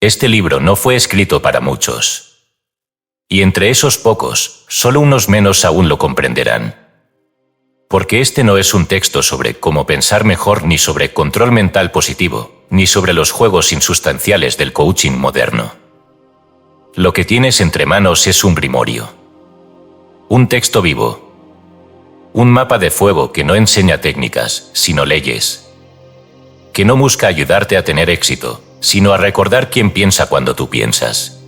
Este libro no fue escrito para muchos. Y entre esos pocos, solo unos menos aún lo comprenderán. Porque este no es un texto sobre cómo pensar mejor, ni sobre control mental positivo, ni sobre los juegos insustanciales del coaching moderno. Lo que tienes entre manos es un grimorio. Un texto vivo. Un mapa de fuego que no enseña técnicas, sino leyes. Que no busca ayudarte a tener éxito, sino a recordar quién piensa cuando tú piensas.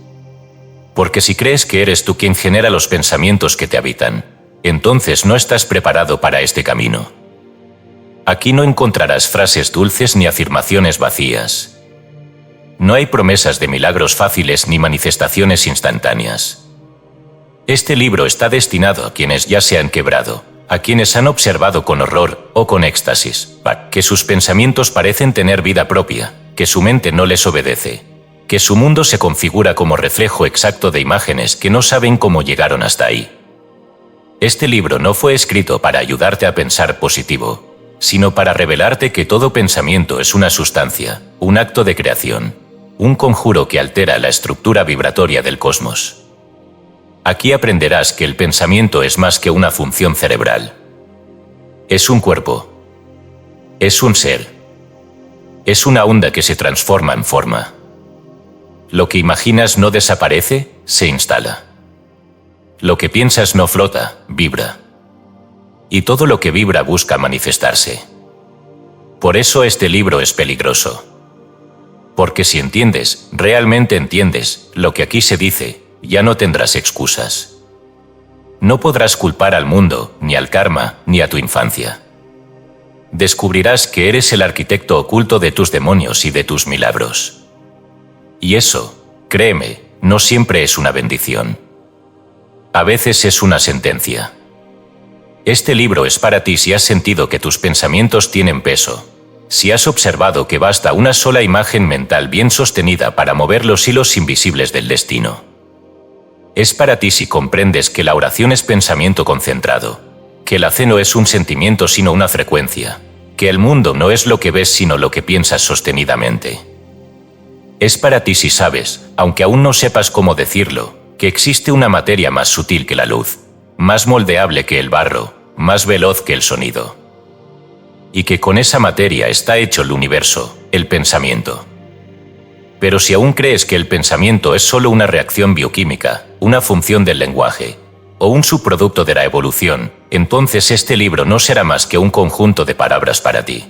Porque si crees que eres tú quien genera los pensamientos que te habitan, entonces no estás preparado para este camino. Aquí no encontrarás frases dulces ni afirmaciones vacías. No hay promesas de milagros fáciles ni manifestaciones instantáneas. Este libro está destinado a quienes ya se han quebrado, a quienes han observado con horror o con éxtasis, que sus pensamientos parecen tener vida propia, que su mente no les obedece, que su mundo se configura como reflejo exacto de imágenes que no saben cómo llegaron hasta ahí. Este libro no fue escrito para ayudarte a pensar positivo, sino para revelarte que todo pensamiento es una sustancia, un acto de creación, un conjuro que altera la estructura vibratoria del cosmos. Aquí aprenderás que el pensamiento es más que una función cerebral. Es un cuerpo. Es un ser. Es una onda que se transforma en forma. Lo que imaginas no desaparece, se instala. Lo que piensas no flota, vibra. Y todo lo que vibra busca manifestarse. Por eso este libro es peligroso. Porque si entiendes, realmente entiendes, lo que aquí se dice, ya no tendrás excusas. No podrás culpar al mundo, ni al karma, ni a tu infancia. Descubrirás que eres el arquitecto oculto de tus demonios y de tus milagros. Y eso, créeme, no siempre es una bendición. A veces es una sentencia. Este libro es para ti si has sentido que tus pensamientos tienen peso, si has observado que basta una sola imagen mental bien sostenida para mover los hilos invisibles del destino. Es para ti si comprendes que la oración es pensamiento concentrado, que la fe no es un sentimiento sino una frecuencia, que el mundo no es lo que ves sino lo que piensas sostenidamente. Es para ti si sabes, aunque aún no sepas cómo decirlo, que existe una materia más sutil que la luz, más moldeable que el barro, más veloz que el sonido. Y que con esa materia está hecho el universo, el pensamiento. Pero si aún crees que el pensamiento es solo una reacción bioquímica, una función del lenguaje, o un subproducto de la evolución, entonces este libro no será más que un conjunto de palabras para ti.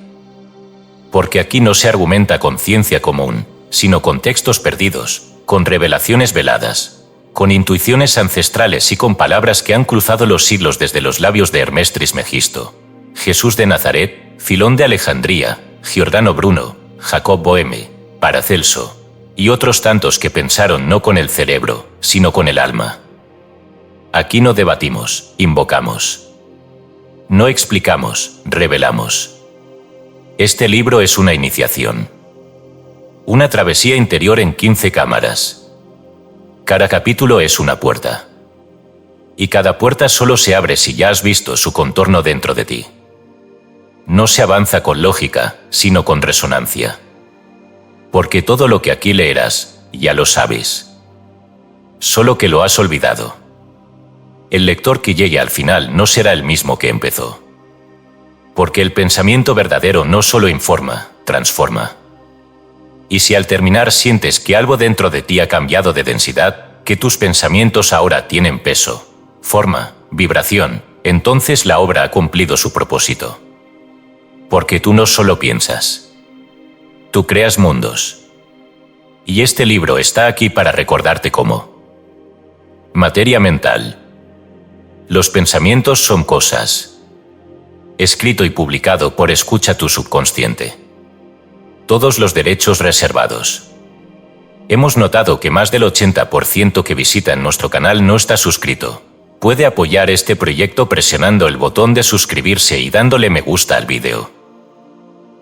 Porque aquí no se argumenta con ciencia común, sino con textos perdidos, con revelaciones veladas, con intuiciones ancestrales y con palabras que han cruzado los siglos desde los labios de Hermes Trismegisto, Jesús de Nazaret, Filón de Alejandría, Giordano Bruno, Jacob Boehme, Paracelso, y otros tantos que pensaron no con el cerebro, sino con el alma. Aquí no debatimos, invocamos. No explicamos, revelamos. Este libro es una iniciación. Una travesía interior en 15 cámaras. Cada capítulo es una puerta. Y cada puerta solo se abre si ya has visto su contorno dentro de ti. No se avanza con lógica, sino con resonancia. Porque todo lo que aquí leerás, ya lo sabes. Solo que lo has olvidado. El lector que llegue al final no será el mismo que empezó. Porque el pensamiento verdadero no solo informa, transforma. Y si al terminar sientes que algo dentro de ti ha cambiado de densidad, que tus pensamientos ahora tienen peso, forma, vibración, entonces la obra ha cumplido su propósito. Porque tú no solo piensas. Tú creas mundos. Y este libro está aquí para recordarte cómo. Materia mental. Los pensamientos son cosas. Escrito y publicado por Escucha tu subconsciente. Todos los derechos reservados. Hemos notado que más del 80% que visitan nuestro canal no está suscrito. Puede apoyar este proyecto presionando el botón de suscribirse y dándole me gusta al vídeo.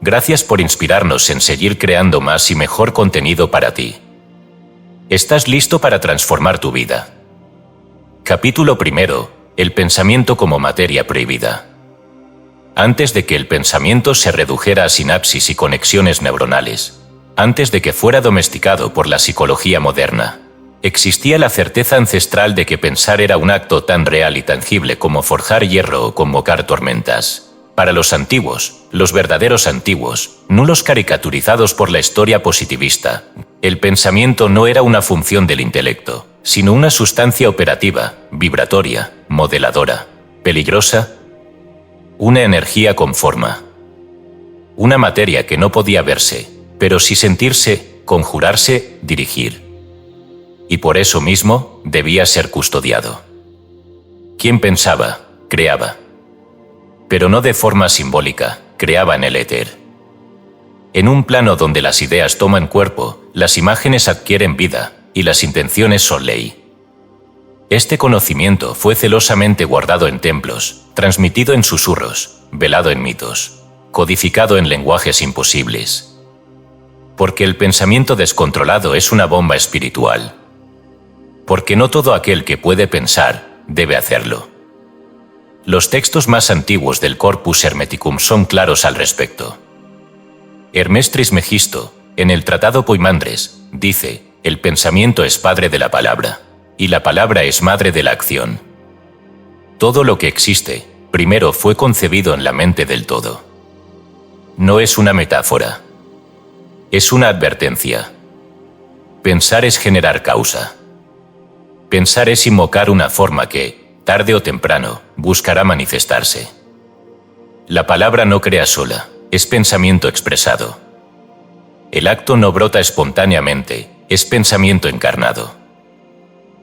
Gracias por inspirarnos en seguir creando más y mejor contenido para ti. ¿Estás listo para transformar tu vida? Capítulo 1. El pensamiento como materia prohibida. Antes de que el pensamiento se redujera a sinapsis y conexiones neuronales, antes de que fuera domesticado por la psicología moderna, existía la certeza ancestral de que pensar era un acto tan real y tangible como forjar hierro o convocar tormentas. Para los antiguos, los verdaderos antiguos, nulos caricaturizados por la historia positivista, el pensamiento no era una función del intelecto, sino una sustancia operativa, vibratoria, modeladora, peligrosa, una energía con forma. Una materia que no podía verse, pero sí sentirse, conjurarse, dirigir. Y por eso mismo debía ser custodiado. Quien pensaba, creaba. Pero no de forma simbólica, creaba en el éter. En un plano donde las ideas toman cuerpo, las imágenes adquieren vida y las intenciones son ley. Este conocimiento fue celosamente guardado en templos, transmitido en susurros, velado en mitos, codificado en lenguajes imposibles. Porque el pensamiento descontrolado es una bomba espiritual. Porque no todo aquel que puede pensar debe hacerlo. Los textos más antiguos del Corpus Hermeticum son claros al respecto. Hermes Trismegisto, en el Tratado Poimandres, dice: el pensamiento es padre de la palabra, y la palabra es madre de la acción. Todo lo que existe, primero fue concebido en la mente del todo. No es una metáfora. Es una advertencia. Pensar es generar causa. Pensar es invocar una forma que, tarde o temprano, buscará manifestarse. La palabra no crea sola, es pensamiento expresado. El acto no brota espontáneamente, es pensamiento encarnado.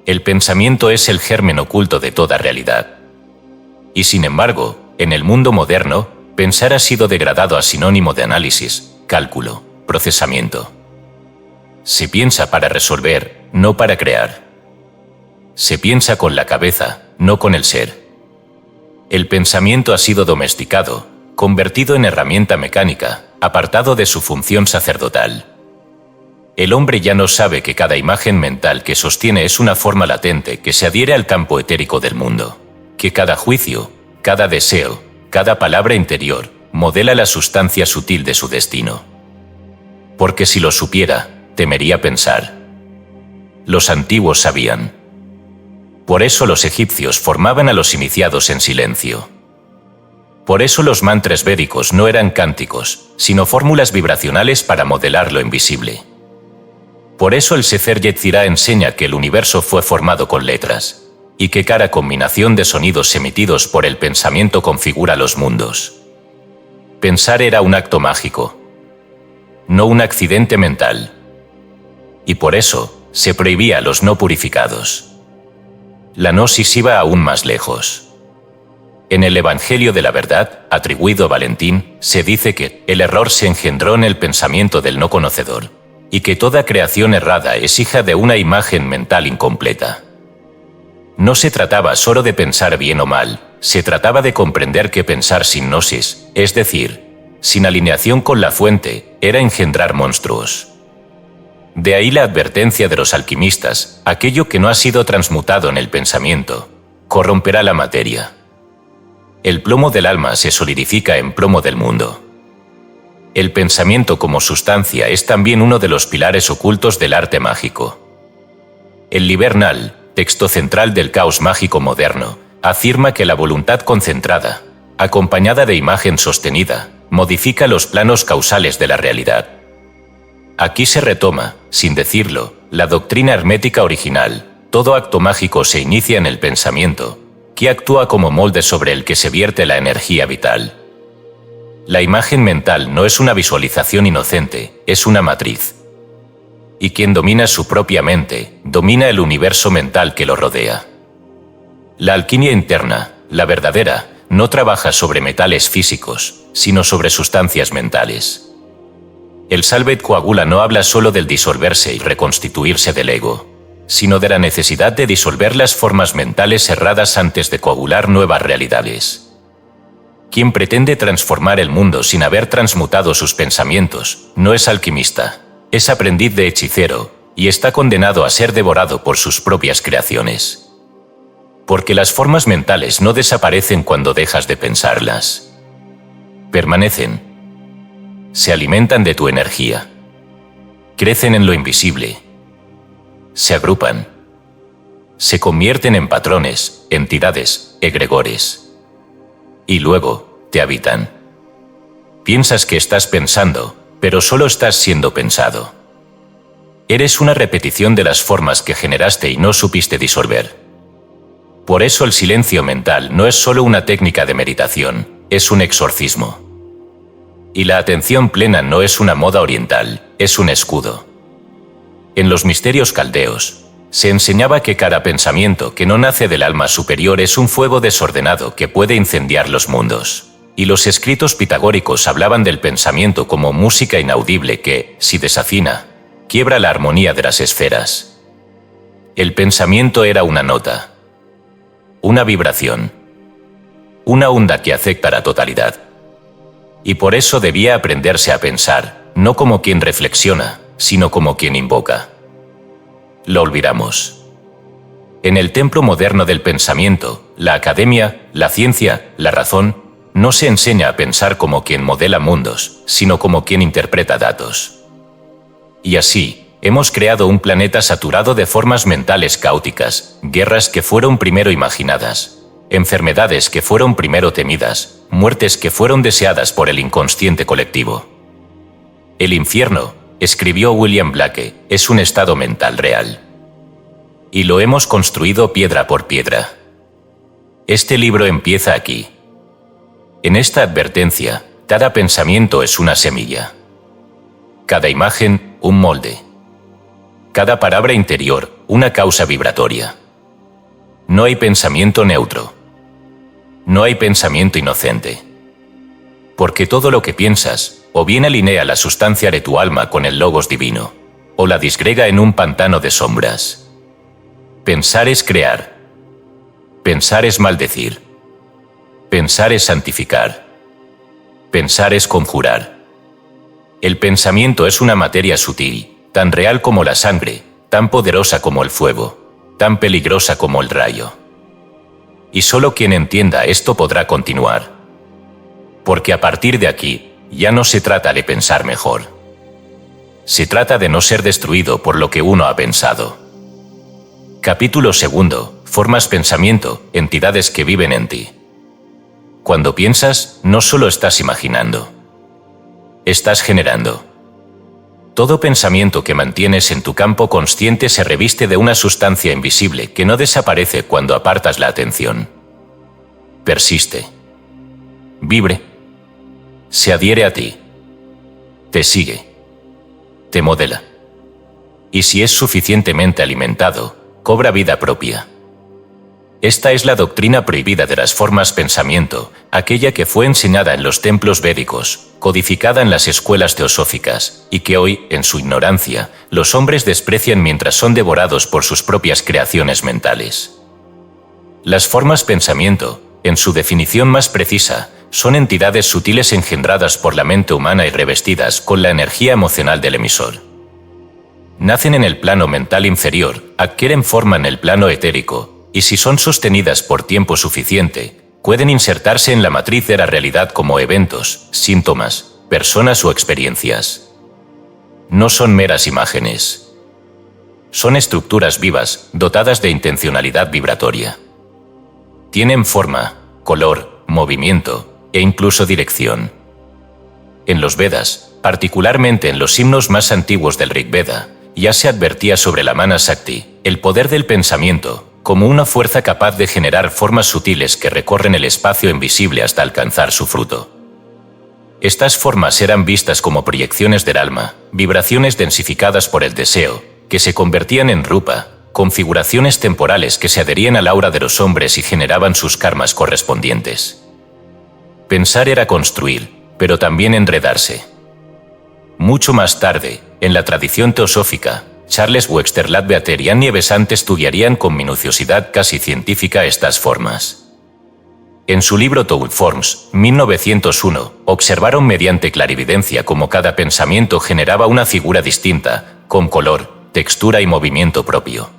El pensamiento es el germen oculto de toda realidad. Y sin embargo, en el mundo moderno, pensar ha sido degradado a sinónimo de análisis, cálculo, procesamiento. Se piensa para resolver, no para crear. Se piensa con la cabeza, no con el ser. El pensamiento ha sido domesticado, convertido en herramienta mecánica, apartado de su función sacerdotal. El hombre ya no sabe que cada imagen mental que sostiene es una forma latente que se adhiere al campo etérico del mundo, que cada juicio, cada deseo, cada palabra interior, modela la sustancia sutil de su destino. Porque si lo supiera, temería pensar. Los antiguos sabían. Por eso los egipcios formaban a los iniciados en silencio. Por eso los mantras védicos no eran cánticos, sino fórmulas vibracionales para modelar lo invisible. Por eso el Sefer Yetzirah enseña que el universo fue formado con letras, y que cada combinación de sonidos emitidos por el pensamiento configura los mundos. Pensar era un acto mágico, no un accidente mental. Y por eso se prohibía a los no purificados. La gnosis iba aún más lejos. En el Evangelio de la Verdad, atribuido a Valentín, se dice que el error se engendró en el pensamiento del no conocedor, y que toda creación errada es hija de una imagen mental incompleta. No se trataba solo de pensar bien o mal, se trataba de comprender que pensar sin gnosis, es decir, sin alineación con la fuente, era engendrar monstruos. De ahí la advertencia de los alquimistas: aquello que no ha sido transmutado en el pensamiento, corromperá la materia. El plomo del alma se solidifica en plomo del mundo. El pensamiento como sustancia es también uno de los pilares ocultos del arte mágico. El Libernal, texto central del caos mágico moderno, afirma que la voluntad concentrada, acompañada de imagen sostenida, modifica los planos causales de la realidad. Aquí se retoma, sin decirlo, la doctrina hermética original: todo acto mágico se inicia en el pensamiento, que actúa como molde sobre el que se vierte la energía vital. La imagen mental no es una visualización inocente, es una matriz. Y quien domina su propia mente, domina el universo mental que lo rodea. La alquimia interna, la verdadera, no trabaja sobre metales físicos, sino sobre sustancias mentales. El Salvet Coagula no habla solo del disolverse y reconstituirse del ego, sino de la necesidad de disolver las formas mentales erradas antes de coagular nuevas realidades. Quien pretende transformar el mundo sin haber transmutado sus pensamientos, no es alquimista, es aprendiz de hechicero, y está condenado a ser devorado por sus propias creaciones. Porque las formas mentales no desaparecen cuando dejas de pensarlas. Permanecen. Se alimentan de tu energía. Crecen en lo invisible. Se agrupan. Se convierten en patrones, entidades, egregores. Y luego, te habitan. Piensas que estás pensando, pero solo estás siendo pensado. Eres una repetición de las formas que generaste y no supiste disolver. Por eso el silencio mental no es solo una técnica de meditación, es un exorcismo. Y la atención plena no es una moda oriental, es un escudo. En los misterios caldeos, se enseñaba que cada pensamiento que no nace del alma superior es un fuego desordenado que puede incendiar los mundos. Y los escritos pitagóricos hablaban del pensamiento como música inaudible que, si desafina, quiebra la armonía de las esferas. El pensamiento era una nota, una vibración, una onda que afecta a la totalidad. Y por eso debía aprenderse a pensar, no como quien reflexiona, sino como quien invoca. Lo olvidamos. En el templo moderno del pensamiento, la academia, la ciencia, la razón, no se enseña a pensar como quien modela mundos, sino como quien interpreta datos. Y así, hemos creado un planeta saturado de formas mentales caóticas, guerras que fueron primero imaginadas, enfermedades que fueron primero temidas, muertes que fueron deseadas por el inconsciente colectivo. El infierno, escribió William Blake, es un estado mental real. Y lo hemos construido piedra por piedra. Este libro empieza aquí. En esta advertencia, cada pensamiento es una semilla. Cada imagen, un molde. Cada palabra interior, una causa vibratoria. No hay pensamiento neutro. No hay pensamiento inocente. Porque todo lo que piensas, o bien alinea la sustancia de tu alma con el logos divino, o la disgrega en un pantano de sombras. Pensar es crear. Pensar es maldecir. Pensar es santificar. Pensar es conjurar. El pensamiento es una materia sutil, tan real como la sangre, tan poderosa como el fuego, tan peligrosa como el rayo. Y solo quien entienda esto podrá continuar. Porque a partir de aquí, ya no se trata de pensar mejor. Se trata de no ser destruido por lo que uno ha pensado. Capítulo 2. Formas pensamiento, entidades que viven en ti. Cuando piensas, no solo estás imaginando. Estás generando. Todo pensamiento que mantienes en tu campo consciente se reviste de una sustancia invisible que no desaparece cuando apartas la atención. Persiste. Vibre. Se adhiere a ti. Te sigue. Te modela. Y si es suficientemente alimentado, cobra vida propia. Esta es la doctrina prohibida de las formas pensamiento, aquella que fue enseñada en los templos védicos, codificada en las escuelas teosóficas, y que hoy, en su ignorancia, los hombres desprecian mientras son devorados por sus propias creaciones mentales. Las formas pensamiento, en su definición más precisa, son entidades sutiles engendradas por la mente humana y revestidas con la energía emocional del emisor. Nacen en el plano mental inferior, adquieren forma en el plano etérico, y si son sostenidas por tiempo suficiente, pueden insertarse en la matriz de la realidad como eventos, síntomas, personas o experiencias. No son meras imágenes. Son estructuras vivas, dotadas de intencionalidad vibratoria. Tienen forma, color, movimiento e incluso dirección. En los Vedas, particularmente en los himnos más antiguos del Rig Veda, ya se advertía sobre la Mana Shakti, el poder del pensamiento, como una fuerza capaz de generar formas sutiles que recorren el espacio invisible hasta alcanzar su fruto. Estas formas eran vistas como proyecciones del alma, vibraciones densificadas por el deseo, que se convertían en rupa, configuraciones temporales que se adherían al aura de los hombres y generaban sus karmas correspondientes. Pensar era construir, pero también enredarse. Mucho más tarde, en la tradición teosófica, Charles Webster Leadbeater y Annie Besant estudiarían con minuciosidad casi científica estas formas. En su libro Thought Forms, 1901, observaron mediante clarividencia cómo cada pensamiento generaba una figura distinta, con color, textura y movimiento propio.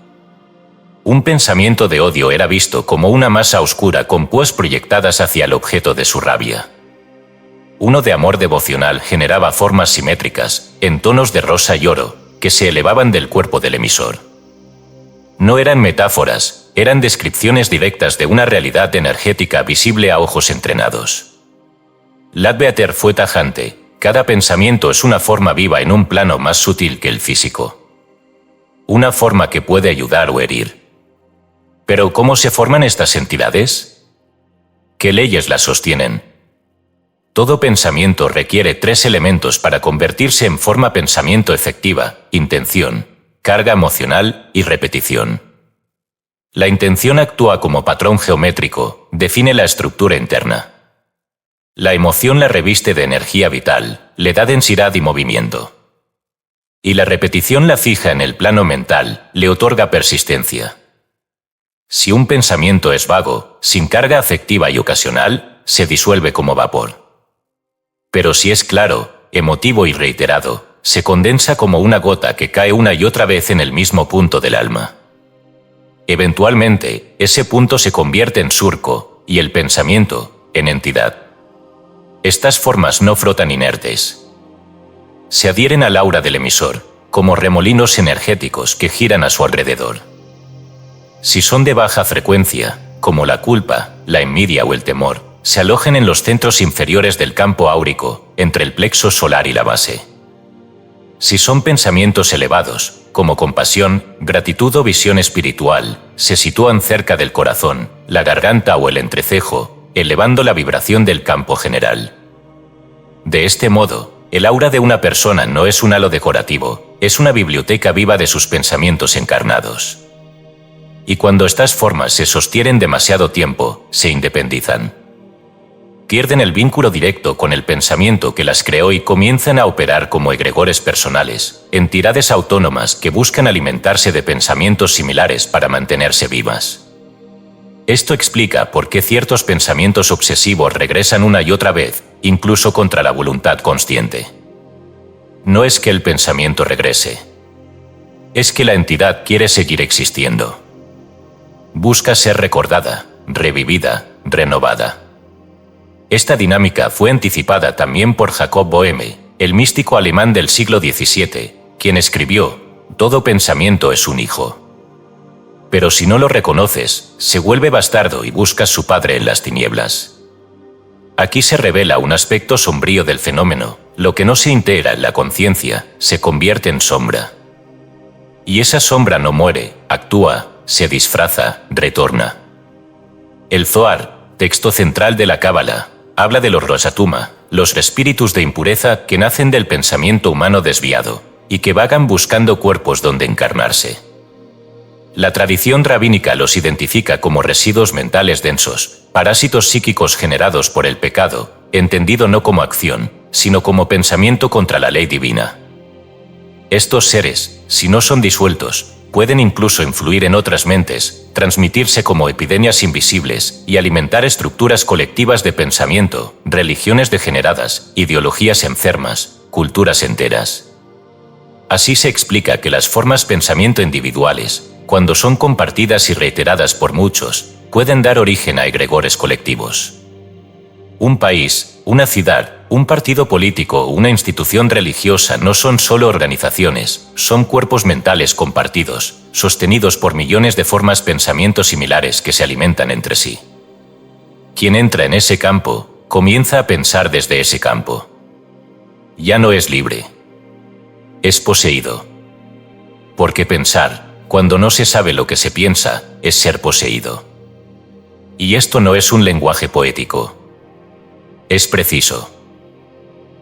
Un pensamiento de odio era visto como una masa oscura con púas proyectadas hacia el objeto de su rabia. Uno de amor devocional generaba formas simétricas, en tonos de rosa y oro, que se elevaban del cuerpo del emisor. No eran metáforas, eran descripciones directas de una realidad energética visible a ojos entrenados. Leadbeater fue tajante: cada pensamiento es una forma viva en un plano más sutil que el físico. Una forma que puede ayudar o herir. ¿Pero cómo se forman estas entidades? ¿Qué leyes las sostienen? Todo pensamiento requiere 3 elementos para convertirse en forma: pensamiento efectiva, intención, carga emocional y repetición. La intención actúa como patrón geométrico, define la estructura interna. La emoción la reviste de energía vital, le da densidad y movimiento. Y la repetición la fija en el plano mental, le otorga persistencia. Si un pensamiento es vago, sin carga afectiva y ocasional, se disuelve como vapor. Pero si es claro, emotivo y reiterado, se condensa como una gota que cae una y otra vez en el mismo punto del alma. Eventualmente, ese punto se convierte en surco, y el pensamiento, en entidad. Estas formas no flotan inertes. Se adhieren al aura del emisor, como remolinos energéticos que giran a su alrededor. Si son de baja frecuencia, como la culpa, la envidia o el temor, se alojan en los centros inferiores del campo áurico, entre el plexo solar y la base. Si son pensamientos elevados, como compasión, gratitud o visión espiritual, se sitúan cerca del corazón, la garganta o el entrecejo, elevando la vibración del campo general. De este modo, el aura de una persona no es un halo decorativo, es una biblioteca viva de sus pensamientos encarnados. Y cuando estas formas se sostienen demasiado tiempo, se independizan. Pierden el vínculo directo con el pensamiento que las creó y comienzan a operar como egregores personales, entidades autónomas que buscan alimentarse de pensamientos similares para mantenerse vivas. Esto explica por qué ciertos pensamientos obsesivos regresan una y otra vez, incluso contra la voluntad consciente. No es que el pensamiento regrese. Es que la entidad quiere seguir existiendo. Busca ser recordada, revivida, renovada. Esta dinámica fue anticipada también por Jacob Boehme, el místico alemán del siglo XVII, quien escribió: «Todo pensamiento es un hijo». Pero si no lo reconoces, se vuelve bastardo y buscas su padre en las tinieblas. Aquí se revela un aspecto sombrío del fenómeno: lo que no se integra en la conciencia, se convierte en sombra. Y esa sombra no muere, actúa, se disfraza, retorna. El Zohar, texto central de la Cábala, habla de los Rosatuma, los espíritus de impureza que nacen del pensamiento humano desviado, y que vagan buscando cuerpos donde encarnarse. La tradición rabínica los identifica como residuos mentales densos, parásitos psíquicos generados por el pecado, entendido no como acción, sino como pensamiento contra la ley divina. Estos seres, si no son disueltos, pueden incluso influir en otras mentes, transmitirse como epidemias invisibles y alimentar estructuras colectivas de pensamiento, religiones degeneradas, ideologías enfermas, culturas enteras. Así se explica que las formas pensamiento individuales, cuando son compartidas y reiteradas por muchos, pueden dar origen a egregores colectivos. Un país, una ciudad, un partido político o una institución religiosa no son solo organizaciones, son cuerpos mentales compartidos, sostenidos por millones de formas pensamiento similares que se alimentan entre sí. Quien entra en ese campo, comienza a pensar desde ese campo. Ya no es libre. Es poseído. Porque pensar, cuando no se sabe lo que se piensa, es ser poseído. Y esto no es un lenguaje poético. Es preciso.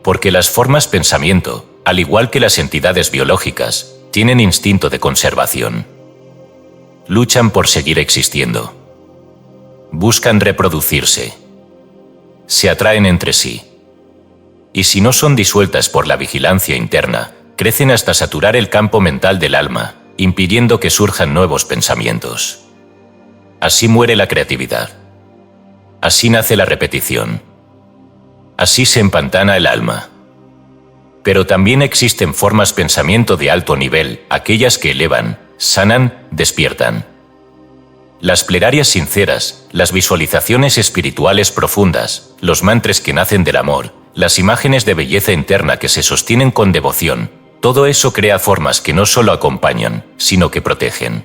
Porque las formas pensamiento, al igual que las entidades biológicas, tienen instinto de conservación. Luchan por seguir existiendo. Buscan reproducirse. Se atraen entre sí. Y si no son disueltas por la vigilancia interna, crecen hasta saturar el campo mental del alma, impidiendo que surjan nuevos pensamientos. Así muere la creatividad. Así nace la repetición. Así se empantana el alma. Pero también existen formas pensamiento de alto nivel, aquellas que elevan, sanan, despiertan. Las plegarias sinceras, las visualizaciones espirituales profundas, los mantras que nacen del amor, las imágenes de belleza interna que se sostienen con devoción, todo eso crea formas que no solo acompañan, sino que protegen.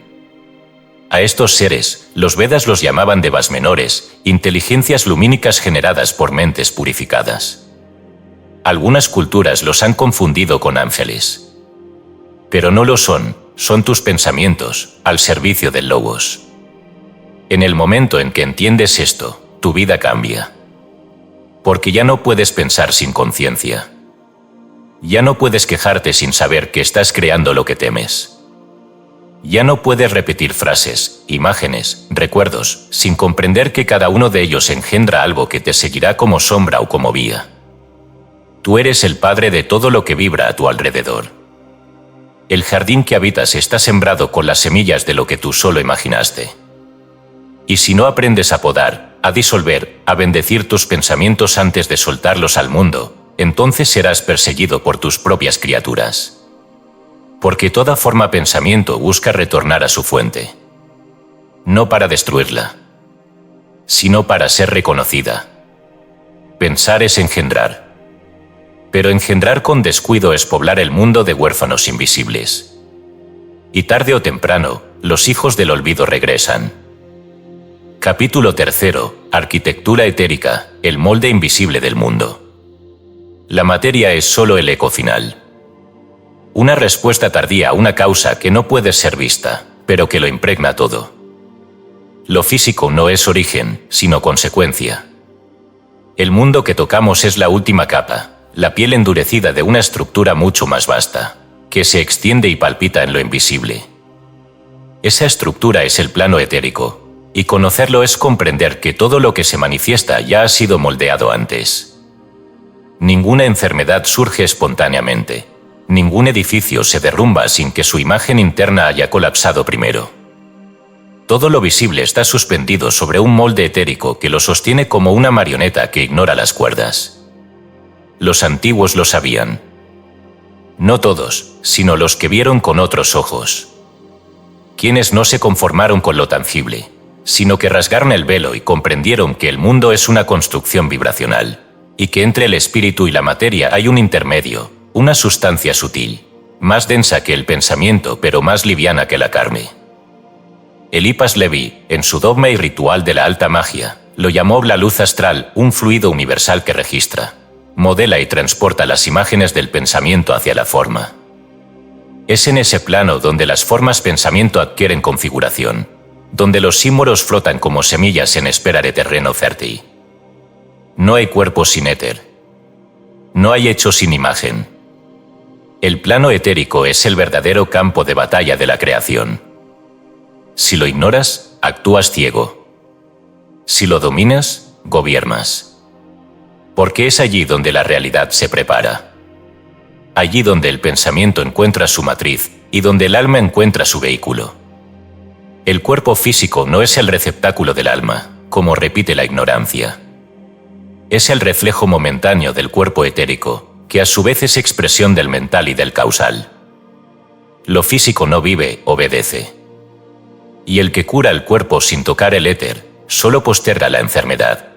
A estos seres, los Vedas los llamaban devas menores, inteligencias lumínicas generadas por mentes purificadas. Algunas culturas los han confundido con ángeles. Pero no lo son tus pensamientos, al servicio del Logos. En el momento en que entiendes esto, tu vida cambia. Porque ya no puedes pensar sin conciencia. Ya no puedes quejarte sin saber que estás creando lo que temes. Ya no puedes repetir frases, imágenes, recuerdos, sin comprender que cada uno de ellos engendra algo que te seguirá como sombra o como vía. Tú eres el padre de todo lo que vibra a tu alrededor. El jardín que habitas está sembrado con las semillas de lo que tú solo imaginaste. Y si no aprendes a podar, a disolver, a bendecir tus pensamientos antes de soltarlos al mundo, entonces serás perseguido por tus propias criaturas. Porque toda forma pensamiento busca retornar a su fuente. No para destruirla, sino para ser reconocida. Pensar es engendrar. Pero engendrar con descuido es poblar el mundo de huérfanos invisibles. Y tarde o temprano, los hijos del olvido regresan. Capítulo 3. Arquitectura etérica, el molde invisible del mundo. La materia es solo el eco final. Una respuesta tardía a una causa que no puede ser vista, pero que lo impregna todo. Lo físico no es origen, sino consecuencia. El mundo que tocamos es la última capa, la piel endurecida de una estructura mucho más vasta, que se extiende y palpita en lo invisible. Esa estructura es el plano etérico, y conocerlo es comprender que todo lo que se manifiesta ya ha sido moldeado antes. Ninguna enfermedad surge espontáneamente. Ningún edificio se derrumba sin que su imagen interna haya colapsado primero. Todo lo visible está suspendido sobre un molde etérico que lo sostiene como una marioneta que ignora las cuerdas. Los antiguos lo sabían. No todos, sino los que vieron con otros ojos. Quienes no se conformaron con lo tangible, sino que rasgaron el velo y comprendieron que el mundo es una construcción vibracional, y que entre el espíritu y la materia hay un intermedio, una sustancia sutil, más densa que el pensamiento pero más liviana que la carne. Eliphas Levi, en su dogma y ritual de la alta magia, lo llamó la luz astral, un fluido universal que registra, modela y transporta las imágenes del pensamiento hacia la forma. Es en ese plano donde las formas pensamiento adquieren configuración, donde los símbolos flotan como semillas en espera de terreno fértil. No hay cuerpo sin éter. No hay hecho sin imagen. El plano etérico es el verdadero campo de batalla de la creación. Si lo ignoras, actúas ciego. Si lo dominas, gobiernas. Porque es allí donde la realidad se prepara. Allí donde el pensamiento encuentra su matriz y donde el alma encuentra su vehículo. El cuerpo físico no es el receptáculo del alma, como repite la ignorancia. Es el reflejo momentáneo del cuerpo etérico, que a su vez es expresión del mental y del causal. Lo físico no vive, obedece. Y el que cura el cuerpo sin tocar el éter, solo posterga la enfermedad.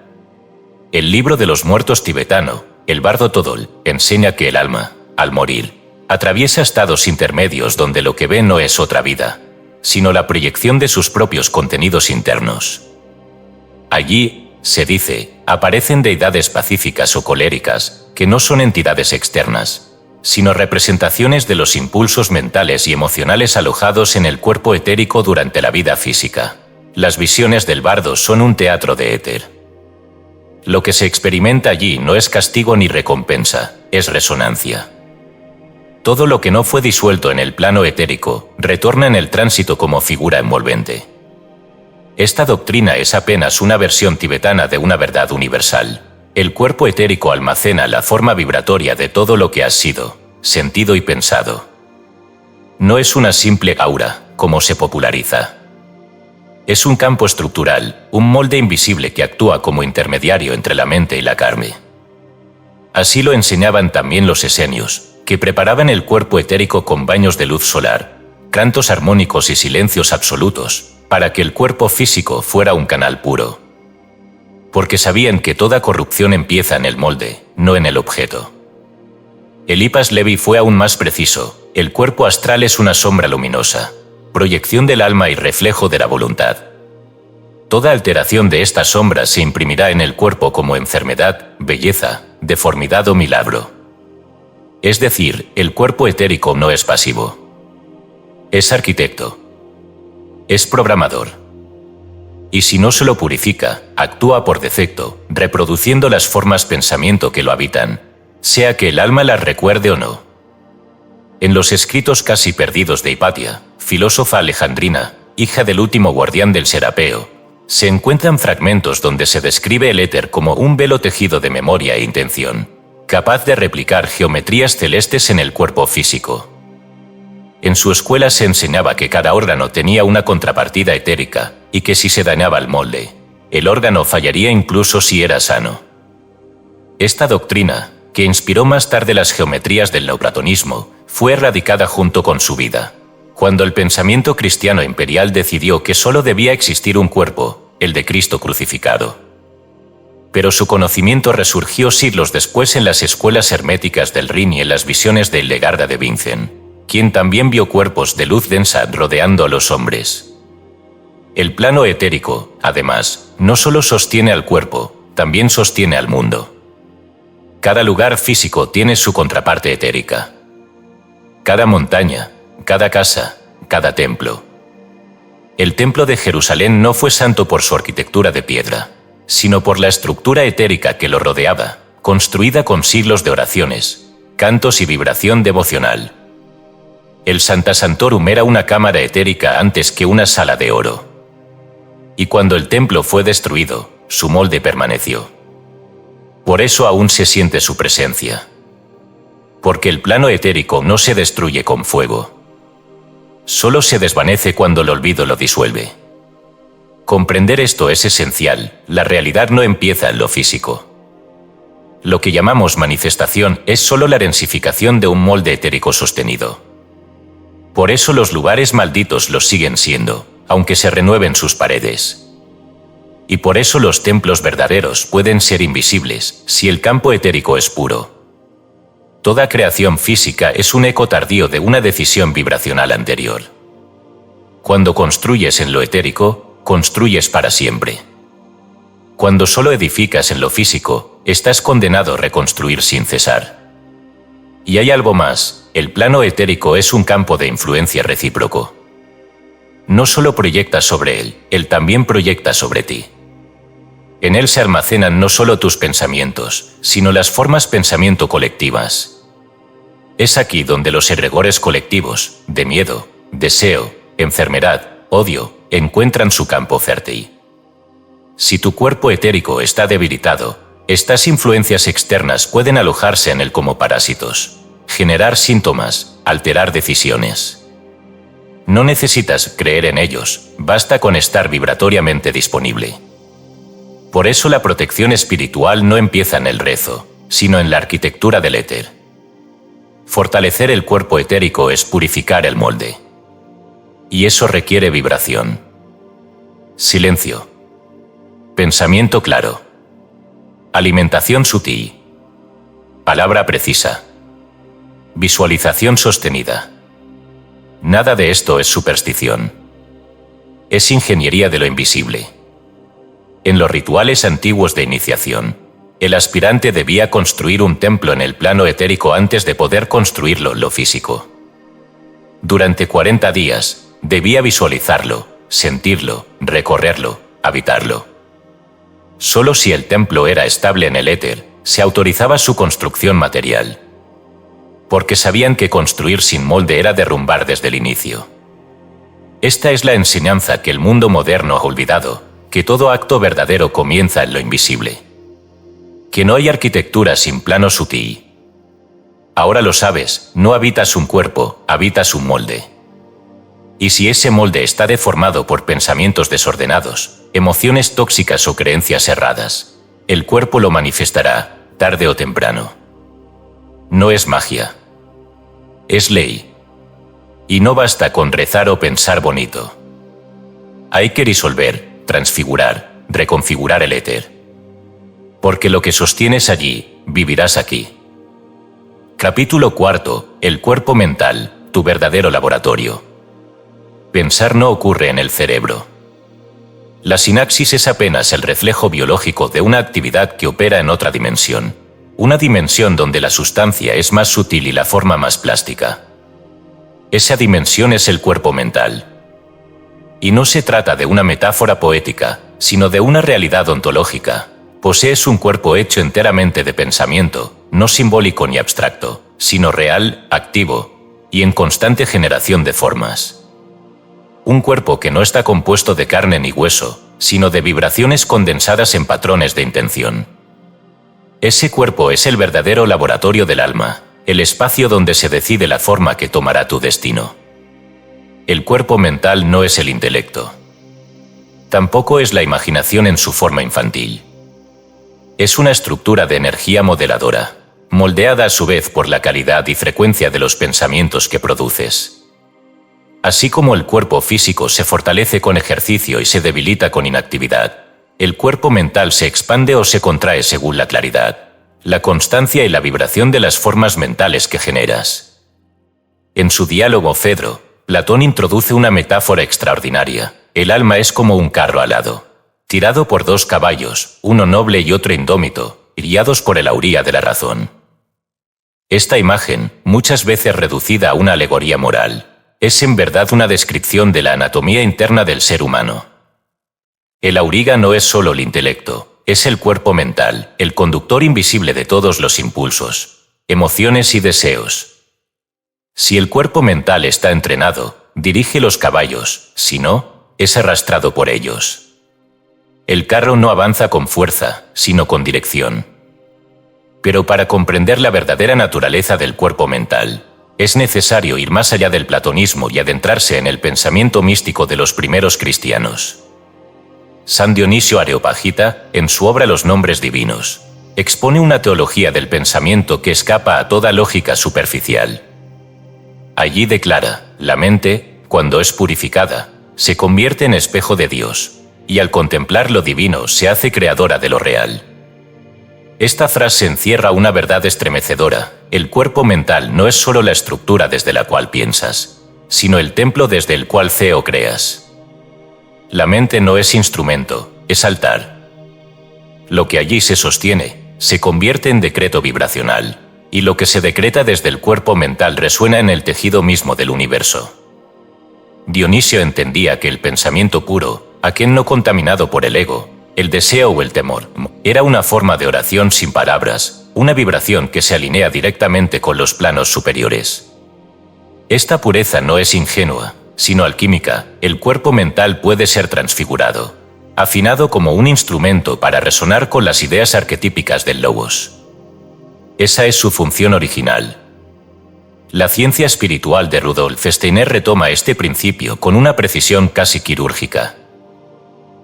El libro de los muertos tibetano, el bardo Todol, enseña que el alma, al morir, atraviesa estados intermedios donde lo que ve no es otra vida, sino la proyección de sus propios contenidos internos. Allí, se dice, aparecen deidades pacíficas o coléricas, que no son entidades externas, sino representaciones de los impulsos mentales y emocionales alojados en el cuerpo etérico durante la vida física. Las visiones del bardo son un teatro de éter. Lo que se experimenta allí no es castigo ni recompensa, es resonancia. Todo lo que no fue disuelto en el plano etérico, retorna en el tránsito como figura envolvente. Esta doctrina es apenas una versión tibetana de una verdad universal. El cuerpo etérico almacena la forma vibratoria de todo lo que has sido, sentido y pensado. No es una simple aura, como se populariza. Es un campo estructural, un molde invisible que actúa como intermediario entre la mente y la carne. Así lo enseñaban también los esenios, que preparaban el cuerpo etérico con baños de luz solar, cantos armónicos y silencios absolutos, para que el cuerpo físico fuera un canal puro. Porque sabían que toda corrupción empieza en el molde, no en el objeto. Eliphas Levi fue aún más preciso: el cuerpo astral es una sombra luminosa, proyección del alma y reflejo de la voluntad. Toda alteración de esta sombra se imprimirá en el cuerpo como enfermedad, belleza, deformidad o milagro. Es decir, el cuerpo etérico no es pasivo. Es arquitecto. Es programador. Y si no se lo purifica, actúa por defecto, reproduciendo las formas pensamiento que lo habitan, sea que el alma las recuerde o no. En los escritos casi perdidos de Hipatia, filósofa alejandrina, hija del último guardián del Serapeo, se encuentran fragmentos donde se describe el éter como un velo tejido de memoria e intención, capaz de replicar geometrías celestes en el cuerpo físico. En su escuela se enseñaba que cada órgano tenía una contrapartida etérica y que si se dañaba el molde, el órgano fallaría incluso si era sano. Esta doctrina, que inspiró más tarde las geometrías del neoplatonismo, fue erradicada junto con su vida, cuando el pensamiento cristiano imperial decidió que solo debía existir un cuerpo, el de Cristo crucificado. Pero su conocimiento resurgió siglos después en las escuelas herméticas del Rin y en las visiones de Hildegarda de Bingen, quien también vio cuerpos de luz densa rodeando a los hombres. El plano etérico, además, no solo sostiene al cuerpo, también sostiene al mundo. Cada lugar físico tiene su contraparte etérica. Cada montaña, cada casa, cada templo. El templo de Jerusalén no fue santo por su arquitectura de piedra, sino por la estructura etérica que lo rodeaba, construida con siglos de oraciones, cantos y vibración devocional. El Santa Santorum era una cámara etérica antes que una sala de oro. Y cuando el templo fue destruido, su molde permaneció. Por eso aún se siente su presencia. Porque el plano etérico no se destruye con fuego. Solo se desvanece cuando el olvido lo disuelve. Comprender esto es esencial: la realidad no empieza en lo físico. Lo que llamamos manifestación es solo la densificación de un molde etérico sostenido. Por eso los lugares malditos los siguen siendo, aunque se renueven sus paredes. Y por eso los templos verdaderos pueden ser invisibles, si el campo etérico es puro. Toda creación física es un eco tardío de una decisión vibracional anterior. Cuando construyes en lo etérico, construyes para siempre. Cuando solo edificas en lo físico, estás condenado a reconstruir sin cesar. Y hay algo más: el plano etérico es un campo de influencia recíproco. No solo proyectas sobre él también proyecta sobre ti. En él se almacenan no solo tus pensamientos, sino las formas pensamiento colectivas. Es aquí donde los egregores colectivos, de miedo, deseo, enfermedad, odio, encuentran su campo fértil. Si tu cuerpo etérico está debilitado, estas influencias externas pueden alojarse en él como parásitos, generar síntomas, alterar decisiones. No necesitas creer en ellos, basta con estar vibratoriamente disponible. Por eso la protección espiritual no empieza en el rezo, sino en la arquitectura del éter. Fortalecer el cuerpo etérico es purificar el molde. Y eso requiere vibración. Silencio. Pensamiento claro. Alimentación sutil. Palabra precisa. Visualización sostenida. Nada de esto es superstición. Es ingeniería de lo invisible. En los rituales antiguos de iniciación, el aspirante debía construir un templo en el plano etérico antes de poder construirlo en lo físico. Durante 40 días, debía visualizarlo, sentirlo, recorrerlo, habitarlo. Solo si el templo era estable en el éter, se autorizaba su construcción material. Porque sabían que construir sin molde era derrumbar desde el inicio. Esta es la enseñanza que el mundo moderno ha olvidado, que todo acto verdadero comienza en lo invisible. Que no hay arquitectura sin plano sutil. Ahora lo sabes, no habitas un cuerpo, habitas un molde. Y si ese molde está deformado por pensamientos desordenados, emociones tóxicas o creencias erradas, el cuerpo lo manifestará, tarde o temprano. No es magia. Es ley. Y no basta con rezar o pensar bonito. Hay que disolver, transfigurar, reconfigurar el éter. Porque lo que sostienes allí, vivirás aquí. Capítulo 4. El cuerpo mental, tu verdadero laboratorio. Pensar no ocurre en el cerebro. La sinapsis es apenas el reflejo biológico de una actividad que opera en otra dimensión. Una dimensión donde la sustancia es más sutil y la forma más plástica. Esa dimensión es el cuerpo mental. Y no se trata de una metáfora poética, sino de una realidad ontológica. Posees un cuerpo hecho enteramente de pensamiento, no simbólico ni abstracto, sino real, activo, y en constante generación de formas. Un cuerpo que no está compuesto de carne ni hueso, sino de vibraciones condensadas en patrones de intención. Ese cuerpo es el verdadero laboratorio del alma, el espacio donde se decide la forma que tomará tu destino. El cuerpo mental no es el intelecto. Tampoco es la imaginación en su forma infantil. Es una estructura de energía modeladora, moldeada a su vez por la calidad y frecuencia de los pensamientos que produces. Así como el cuerpo físico se fortalece con ejercicio y se debilita con inactividad, el cuerpo mental se expande o se contrae según la claridad, la constancia y la vibración de las formas mentales que generas. En su diálogo Fedro, Platón introduce una metáfora extraordinaria. El alma es como un carro alado, tirado por dos caballos, uno noble y otro indómito, guiados por el auría de la razón. Esta imagen, muchas veces reducida a una alegoría moral, es en verdad una descripción de la anatomía interna del ser humano. El auriga no es solo el intelecto, es el cuerpo mental, el conductor invisible de todos los impulsos, emociones y deseos. Si el cuerpo mental está entrenado, dirige los caballos, si no, es arrastrado por ellos. El carro no avanza con fuerza, sino con dirección. Pero para comprender la verdadera naturaleza del cuerpo mental, es necesario ir más allá del platonismo y adentrarse en el pensamiento místico de los primeros cristianos. San Dionisio Areopagita, en su obra Los Nombres Divinos, expone una teología del pensamiento que escapa a toda lógica superficial. Allí declara, la mente, cuando es purificada, se convierte en espejo de Dios, y al contemplar lo divino se hace creadora de lo real. Esta frase encierra una verdad estremecedora: el cuerpo mental no es solo la estructura desde la cual piensas, sino el templo desde el cual creas. La mente no es instrumento, es altar. Lo que allí se sostiene, se convierte en decreto vibracional, y lo que se decreta desde el cuerpo mental resuena en el tejido mismo del universo. Dionisio entendía que el pensamiento puro, aquel no contaminado por el ego, el deseo o el temor, era una forma de oración sin palabras, una vibración que se alinea directamente con los planos superiores. Esta pureza no es ingenua, sino alquímica. El cuerpo mental puede ser transfigurado, afinado como un instrumento para resonar con las ideas arquetípicas del logos. Esa es su función original. La ciencia espiritual de Rudolf Steiner retoma este principio con una precisión casi quirúrgica.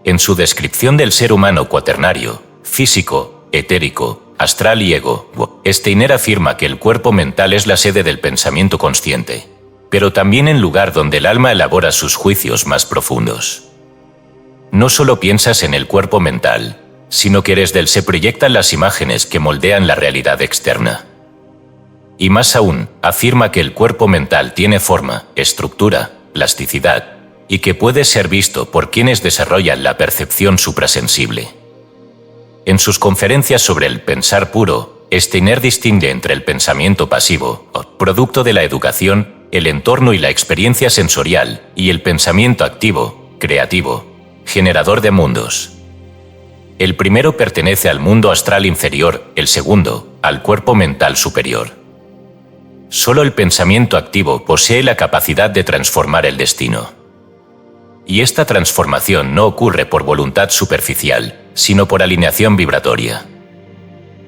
En su descripción del ser humano cuaternario, físico, etérico, astral y ego, Steiner afirma que el cuerpo mental es la sede del pensamiento consciente, pero también el lugar donde el alma elabora sus juicios más profundos. No solo piensas en el cuerpo mental, sino que desde él se proyectan las imágenes que moldean la realidad externa. Y más aún, afirma que el cuerpo mental tiene forma, estructura, plasticidad, y que puede ser visto por quienes desarrollan la percepción suprasensible. En sus conferencias sobre el pensar puro, Steiner distingue entre el pensamiento pasivo, producto de la educación, el entorno y la experiencia sensorial, y el pensamiento activo, creativo, generador de mundos. El primero pertenece al mundo astral inferior, el segundo, al cuerpo mental superior. Solo el pensamiento activo posee la capacidad de transformar el destino. Y esta transformación no ocurre por voluntad superficial, sino por alineación vibratoria.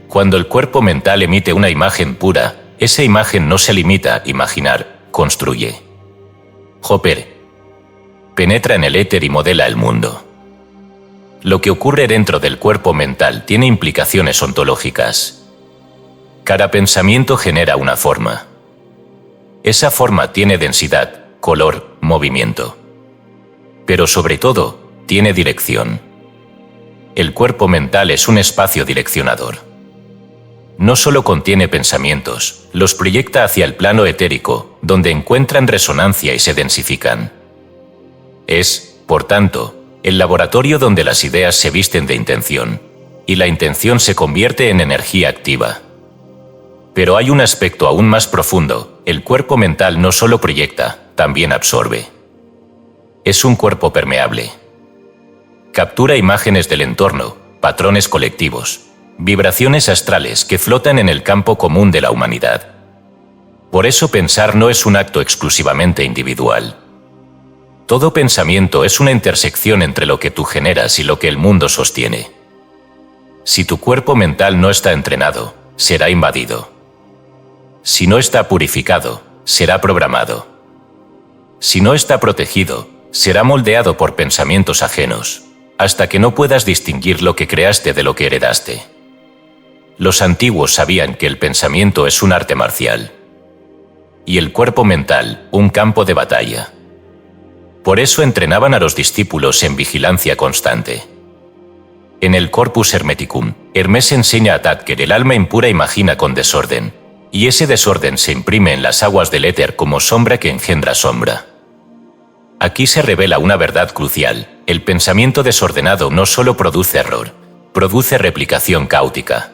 Cuando el cuerpo mental emite una imagen pura, esa imagen no se limita a imaginar, construye. Hopper penetra en el éter y modela el mundo. Lo que ocurre dentro del cuerpo mental tiene implicaciones ontológicas. Cada pensamiento genera una forma. Esa forma tiene densidad, color, movimiento. Pero sobre todo, tiene dirección. El cuerpo mental es un espacio direccionador. no solo contiene pensamientos, los proyecta hacia el plano etérico, donde encuentran resonancia y se densifican. Es, por tanto, el laboratorio donde las ideas se visten de intención, y la intención se convierte en energía activa. Pero hay un aspecto aún más profundo: el cuerpo mental no solo proyecta, también absorbe. Es un cuerpo permeable. Captura imágenes del entorno, patrones colectivos, vibraciones astrales que flotan en el campo común de la humanidad. Por eso pensar no es un acto exclusivamente individual. Todo pensamiento es una intersección entre lo que tú generas y lo que el mundo sostiene. Si tu cuerpo mental no está entrenado, será invadido. Si no está purificado, será programado. Si no está protegido, será moldeado por pensamientos ajenos, hasta que no puedas distinguir lo que creaste de lo que heredaste. Los antiguos sabían que el pensamiento es un arte marcial, y el cuerpo mental, un campo de batalla. Por eso entrenaban a los discípulos en vigilancia constante. En el Corpus Hermeticum, Hermes enseña a Tad que el alma impura imagina con desorden, y ese desorden se imprime en las aguas del éter como sombra que engendra sombra. Aquí se revela una verdad crucial: el pensamiento desordenado no solo produce error, produce replicación caótica.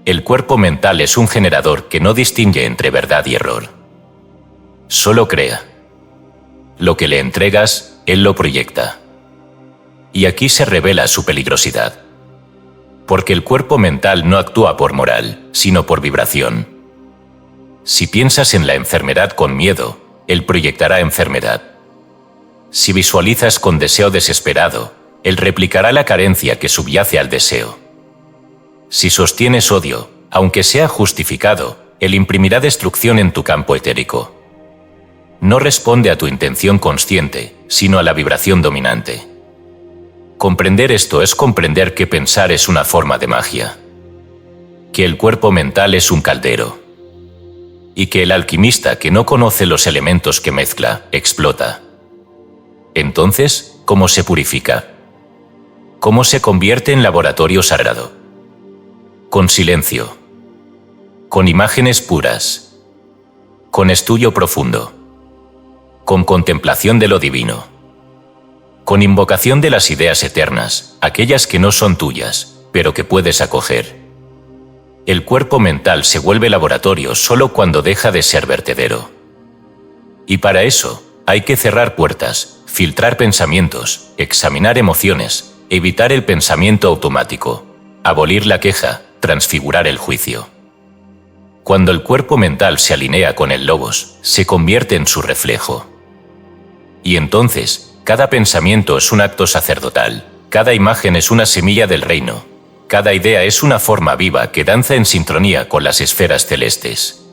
El cuerpo mental es un generador que no distingue entre verdad y error. Solo crea. Lo que le entregas, él lo proyecta. Y aquí se revela su peligrosidad. Porque el cuerpo mental no actúa por moral, sino por vibración. Si piensas en la enfermedad con miedo, él proyectará enfermedad. Si visualizas con deseo desesperado, él replicará la carencia que subyace al deseo. Si sostienes odio, aunque sea justificado, él imprimirá destrucción en tu campo etérico. No responde a tu intención consciente, sino a la vibración dominante. Comprender esto es comprender que pensar es una forma de magia. Que el cuerpo mental es un caldero. Y que el alquimista que no conoce los elementos que mezcla, explota. Entonces, ¿cómo se purifica? ¿Cómo se convierte en laboratorio sagrado? Con silencio. Con imágenes puras. Con estudio profundo. Con contemplación de lo divino. Con invocación de las ideas eternas, aquellas que no son tuyas, pero que puedes acoger. El cuerpo mental se vuelve laboratorio solo cuando deja de ser vertedero. Y para eso, hay que cerrar puertas, filtrar pensamientos, examinar emociones, evitar el pensamiento automático, abolir la queja, transfigurar el juicio. Cuando el cuerpo mental se alinea con el logos, se convierte en su reflejo. Y entonces, cada pensamiento es un acto sacerdotal, cada imagen es una semilla del reino, cada idea es una forma viva que danza en sincronía con las esferas celestes.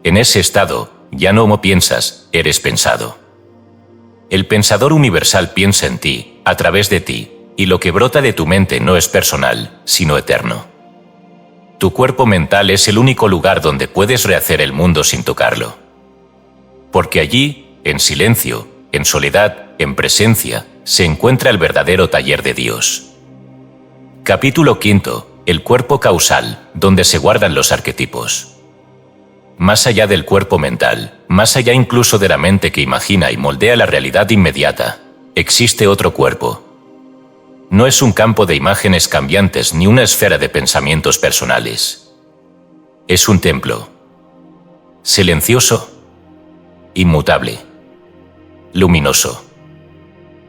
En ese estado, ya no piensas, eres pensado. El pensador universal piensa en ti, a través de ti, y lo que brota de tu mente no es personal, sino eterno. Tu cuerpo mental es el único lugar donde puedes rehacer el mundo sin tocarlo. Porque allí, en silencio, en soledad, en presencia, se encuentra el verdadero taller de Dios. Capítulo 5. El cuerpo causal, donde se guardan los arquetipos. Más allá del cuerpo mental, más allá incluso de la mente que imagina y moldea la realidad inmediata, existe otro cuerpo. No es un campo de imágenes cambiantes ni una esfera de pensamientos personales. Es un templo. Silencioso. Inmutable. Luminoso.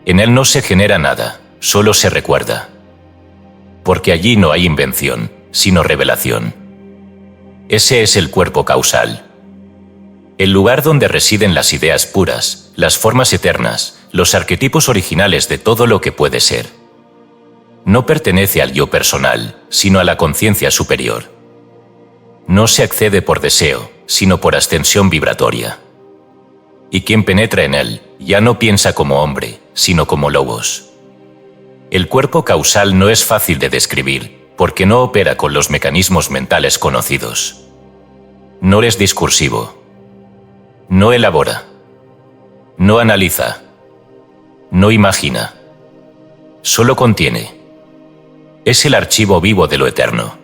En él no se genera nada, solo se recuerda. Porque allí no hay invención, sino revelación. Ese es el cuerpo causal. El lugar donde residen las ideas puras, las formas eternas, los arquetipos originales de todo lo que puede ser. No pertenece al yo personal, sino a la conciencia superior. No se accede por deseo, sino por ascensión vibratoria. Y quien penetra en él, ya no piensa como hombre, sino como logos. El cuerpo causal no es fácil de describir, porque no opera con los mecanismos mentales conocidos. No es discursivo. No elabora. No analiza. No imagina. Solo contiene. Es el archivo vivo de lo eterno.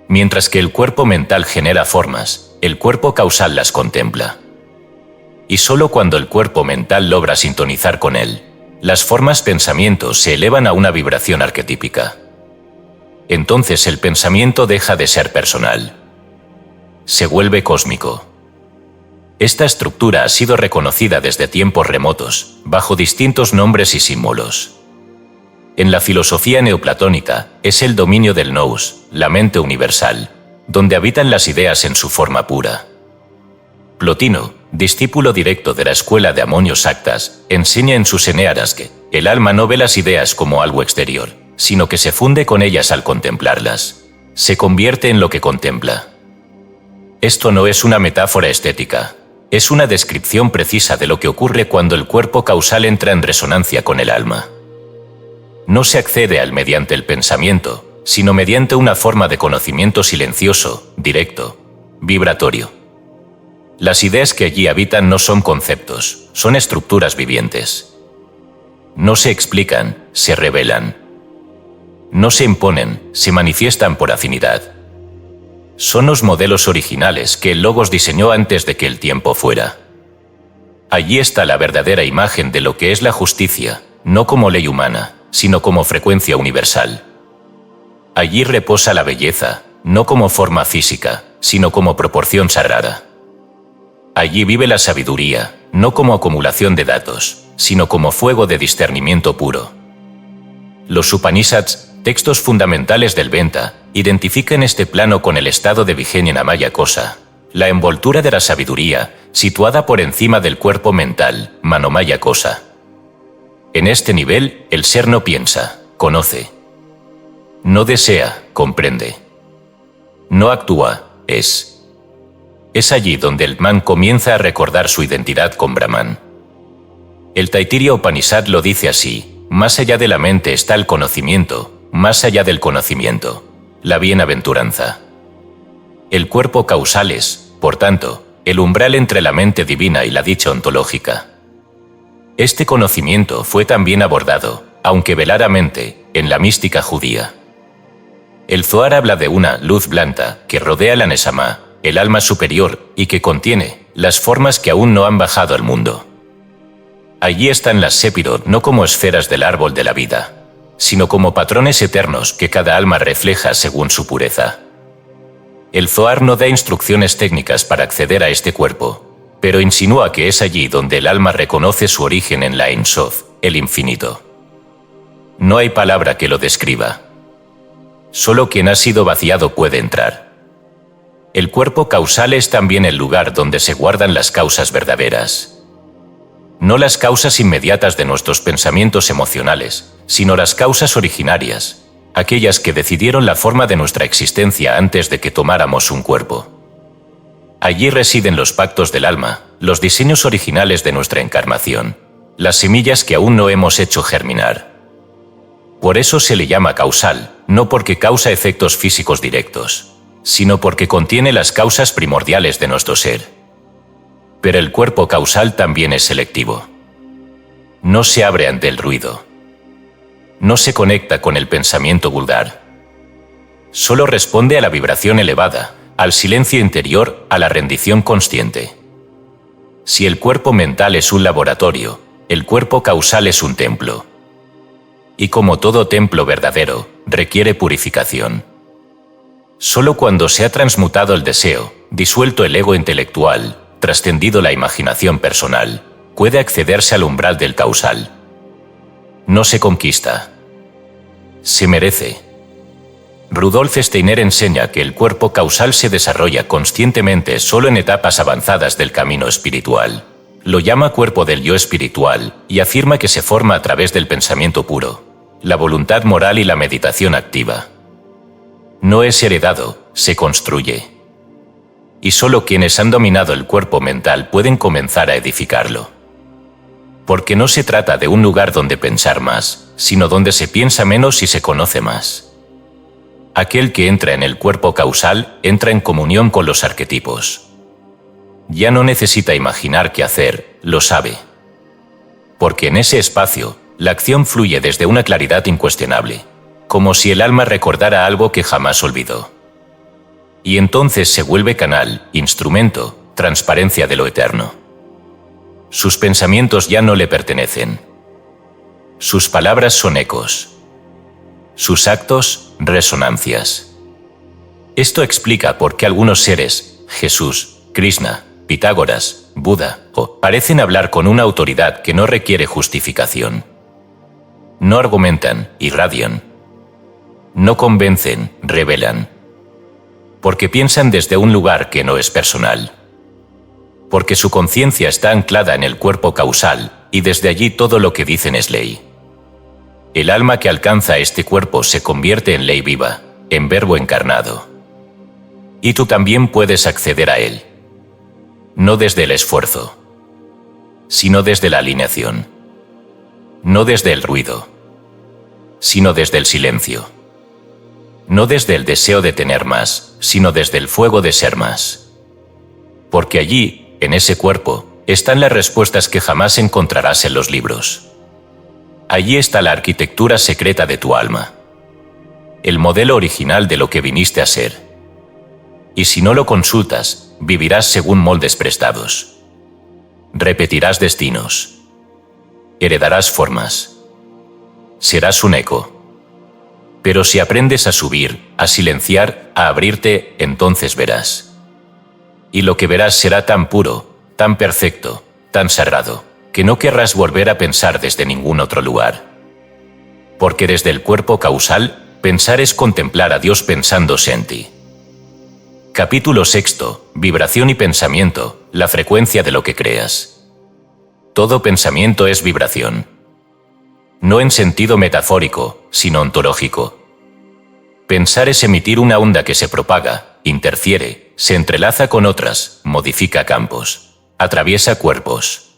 Mientras que el cuerpo mental genera formas, el cuerpo causal las contempla. Y solo cuando el cuerpo mental logra sintonizar con él, las formas pensamientos se elevan a una vibración arquetípica. Entonces el pensamiento deja de ser personal. Se vuelve cósmico. Esta estructura ha sido reconocida desde tiempos remotos, bajo distintos nombres y símbolos. En la filosofía neoplatónica, es el dominio del nous, la mente universal, donde habitan las ideas en su forma pura. Plotino, discípulo directo de la escuela de Amonios Actas, enseña en sus Eneadas que el alma no ve las ideas como algo exterior, sino que se funde con ellas al contemplarlas. Se convierte en lo que contempla. Esto no es una metáfora estética, es una descripción precisa de lo que ocurre cuando el cuerpo causal entra en resonancia con el alma. No se accede al mediante el pensamiento, sino mediante una forma de conocimiento silencioso, directo, vibratorio. Las ideas que allí habitan no son conceptos, son estructuras vivientes. No se explican, se revelan. No se imponen, se manifiestan por afinidad. Son los modelos originales que el Logos diseñó antes de que el tiempo fuera. Allí está la verdadera imagen de lo que es la justicia, no como ley humana, sino como frecuencia universal. Allí reposa la belleza, no como forma física, sino como proporción sagrada. Allí vive la sabiduría, no como acumulación de datos, sino como fuego de discernimiento puro. Los Upanishads, textos fundamentales del Veda, identifican este plano con el estado de Vijnana Maya Kosa, la envoltura de la sabiduría, situada por encima del cuerpo mental, Manomaya Kosa. En este nivel, el ser no piensa, conoce. No desea, comprende. No actúa, es. Es allí donde el man comienza a recordar su identidad con Brahman. El Taittiriya Upanishad lo dice así: más allá de la mente está el conocimiento, más allá del conocimiento, la bienaventuranza. El cuerpo causal es, por tanto, el umbral entre la mente divina y la dicha ontológica. Este conocimiento fue también abordado, aunque veladamente, en la mística judía. El Zohar habla de una luz blanca que rodea la Neshama, el alma superior, y que contiene las formas que aún no han bajado al mundo. Allí están las Sefirot no como esferas del árbol de la vida, sino como patrones eternos que cada alma refleja según su pureza. El Zohar no da instrucciones técnicas para acceder a este cuerpo, pero insinúa que es allí donde el alma reconoce su origen en la Ein Sof, el infinito. No hay palabra que lo describa. Solo quien ha sido vaciado puede entrar. El cuerpo causal es también el lugar donde se guardan las causas verdaderas. No las causas inmediatas de nuestros pensamientos emocionales, sino las causas originarias, aquellas que decidieron la forma de nuestra existencia antes de que tomáramos un cuerpo. Allí residen los pactos del alma, los diseños originales de nuestra encarnación, las semillas que aún no hemos hecho germinar. Por eso se le llama causal, no porque causa efectos físicos directos, sino porque contiene las causas primordiales de nuestro ser. Pero el cuerpo causal también es selectivo. No se abre ante el ruido. No se conecta con el pensamiento vulgar. Solo responde a la vibración elevada, al silencio interior, a la rendición consciente. Si el cuerpo mental es un laboratorio, el cuerpo causal es un templo. Y como todo templo verdadero, requiere purificación. Solo cuando se ha transmutado el deseo, disuelto el ego intelectual, trascendido la imaginación personal, puede accederse al umbral del causal. No se conquista. Se merece. Rudolf Steiner enseña que el cuerpo causal se desarrolla conscientemente solo en etapas avanzadas del camino espiritual. Lo llama cuerpo del yo espiritual y afirma que se forma a través del pensamiento puro, la voluntad moral y la meditación activa. No es heredado, se construye. Y solo quienes han dominado el cuerpo mental pueden comenzar a edificarlo. Porque no se trata de un lugar donde pensar más, sino donde se piensa menos y se conoce más. Aquel que entra en el cuerpo causal entra en comunión con los arquetipos. Ya no necesita imaginar qué hacer, lo sabe. Porque en ese espacio, la acción fluye desde una claridad incuestionable, como si el alma recordara algo que jamás olvidó. y entonces se vuelve canal, instrumento, transparencia de lo eterno. Sus pensamientos ya no le pertenecen. Sus palabras son ecos. Sus actos, resonancias. Esto explica por qué algunos seres, Jesús, Krishna, Pitágoras, Buda, parecen hablar con una autoridad que no requiere justificación. No argumentan, irradian. No convencen, revelan. Porque piensan desde un lugar que no es personal. Porque su conciencia está anclada en el cuerpo causal, y desde allí todo lo que dicen es ley. El alma que alcanza este cuerpo se convierte en ley viva, en verbo encarnado. Y tú también puedes acceder a él. No desde el esfuerzo, sino desde la alineación. No desde el ruido, sino desde el silencio. No desde el deseo de tener más, sino desde el fuego de ser más. Porque allí, en ese cuerpo, están las respuestas que jamás encontrarás en los libros. Allí está la arquitectura secreta de tu alma. El modelo original de lo que viniste a ser. Y si no lo consultas, vivirás según moldes prestados. Repetirás destinos. Heredarás formas. Serás un eco. Pero si aprendes a subir, a silenciar, a abrirte, entonces verás. Y lo que verás será tan puro, tan perfecto, tan sagrado, que no querrás volver a pensar desde ningún otro lugar. Porque desde el cuerpo causal, pensar es contemplar a Dios pensándose en ti. Capítulo 6. Vibración y pensamiento, la frecuencia de lo que creas. Todo pensamiento es vibración. No en sentido metafórico, sino ontológico. Pensar es emitir una onda que se propaga, interfiere, se entrelaza con otras, modifica campos, atraviesa cuerpos.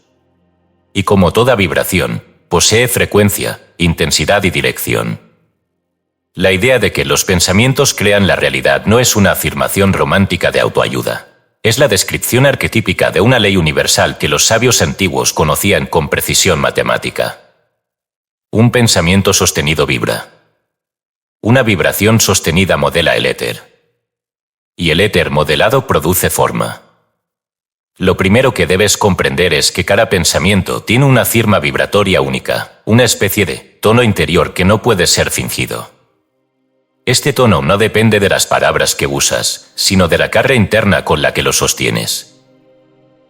Y como toda vibración, posee frecuencia, intensidad y dirección. La idea de que los pensamientos crean la realidad no es una afirmación romántica de autoayuda. Es la descripción arquetípica de una ley universal que los sabios antiguos conocían con precisión matemática. Un pensamiento sostenido vibra. Una vibración sostenida modela el éter. Y el éter modelado produce forma. Lo primero que debes comprender es que cada pensamiento tiene una firma vibratoria única, una especie de tono interior que no puede ser fingido. Este tono no depende de las palabras que usas, sino de la carga interna con la que lo sostienes.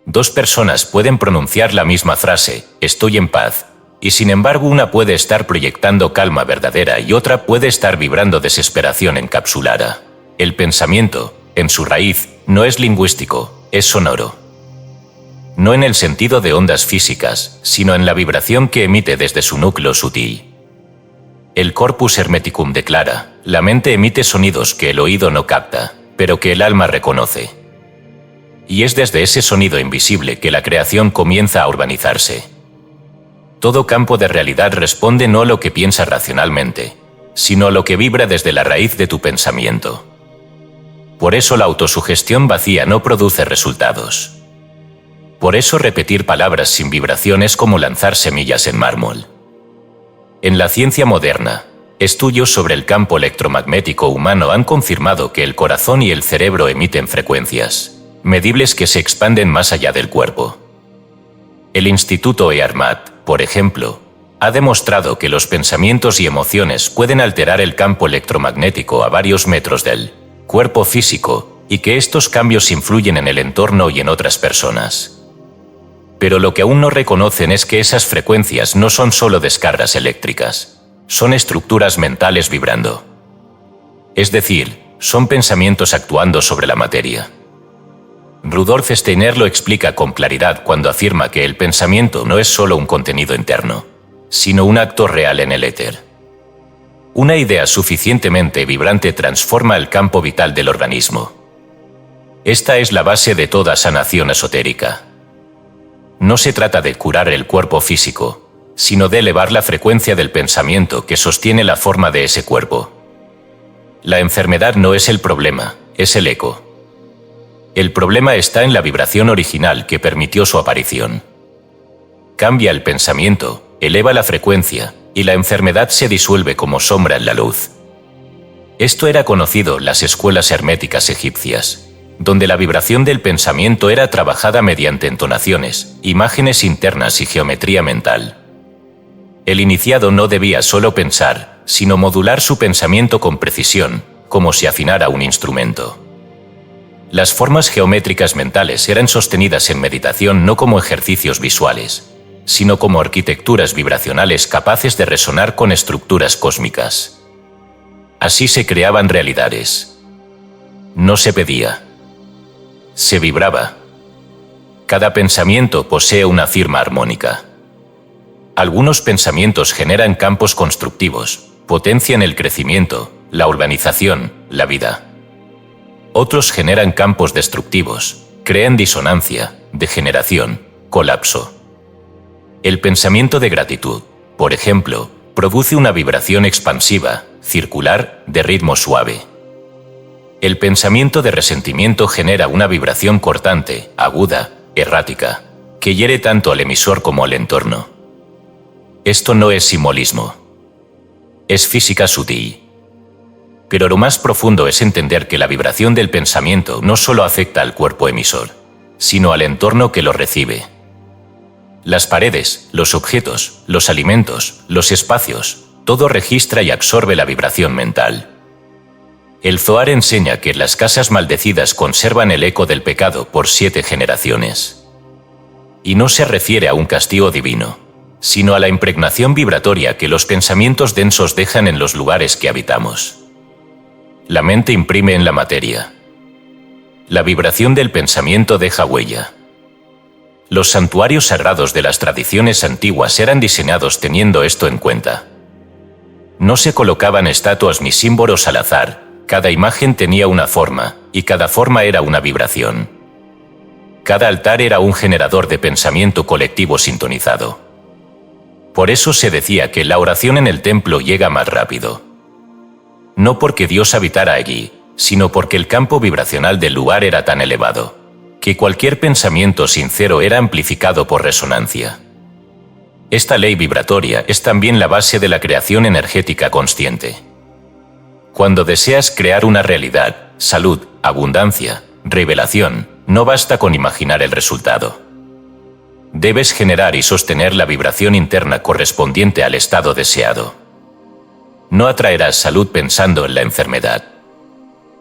Dos personas pueden pronunciar la misma frase, estoy en paz, y sin embargo una puede estar proyectando calma verdadera y otra puede estar vibrando desesperación encapsulada. El pensamiento, en su raíz, no es lingüístico, es sonoro. No en el sentido de ondas físicas, sino en la vibración que emite desde su núcleo sutil. El corpus hermeticum declara, la mente emite sonidos que el oído no capta, pero que el alma reconoce. Y es desde ese sonido invisible que la creación comienza a urbanizarse. Todo campo de realidad responde no a lo que piensa racionalmente, sino a lo que vibra desde la raíz de tu pensamiento. Por eso la autosugestión vacía no produce resultados. Por eso repetir palabras sin vibración es como lanzar semillas en mármol. En la ciencia moderna, estudios sobre el campo electromagnético humano han confirmado que el corazón y el cerebro emiten frecuencias, medibles que se expanden más allá del cuerpo. El Instituto EARMAT, por ejemplo, ha demostrado que los pensamientos y emociones pueden alterar el campo electromagnético a varios metros del cuerpo físico y que estos cambios influyen en el entorno y en otras personas. Pero lo que aún no reconocen es que esas frecuencias no son solo descargas eléctricas, son estructuras mentales vibrando. Es decir, son pensamientos actuando sobre la materia. Rudolf Steiner lo explica con claridad cuando afirma que el pensamiento no es solo un contenido interno, sino un acto real en el éter. Una idea suficientemente vibrante transforma el campo vital del organismo. Esta es la base de toda sanación esotérica. No se trata de curar el cuerpo físico, sino de elevar la frecuencia del pensamiento que sostiene la forma de ese cuerpo. La enfermedad no es el problema, es el eco. El problema está en la vibración original que permitió su aparición. Cambia el pensamiento, eleva la frecuencia, y la enfermedad se disuelve como sombra en la luz. Esto era conocido en las escuelas herméticas egipcias, donde la vibración del pensamiento era trabajada mediante entonaciones, imágenes internas y geometría mental. El iniciado no debía solo pensar, sino modular su pensamiento con precisión, como si afinara un instrumento. Las formas geométricas mentales eran sostenidas en meditación no como ejercicios visuales, sino como arquitecturas vibracionales capaces de resonar con estructuras cósmicas. Así se creaban realidades. No se pedía. Se vibraba. Cada pensamiento posee una firma armónica. Algunos pensamientos generan campos constructivos, potencian el crecimiento, la urbanización, la vida. Otros generan campos destructivos, crean disonancia, degeneración, colapso. El pensamiento de gratitud, por ejemplo, produce una vibración expansiva, circular, de ritmo suave. El pensamiento de resentimiento genera una vibración cortante, aguda, errática, que hiere tanto al emisor como al entorno. Esto no es simbolismo. Es física sutil. Pero lo más profundo es entender que la vibración del pensamiento no solo afecta al cuerpo emisor, sino al entorno que lo recibe. Las paredes, los objetos, los alimentos, los espacios, todo registra y absorbe la vibración mental. El Zohar enseña que las casas maldecidas conservan el eco del pecado por 7 generaciones. Y no se refiere a un castigo divino, sino a la impregnación vibratoria que los pensamientos densos dejan en los lugares que habitamos. La mente imprime en la materia. La vibración del pensamiento deja huella. Los santuarios sagrados de las tradiciones antiguas eran diseñados teniendo esto en cuenta. No se colocaban estatuas ni símbolos al azar, cada imagen tenía una forma, y cada forma era una vibración. Cada altar era un generador de pensamiento colectivo sintonizado. Por eso se decía que la oración en el templo llega más rápido. No porque Dios habitara allí, sino porque el campo vibracional del lugar era tan elevado, que cualquier pensamiento sincero era amplificado por resonancia. Esta ley vibratoria es también la base de la creación energética consciente. Cuando deseas crear una realidad, salud, abundancia, revelación, no basta con imaginar el resultado. Debes generar y sostener la vibración interna correspondiente al estado deseado. No atraerás salud pensando en la enfermedad.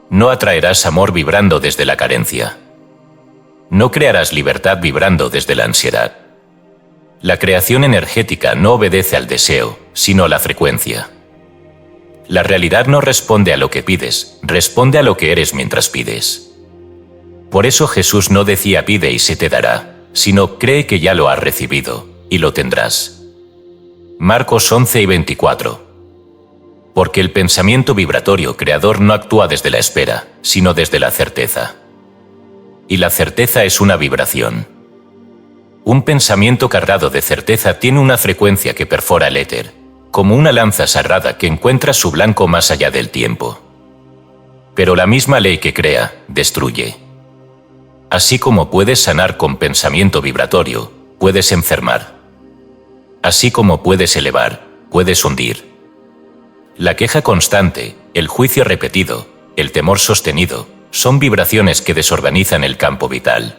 No atraerás amor vibrando desde la carencia. No crearás libertad vibrando desde la ansiedad. La creación energética no obedece al deseo, sino a la frecuencia. La realidad no responde a lo que pides, responde a lo que eres mientras pides. Por eso Jesús no decía pide y se te dará, sino cree que ya lo has recibido, y lo tendrás. Marcos 11:24. Porque el pensamiento vibratorio creador no actúa desde la espera, sino desde la certeza. Y la certeza es una vibración. Un pensamiento cargado de certeza tiene una frecuencia que perfora el éter, como una lanza sagrada que encuentra su blanco más allá del tiempo. Pero la misma ley que crea, destruye. Así como puedes sanar con pensamiento vibratorio, puedes enfermar. Así como puedes elevar, puedes hundir. La queja constante, el juicio repetido, el temor sostenido, son vibraciones que desorganizan el campo vital.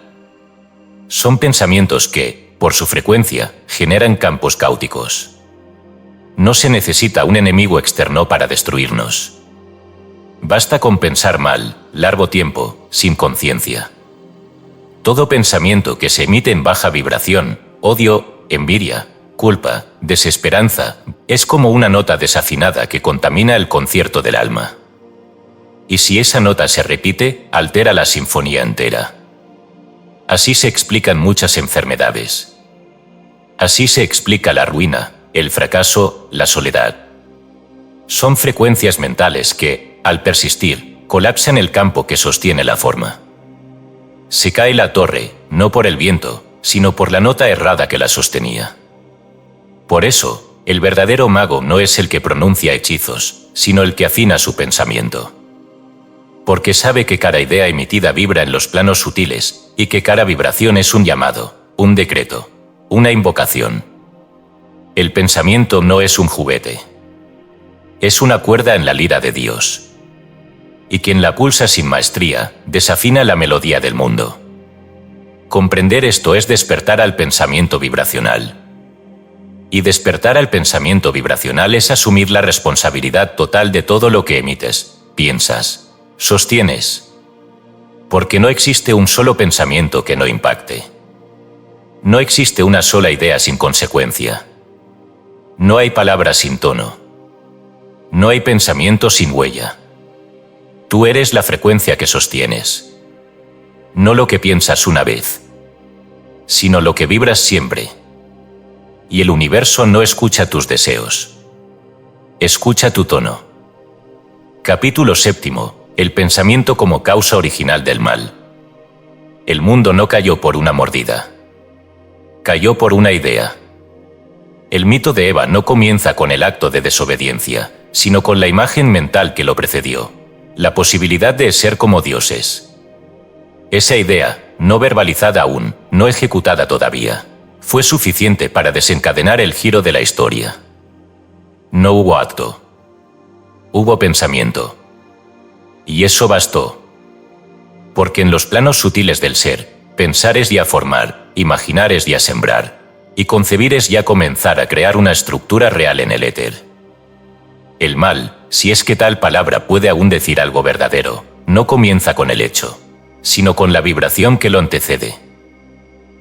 Son pensamientos que, por su frecuencia, generan campos caóticos. No se necesita un enemigo externo para destruirnos. Basta con pensar mal, largo tiempo, sin conciencia. Todo pensamiento que se emite en baja vibración, odio, envidia, culpa, desesperanza, es como una nota desafinada que contamina el concierto del alma. Y si esa nota se repite, altera la sinfonía entera. Así se explican muchas enfermedades. Así se explica la ruina, el fracaso, la soledad. Son frecuencias mentales que, al persistir, colapsan el campo que sostiene la forma. Se cae la torre, no por el viento, sino por la nota errada que la sostenía. Por eso, el verdadero mago no es el que pronuncia hechizos, sino el que afina su pensamiento. Porque sabe que cada idea emitida vibra en los planos sutiles, y que cada vibración es un llamado, un decreto, una invocación. El pensamiento no es un juguete. Es una cuerda en la lira de Dios. y quien la pulsa sin maestría, desafina la melodía del mundo. Comprender esto es despertar al pensamiento vibracional. Y despertar al pensamiento vibracional es asumir la responsabilidad total de todo lo que emites, piensas, sostienes. Porque no existe un solo pensamiento que no impacte. No existe una sola idea sin consecuencia. No hay palabra sin tono. No hay pensamiento sin huella. Tú eres la frecuencia que sostienes. No lo que piensas una vez, sino lo que vibras siempre. Y el universo no escucha tus deseos. Escucha tu tono. Capítulo 7. El pensamiento como causa original del mal. El mundo no cayó por una mordida. Cayó por una idea. El mito de Eva no comienza con el acto de desobediencia, sino con la imagen mental que lo precedió, la posibilidad de ser como dioses. Esa idea, no verbalizada aún, no ejecutada todavía, fue suficiente para desencadenar el giro de la historia. No hubo acto. Hubo pensamiento. Y eso bastó. Porque en los planos sutiles del ser, pensar es ya formar, imaginar es ya sembrar, y concebir es ya comenzar a crear una estructura real en el éter. El mal, si es que tal palabra puede aún decir algo verdadero, no comienza con el hecho, sino con la vibración que lo antecede.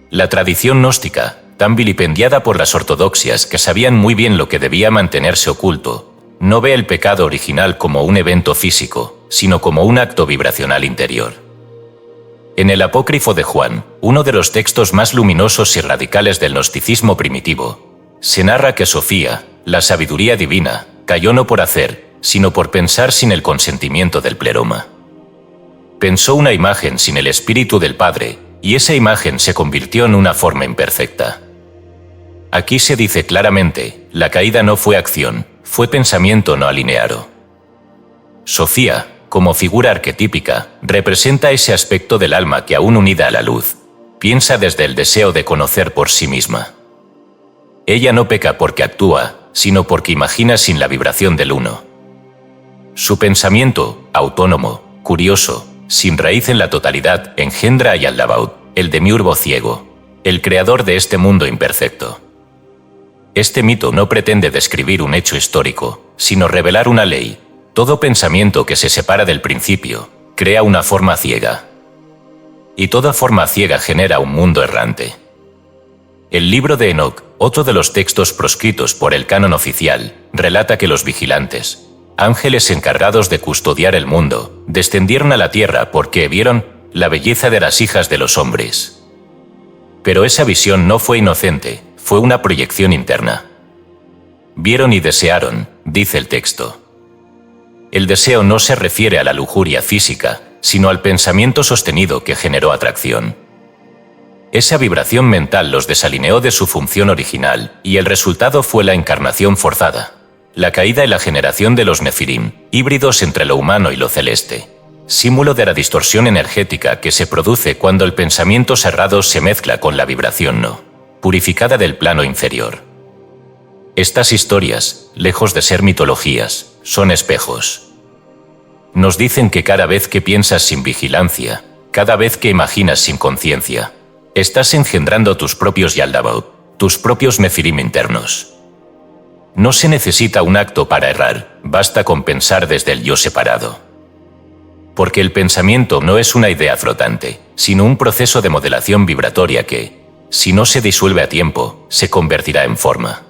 La tradición gnóstica, tan vilipendiada por las ortodoxias que sabían muy bien lo que debía mantenerse oculto, no ve el pecado original como un evento físico, sino como un acto vibracional interior. En el Apócrifo de Juan, uno de los textos más luminosos y radicales del gnosticismo primitivo, se narra que Sofía, la sabiduría divina, cayó no por hacer, sino por pensar sin el consentimiento del pleroma. Pensó una imagen sin el espíritu del Padre, y esa imagen se convirtió en una forma imperfecta. Aquí se dice claramente, la caída no fue acción, fue pensamiento no alineado. Sofía, como figura arquetípica, representa ese aspecto del alma que aún unida a la luz, piensa desde el deseo de conocer por sí misma. Ella no peca porque actúa, sino porque imagina sin la vibración del uno. Su pensamiento, autónomo, curioso, sin raíz en la totalidad, engendra a Yaldabaoth, el demiurgo ciego, el creador de este mundo imperfecto. Este mito no pretende describir un hecho histórico, sino revelar una ley. Todo pensamiento que se separa del principio, crea una forma ciega. Y toda forma ciega genera un mundo errante. El libro de Enoc, otro de los textos proscritos por el canon oficial, relata que los vigilantes, ángeles encargados de custodiar el mundo, descendieron a la tierra porque vieron la belleza de las hijas de los hombres. Pero esa visión no fue inocente, fue una proyección interna. Vieron y desearon, dice el texto. El deseo no se refiere a la lujuria física, sino al pensamiento sostenido que generó atracción. Esa vibración mental los desalineó de su función original, y el resultado fue la encarnación forzada, la caída y la generación de los nefirim, híbridos entre lo humano y lo celeste, símbolo de la distorsión energética que se produce cuando el pensamiento cerrado se mezcla con la vibración no purificada del plano inferior. Estas historias, lejos de ser mitologías, son espejos. Nos dicen que cada vez que piensas sin vigilancia, cada vez que imaginas sin conciencia, estás engendrando tus propios Yaldabaoth, tus propios nefirim internos. No se necesita un acto para errar, basta con pensar desde el yo separado. Porque el pensamiento no es una idea flotante, sino un proceso de modelación vibratoria que, si no se disuelve a tiempo, se convertirá en forma.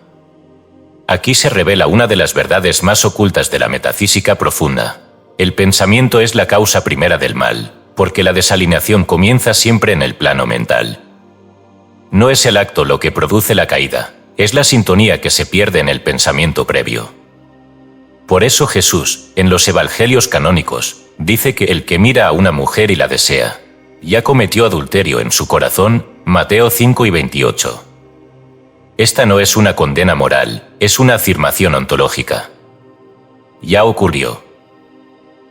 Aquí se revela una de las verdades más ocultas de la metafísica profunda. El pensamiento es la causa primera del mal, porque la desalineación comienza siempre en el plano mental. No es el acto lo que produce la caída, es la sintonía que se pierde en el pensamiento previo. Por eso Jesús, en los evangelios canónicos, dice que el que mira a una mujer y la desea, ya cometió adulterio en su corazón, Mateo 5:28. Esta no es una condena moral, es una afirmación ontológica. Ya ocurrió.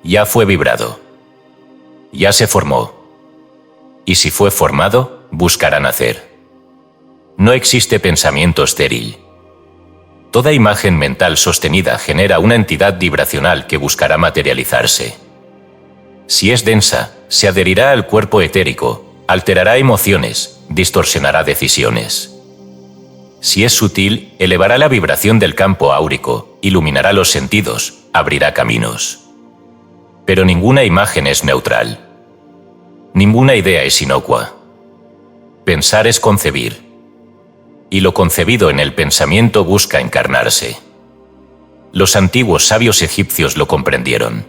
Ya fue vibrado. Ya se formó. Y si fue formado, buscará nacer. No existe pensamiento estéril. Toda imagen mental sostenida genera una entidad vibracional que buscará materializarse. Si es densa, se adherirá al cuerpo etérico, alterará emociones, distorsionará decisiones. Si es sutil, elevará la vibración del campo áurico, iluminará los sentidos, abrirá caminos. Pero ninguna imagen es neutral. Ninguna idea es inocua. Pensar es concebir. Y lo concebido en el pensamiento busca encarnarse. Los antiguos sabios egipcios lo comprendieron.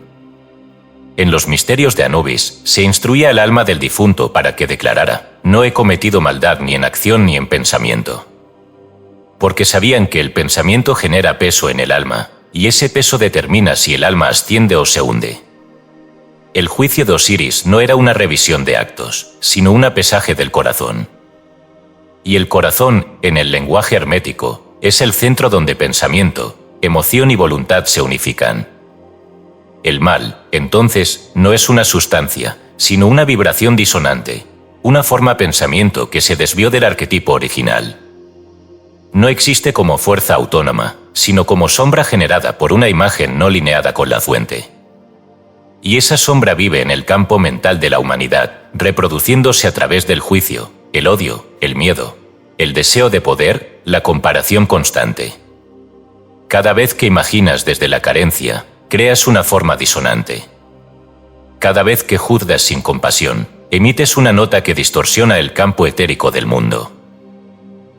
En los misterios de Anubis se instruía al alma del difunto para que declarara: no he cometido maldad ni en acción ni en pensamiento. Porque sabían que el pensamiento genera peso en el alma, y ese peso determina si el alma asciende o se hunde. El juicio de Osiris no era una revisión de actos, sino un pesaje del corazón. Y el corazón, en el lenguaje hermético, es el centro donde pensamiento, emoción y voluntad se unifican. El mal, entonces, no es una sustancia, sino una vibración disonante, una forma pensamiento que se desvió del arquetipo original. No existe como fuerza autónoma, sino como sombra generada por una imagen no lineada con la fuente. Y esa sombra vive en el campo mental de la humanidad, reproduciéndose a través del juicio, el odio, el miedo, el deseo de poder, la comparación constante. Cada vez que imaginas desde la carencia, creas una forma disonante. Cada vez que juzgas sin compasión, emites una nota que distorsiona el campo etérico del mundo.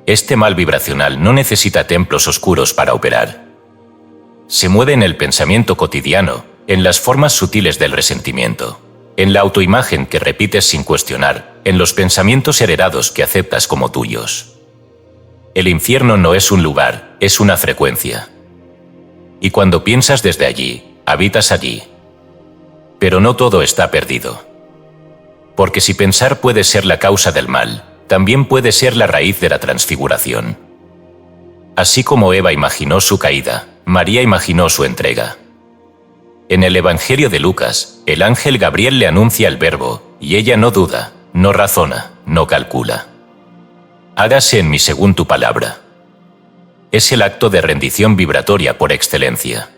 Este mal vibracional no necesita templos oscuros para operar. Se mueve en el pensamiento cotidiano, en las formas sutiles del resentimiento, en la autoimagen que repites sin cuestionar, en los pensamientos heredados que aceptas como tuyos. El infierno no es un lugar, es una frecuencia. Y cuando piensas desde allí, habitas allí. Pero no todo está perdido. Porque si pensar puede ser la causa del mal, también puede ser la raíz de la transfiguración. Así como Eva imaginó su caída, María imaginó su entrega. En el Evangelio de Lucas, el ángel Gabriel le anuncia el verbo, y ella no duda, no razona, no calcula. Hágase en mí según tu palabra. Es el acto de rendición vibratoria por excelencia.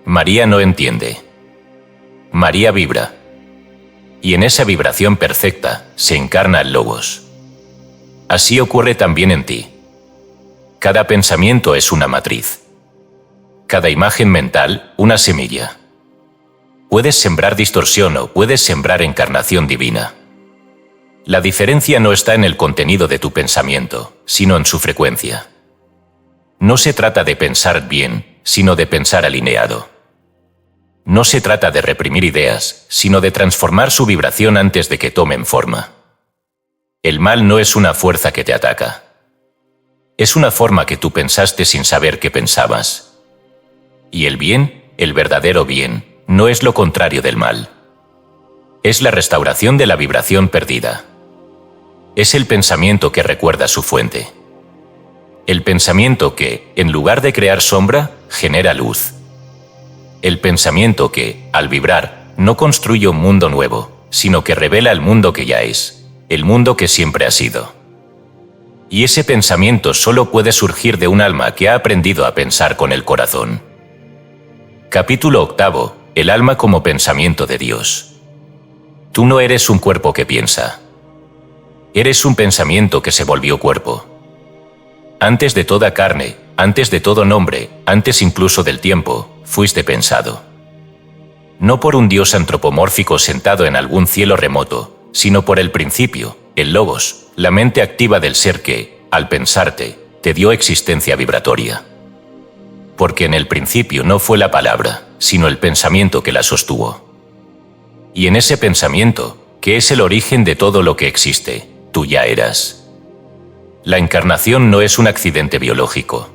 María no entiende. María vibra. Y en esa vibración perfecta se encarna el Logos. Así ocurre también en ti. Cada pensamiento es una matriz. Cada imagen mental, una semilla. Puedes sembrar distorsión o puedes sembrar encarnación divina. La diferencia no está en el contenido de tu pensamiento, sino en su frecuencia. No se trata de pensar bien, sino de pensar alineado. No se trata de reprimir ideas, sino de transformar su vibración antes de que tomen forma. El mal no es una fuerza que te ataca. Es una forma que tú pensaste sin saber que pensabas. Y el bien, el verdadero bien, no es lo contrario del mal. Es la restauración de la vibración perdida. Es el pensamiento que recuerda su fuente. El pensamiento que, en lugar de crear sombra, genera luz. El pensamiento que, al vibrar, no construye un mundo nuevo, sino que revela el mundo que ya es, el mundo que siempre ha sido. Y ese pensamiento solo puede surgir de un alma que ha aprendido a pensar con el corazón. Capítulo 8. El alma como pensamiento de Dios. Tú no eres un cuerpo que piensa. Eres un pensamiento que se volvió cuerpo. Antes de toda carne, antes de todo nombre, antes incluso del tiempo, fuiste pensado. No por un Dios antropomórfico sentado en algún cielo remoto, sino por el principio, el Logos, la mente activa del ser que, al pensarte, te dio existencia vibratoria. Porque en el principio no fue la palabra, sino el pensamiento que la sostuvo. Y en ese pensamiento, que es el origen de todo lo que existe, tú ya eras. La encarnación no es un accidente biológico.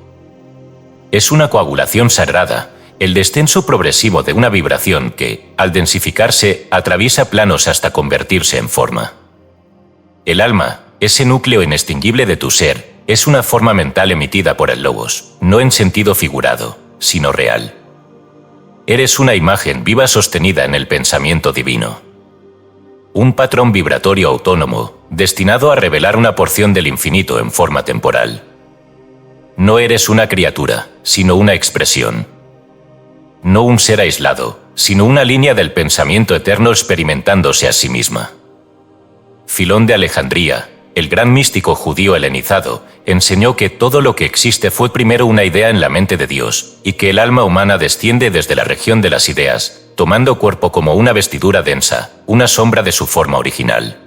Es una coagulación sagrada, el descenso progresivo de una vibración que, al densificarse, atraviesa planos hasta convertirse en forma. El alma, ese núcleo inextinguible de tu ser, es una forma mental emitida por el Logos, no en sentido figurado, sino real. Eres una imagen viva sostenida en el pensamiento divino. Un patrón vibratorio autónomo, destinado a revelar una porción del infinito en forma temporal. No eres una criatura, sino una expresión. no un ser aislado, sino una línea del pensamiento eterno experimentándose a sí misma. Filón de Alejandría, el gran místico judío helenizado, enseñó que todo lo que existe fue primero una idea en la mente de Dios, y que el alma humana desciende desde la región de las ideas, tomando cuerpo como una vestidura densa, una sombra de su forma original.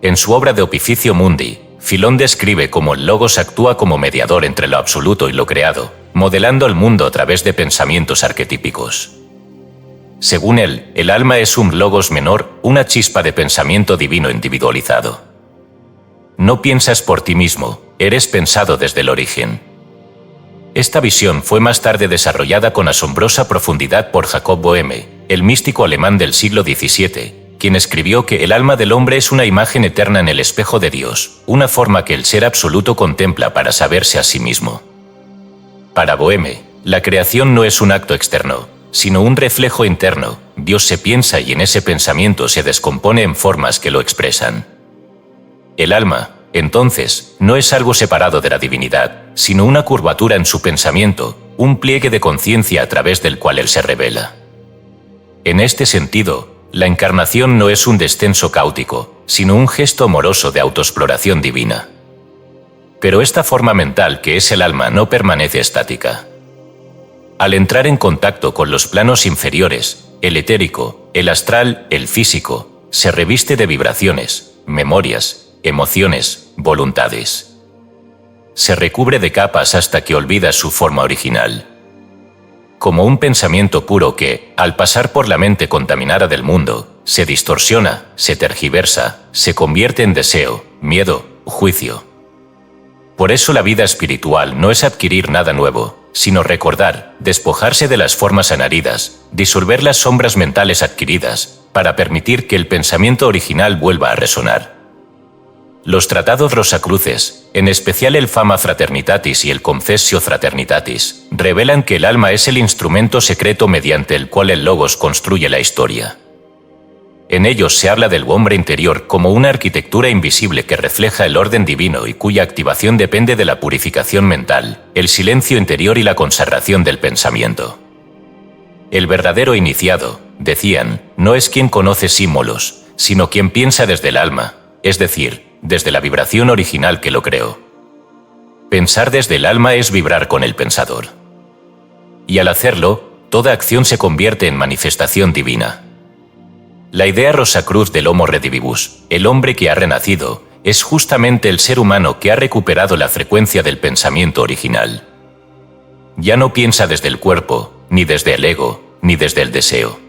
En su obra de Opificio Mundi, Filón describe cómo el Logos actúa como mediador entre lo absoluto y lo creado, modelando el mundo a través de pensamientos arquetípicos. Según él, el alma es un Logos menor, una chispa de pensamiento divino individualizado. No piensas por ti mismo, eres pensado desde el origen. Esta visión fue más tarde desarrollada con asombrosa profundidad por Jacob Boehme, el místico alemán del siglo XVII, quien escribió que el alma del hombre es una imagen eterna en el espejo de Dios, una forma que el ser absoluto contempla para saberse a sí mismo. Para Boehme, la creación no es un acto externo, sino un reflejo interno. Dios se piensa y en ese pensamiento se descompone en formas que lo expresan. El alma, entonces, no es algo separado de la divinidad, sino una curvatura en su pensamiento, un pliegue de conciencia a través del cual él se revela. En este sentido, la encarnación no es un descenso cáutico, sino un gesto amoroso de autoexploración divina. Pero esta forma mental que es el alma no permanece estática. Al entrar en contacto con los planos inferiores, el etérico, el astral, el físico, se reviste de vibraciones, memorias, emociones, voluntades. Se recubre de capas hasta que olvida su forma original. Como un pensamiento puro que, al pasar por la mente contaminada del mundo, se distorsiona, se tergiversa, se convierte en deseo, miedo, juicio. Por eso la vida espiritual no es adquirir nada nuevo, sino recordar, despojarse de las formas anaridas, disolver las sombras mentales adquiridas, para permitir que el pensamiento original vuelva a resonar. Los tratados rosacruces, en especial el Fama Fraternitatis y el Confessio Fraternitatis, revelan que el alma es el instrumento secreto mediante el cual el Logos construye la historia. En ellos se habla del hombre interior como una arquitectura invisible que refleja el orden divino y cuya activación depende de la purificación mental, el silencio interior y la consagración del pensamiento. El verdadero iniciado, decían, no es quien conoce símbolos, sino quien piensa desde el alma, es decir, desde la vibración original que lo creó. Pensar desde el alma es vibrar con el pensador. Y al hacerlo, toda acción se convierte en manifestación divina. La idea rosacruz del Homo redivivus, el hombre que ha renacido, es justamente el ser humano que ha recuperado la frecuencia del pensamiento original. Ya no piensa desde el cuerpo, ni desde el ego, ni desde el deseo.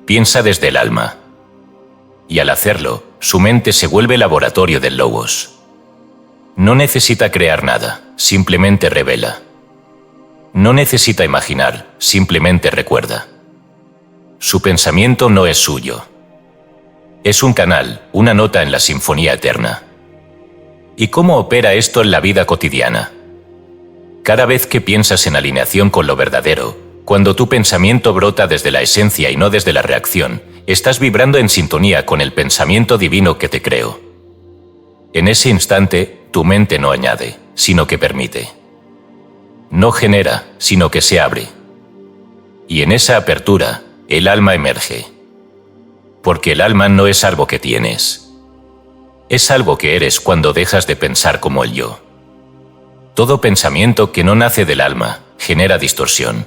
Piensa desde el alma. Y al hacerlo, su mente se vuelve laboratorio del Logos. No necesita crear nada, simplemente revela. No necesita imaginar, simplemente recuerda. Su pensamiento no es suyo. Es un canal, una nota en la sinfonía eterna. ¿Y cómo opera esto en la vida cotidiana? Cada vez que piensas en alineación con lo verdadero, cuando tu pensamiento brota desde la esencia y no desde la reacción, estás vibrando en sintonía con el pensamiento divino que te creó. En ese instante, tu mente no añade, sino que permite. No genera, sino que se abre. Y en esa apertura, el alma emerge. Porque el alma no es algo que tienes. Es algo que eres cuando dejas de pensar como el yo. Todo pensamiento que no nace del alma genera distorsión.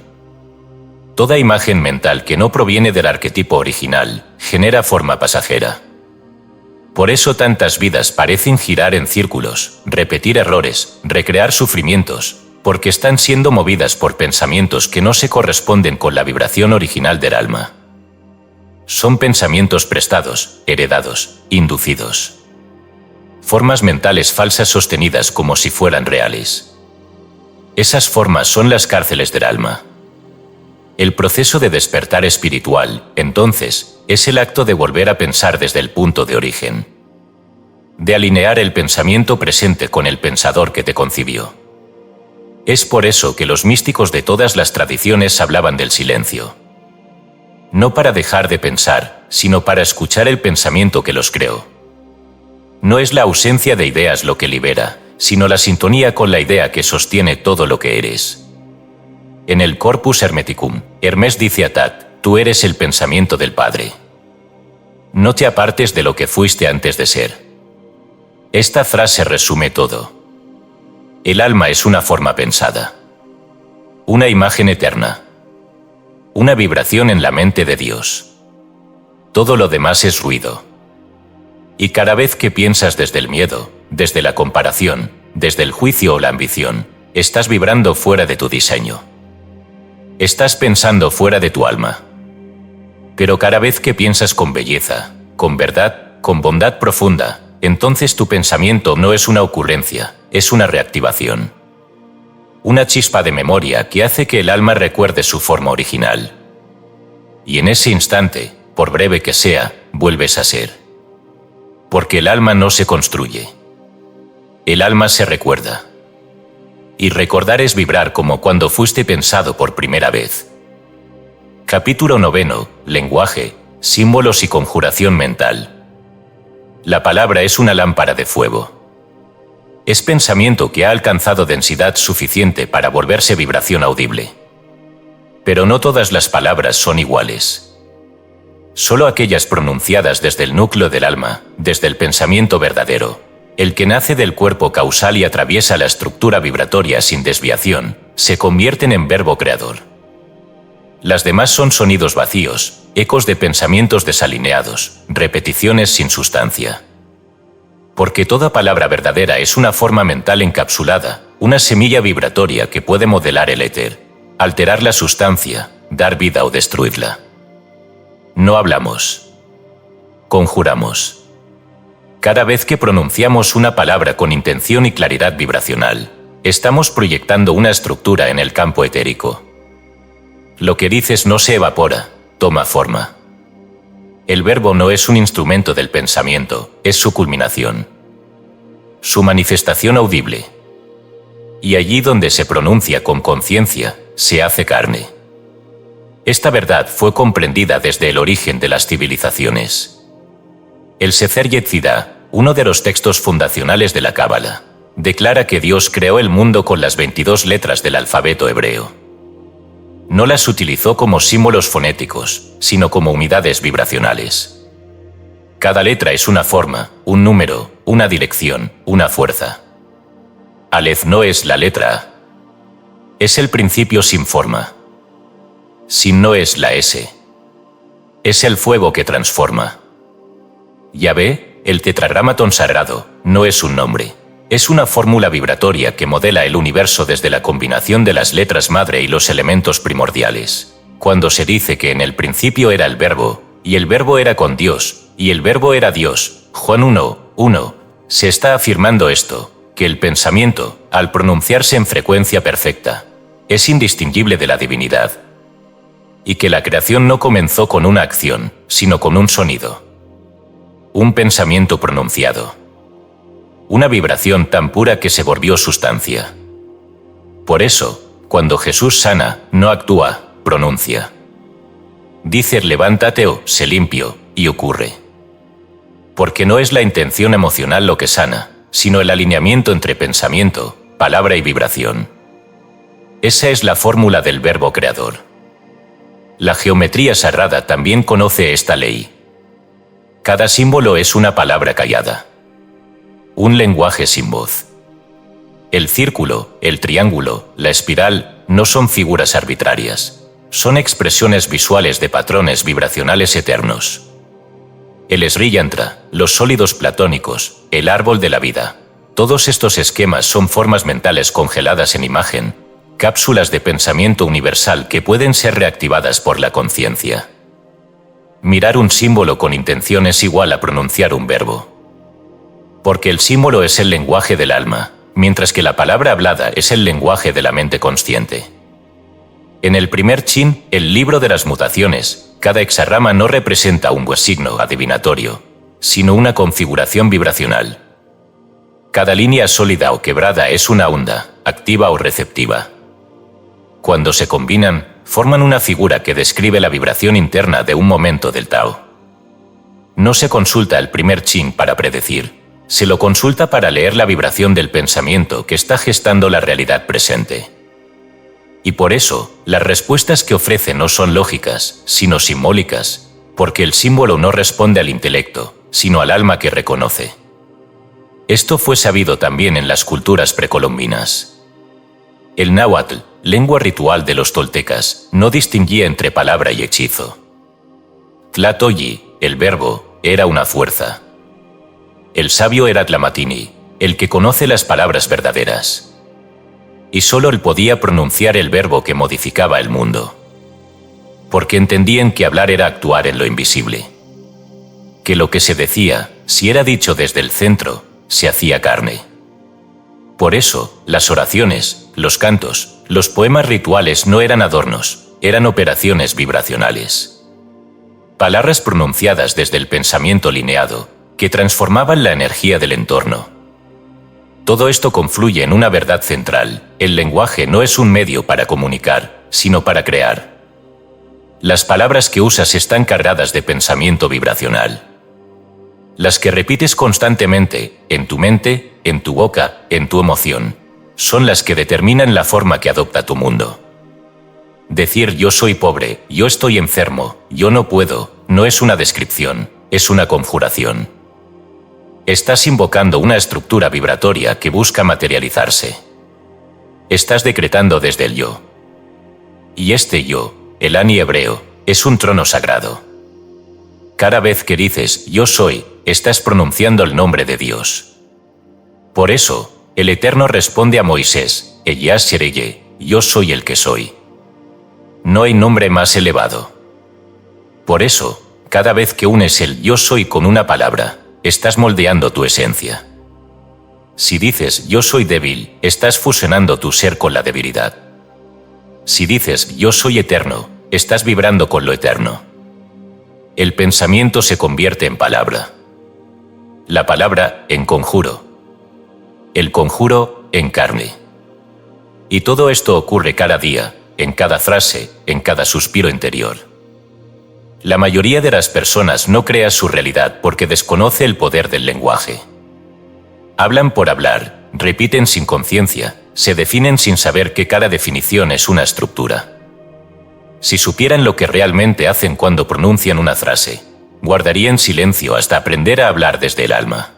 Toda imagen mental que no proviene del arquetipo original genera forma pasajera. Por eso tantas vidas parecen girar en círculos, repetir errores, recrear sufrimientos, porque están siendo movidas por pensamientos que no se corresponden con la vibración original del alma. Son pensamientos prestados, heredados, inducidos. Formas mentales falsas sostenidas como si fueran reales. Esas formas son las cárceles del alma. El proceso de despertar espiritual, entonces, es el acto de volver a pensar desde el punto de origen. De alinear el pensamiento presente con el pensador que te concibió. Es por eso que los místicos de todas las tradiciones hablaban del silencio. No para dejar de pensar, sino para escuchar el pensamiento que los creó. No es la ausencia de ideas lo que libera, sino la sintonía con la idea que sostiene todo lo que eres. En el Corpus Hermeticum, Hermes dice a Tat: tú eres el pensamiento del Padre. No te apartes de lo que fuiste antes de ser. Esta frase resume todo. El alma es una forma pensada, una imagen eterna, una vibración en la mente de Dios. Todo lo demás es ruido. Y cada vez que piensas desde el miedo, desde la comparación, desde el juicio o la ambición, estás vibrando fuera de tu diseño. Estás pensando fuera de tu alma. Pero cada vez que piensas con belleza, con verdad, con bondad profunda, entonces tu pensamiento no es una ocurrencia, es una reactivación. Una chispa de memoria que hace que el alma recuerde su forma original. Y en ese instante, por breve que sea, vuelves a ser. Porque el alma no se construye. El alma se recuerda. Y recordar es vibrar como cuando fuiste pensado por primera vez. Capítulo 9. Lenguaje, símbolos y conjuración mental. La palabra es una lámpara de fuego. Es pensamiento que ha alcanzado densidad suficiente para volverse vibración audible. Pero no todas las palabras son iguales. Solo aquellas pronunciadas desde el núcleo del alma, desde el pensamiento verdadero, el que nace del cuerpo causal y atraviesa la estructura vibratoria sin desviación, se convierten en verbo creador. Las demás son sonidos vacíos, ecos de pensamientos desalineados, repeticiones sin sustancia. Porque toda palabra verdadera es una forma mental encapsulada, una semilla vibratoria que puede modelar el éter, alterar la sustancia, dar vida o destruirla. No hablamos. Conjuramos. Cada vez que pronunciamos una palabra con intención y claridad vibracional, estamos proyectando una estructura en el campo etérico. Lo que dices no se evapora, toma forma. El verbo no es un instrumento del pensamiento, es su culminación. Su manifestación audible. Y allí donde se pronuncia con conciencia, se hace carne. Esta verdad fue comprendida desde el origen de las civilizaciones. El Sefer Yetzirah, uno de los textos fundacionales de la Cábala, declara que Dios creó el mundo con las 22 letras del alfabeto hebreo. No las utilizó como símbolos fonéticos, sino como unidades vibracionales. Cada letra es una forma, un número, una dirección, una fuerza. Aleph no es la letra A. Es el principio sin forma. Sin no es la S. Es el fuego que transforma. Yahvé, el tetragrámaton sagrado, no es un nombre. Es una fórmula vibratoria que modela el universo desde la combinación de las letras madre y los elementos primordiales. Cuando se dice que en el principio era el verbo, y el verbo era con Dios, y el verbo era Dios, Juan 1:1, se está afirmando esto, que el pensamiento, al pronunciarse en frecuencia perfecta, es indistinguible de la divinidad. Y que la creación no comenzó con una acción, sino con un sonido. Un pensamiento pronunciado. Una vibración tan pura que se volvió sustancia. Por eso, cuando Jesús sana, no actúa, pronuncia. Dice levántate o sé limpio, y ocurre. Porque no es la intención emocional lo que sana, sino el alineamiento entre pensamiento, palabra y vibración. Esa es la fórmula del verbo creador. La geometría sagrada también conoce esta ley. Cada símbolo es una palabra callada. Un lenguaje sin voz. El círculo, el triángulo, la espiral, no son figuras arbitrarias. Son expresiones visuales de patrones vibracionales eternos. El Sri Yantra, los sólidos platónicos, el árbol de la vida. Todos estos esquemas son formas mentales congeladas en imagen, cápsulas de pensamiento universal que pueden ser reactivadas por la conciencia. Mirar un símbolo con intención es igual a pronunciar un verbo. Porque el símbolo es el lenguaje del alma, mientras que la palabra hablada es el lenguaje de la mente consciente. En el primer chin, el libro de las mutaciones, cada hexagrama no representa un signo adivinatorio, sino una configuración vibracional. Cada línea sólida o quebrada es una onda, activa o receptiva. Cuando se combinan, forman una figura que describe la vibración interna de un momento del Tao. No se consulta el primer chin para predecir, se lo consulta para leer la vibración del pensamiento que está gestando la realidad presente. Y por eso, las respuestas que ofrece no son lógicas, sino simbólicas, porque el símbolo no responde al intelecto, sino al alma que reconoce. Esto fue sabido también en las culturas precolombinas. El náhuatl, lengua ritual de los toltecas, no distinguía entre palabra y hechizo. Tlatolli, el verbo, era una fuerza. El sabio era Tlamatini, el que conoce las palabras verdaderas. Y solo él podía pronunciar el verbo que modificaba el mundo. Porque entendían que hablar era actuar en lo invisible. Que lo que se decía, si era dicho desde el centro, se hacía carne. Por eso, las oraciones, los cantos, los poemas rituales no eran adornos, eran operaciones vibracionales. Palabras pronunciadas desde el pensamiento lineado, que transformaban la energía del entorno. Todo esto confluye en una verdad central: el lenguaje no es un medio para comunicar, sino para crear. Las palabras que usas están cargadas de pensamiento vibracional. Las que repites constantemente, en tu mente, en tu boca, en tu emoción, son las que determinan la forma que adopta tu mundo. Decir yo soy pobre, yo estoy enfermo, yo no puedo, no es una descripción, es una conjuración. Estás invocando una estructura vibratoria que busca materializarse. Estás decretando desde el yo. Y este yo, el Ani hebreo, es un trono sagrado. Cada vez que dices yo soy, estás pronunciando el nombre de Dios. Por eso, el Eterno responde a Moisés: Eyas Sereye, yo soy el que soy. No hay nombre más elevado. Por eso, cada vez que unes el yo soy con una palabra, estás moldeando tu esencia. Si dices yo soy débil, estás fusionando tu ser con la debilidad. Si dices yo soy eterno, estás vibrando con lo eterno. El pensamiento se convierte en palabra. La palabra en conjuro. El conjuro en carne. Y todo esto ocurre cada día, en cada frase, en cada suspiro interior. La mayoría de las personas no crea su realidad porque desconoce el poder del lenguaje. Hablan por hablar, repiten sin conciencia, se definen sin saber que cada definición es una estructura. Si supieran lo que realmente hacen cuando pronuncian una frase, guardarían silencio hasta aprender a hablar desde el alma.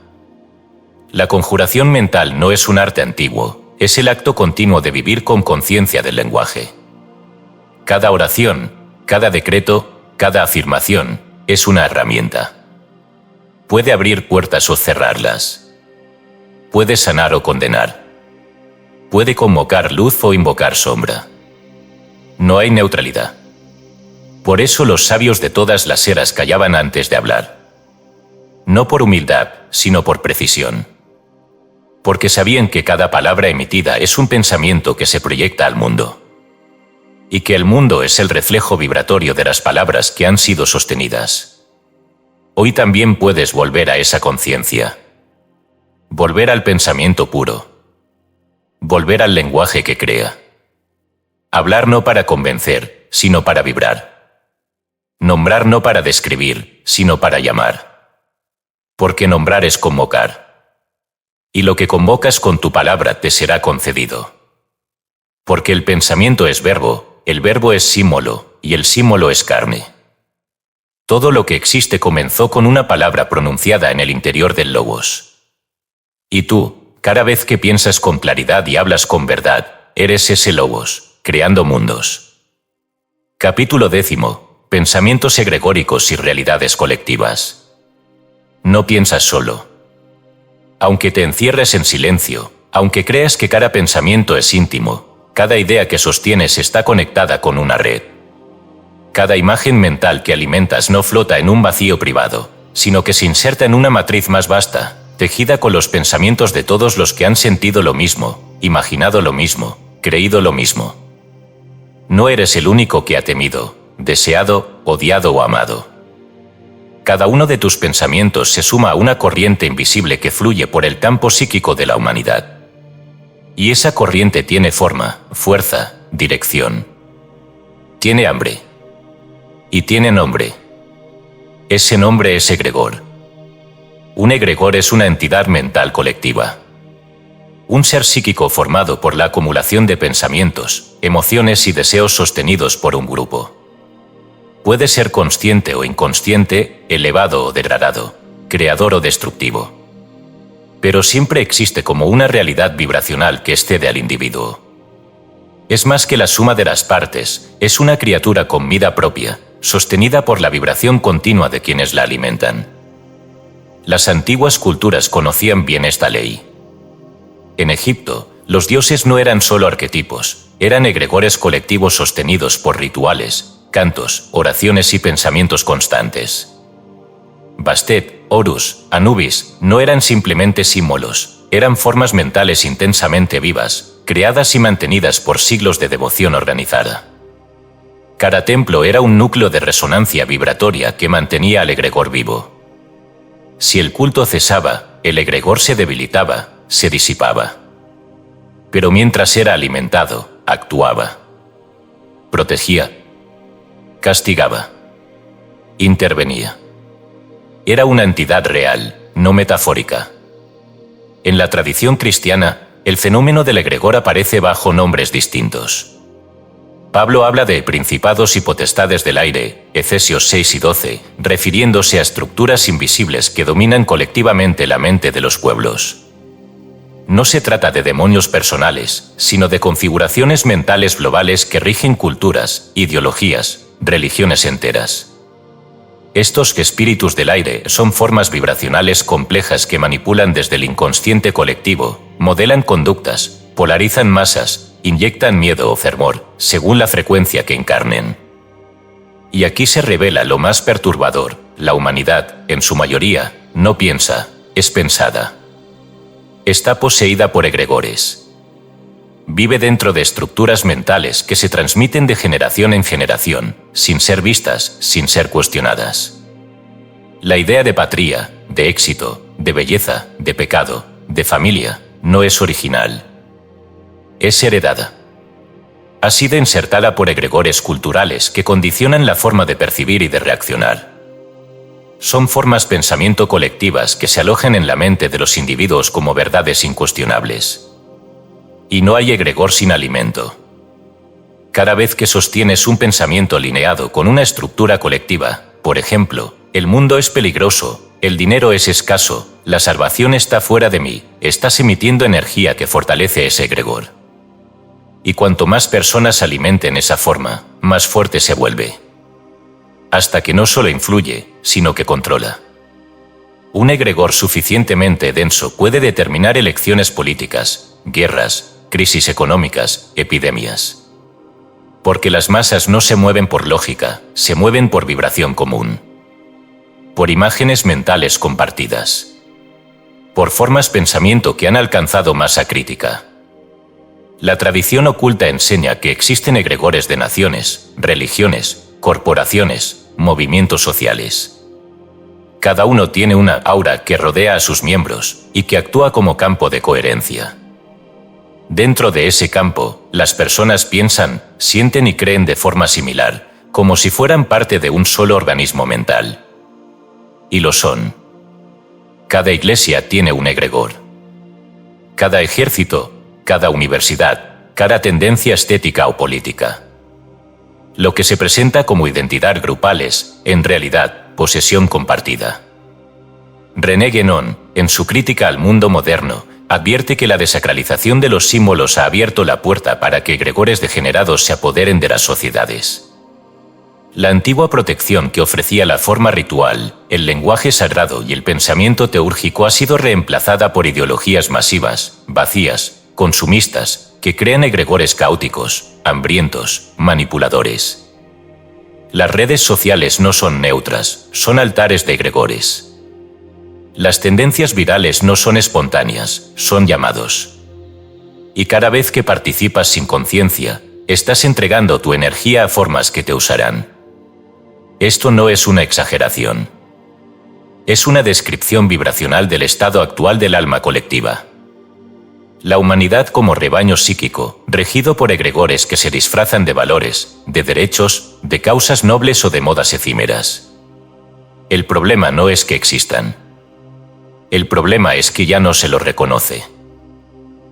La conjuración mental no es un arte antiguo, es el acto continuo de vivir con conciencia del lenguaje. Cada oración, cada decreto, cada afirmación, es una herramienta. Puede abrir puertas o cerrarlas. Puede sanar o condenar. Puede convocar luz o invocar sombra. No hay neutralidad. Por eso los sabios de todas las eras callaban antes de hablar. No por humildad, sino por precisión. Porque sabían que cada palabra emitida es un pensamiento que se proyecta al mundo. Y que el mundo es el reflejo vibratorio de las palabras que han sido sostenidas. Hoy también puedes volver a esa conciencia. Volver al pensamiento puro. Volver al lenguaje que crea. Hablar no para convencer, sino para vibrar. Nombrar no para describir, sino para llamar. Porque nombrar es convocar. Y lo que convocas con tu palabra te será concedido. Porque el pensamiento es verbo, el verbo es símbolo, y el símbolo es carne. Todo lo que existe comenzó con una palabra pronunciada en el interior del logos. Y tú, cada vez que piensas con claridad y hablas con verdad, eres ese logos, creando mundos. Capítulo 10. Pensamientos egregóricos y realidades colectivas. No piensas solo. Aunque te encierres en silencio, aunque creas que cada pensamiento es íntimo, cada idea que sostienes está conectada con una red. Cada imagen mental que alimentas no flota en un vacío privado, sino que se inserta en una matriz más vasta, tejida con los pensamientos de todos los que han sentido lo mismo, imaginado lo mismo, creído lo mismo. No eres el único que ha temido, deseado, odiado o amado. Cada uno de tus pensamientos se suma a una corriente invisible que fluye por el campo psíquico de la humanidad. Y esa corriente tiene forma, fuerza, dirección. Tiene hambre. Y tiene nombre. Ese nombre es egregor. Un egregor es una entidad mental colectiva. un ser psíquico formado por la acumulación de pensamientos, emociones y deseos sostenidos por un grupo. Puede ser consciente o inconsciente, elevado o degradado, creador o destructivo. Pero siempre existe como una realidad vibracional que excede al individuo. Es más que la suma de las partes, es una criatura con vida propia, sostenida por la vibración continua de quienes la alimentan. Las antiguas culturas conocían bien esta ley. En Egipto, los dioses no eran solo arquetipos, eran egregores colectivos sostenidos por rituales, cantos, oraciones y pensamientos constantes. Bastet, Horus, Anubis no eran simplemente símbolos, eran formas mentales intensamente vivas, creadas y mantenidas por siglos de devoción organizada. Cada templo era un núcleo de resonancia vibratoria que mantenía al egregor vivo. Si el culto cesaba, el egregor se debilitaba, se disipaba. Pero mientras era alimentado, actuaba. Protegía. Castigaba. Intervenía. Era una entidad real, no metafórica. En la tradición cristiana, el fenómeno del egregor aparece bajo nombres distintos. Pablo habla de principados y potestades del aire, Efesios 6 y 12, refiriéndose a estructuras invisibles que dominan colectivamente la mente de los pueblos. No se trata de demonios personales, sino de configuraciones mentales globales que rigen culturas, ideologías, religiones enteras. Estos espíritus del aire son formas vibracionales complejas que manipulan desde el inconsciente colectivo, modelan conductas, polarizan masas, inyectan miedo o fervor, según la frecuencia que encarnen. Y aquí se revela lo más perturbador: la humanidad, en su mayoría, no piensa, es pensada. Está poseída por egregores. Vive dentro de estructuras mentales que se transmiten de generación en generación, sin ser vistas, sin ser cuestionadas. La idea de patria, de éxito, de belleza, de pecado, de familia, no es original. Es heredada. Ha sido insertada por egregores culturales que condicionan la forma de percibir y de reaccionar. Son formas pensamiento colectivas que se alojan en la mente de los individuos como verdades incuestionables. Y no hay egregor sin alimento. Cada vez que sostienes un pensamiento alineado con una estructura colectiva, por ejemplo, el mundo es peligroso, el dinero es escaso, la salvación está fuera de mí, estás emitiendo energía que fortalece ese egregor. Y cuanto más personas alimenten esa forma, más fuerte se vuelve. Hasta que no solo influye, sino que controla. Un egregor suficientemente denso puede determinar elecciones políticas, guerras, crisis económicas, epidemias. Porque las masas no se mueven por lógica, se mueven por vibración común. Por imágenes mentales compartidas. Por formas pensamiento que han alcanzado masa crítica. La tradición oculta enseña que existen egregores de naciones, religiones, corporaciones, movimientos sociales. Cada uno tiene una aura que rodea a sus miembros y que actúa como campo de coherencia. Dentro de ese campo, las personas piensan, sienten y creen de forma similar, como si fueran parte de un solo organismo mental. Y lo son. Cada iglesia tiene un egregor. Cada ejército, cada universidad, cada tendencia estética o política. Lo que se presenta como identidad grupal es, en realidad, posesión compartida. René Guénon, en su crítica al mundo moderno, advierte que la desacralización de los símbolos ha abierto la puerta para que egregores degenerados se apoderen de las sociedades. La antigua protección que ofrecía la forma ritual, el lenguaje sagrado y el pensamiento teúrgico ha sido reemplazada por ideologías masivas, vacías, consumistas, que crean egregores caóticos, hambrientos, manipuladores. Las redes sociales no son neutras, son altares de egregores. Las tendencias virales no son espontáneas, son llamados. Y cada vez que participas sin conciencia, estás entregando tu energía a formas que te usarán. Esto no es una exageración. Es una descripción vibracional del estado actual del alma colectiva. La humanidad como rebaño psíquico, regido por egregores que se disfrazan de valores, de derechos, de causas nobles o de modas efímeras. El problema no es que existan. El problema es que ya no se los reconoce.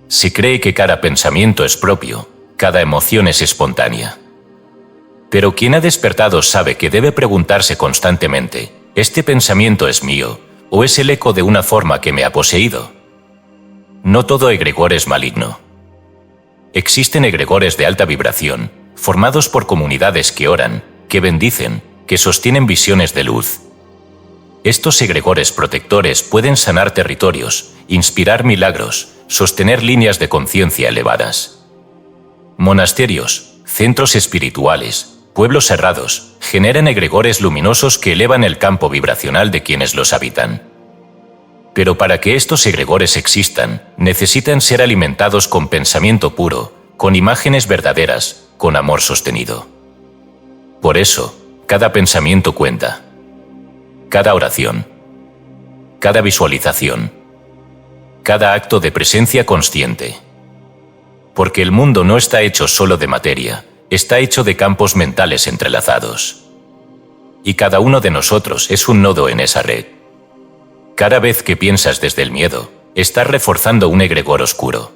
Se cree que cada pensamiento es propio, cada emoción es espontánea. Pero quien ha despertado sabe que debe preguntarse constantemente, ¿este pensamiento es mío, o es el eco de una forma que me ha poseído? No todo egregor es maligno. Existen egregores de alta vibración, formados por comunidades que oran, que bendicen, que sostienen visiones de luz. Estos egregores protectores pueden sanar territorios, inspirar milagros, sostener líneas de conciencia elevadas. Monasterios, centros espirituales, pueblos cerrados, generan egregores luminosos que elevan el campo vibracional de quienes los habitan. Pero para que estos egregores existan, necesitan ser alimentados con pensamiento puro, con imágenes verdaderas, con amor sostenido. Por eso, cada pensamiento cuenta. Cada oración. Cada visualización. Cada acto de presencia consciente. Porque el mundo no está hecho solo de materia, está hecho de campos mentales entrelazados. Y cada uno de nosotros es un nodo en esa red. Cada vez que piensas desde el miedo, estás reforzando un egregor oscuro.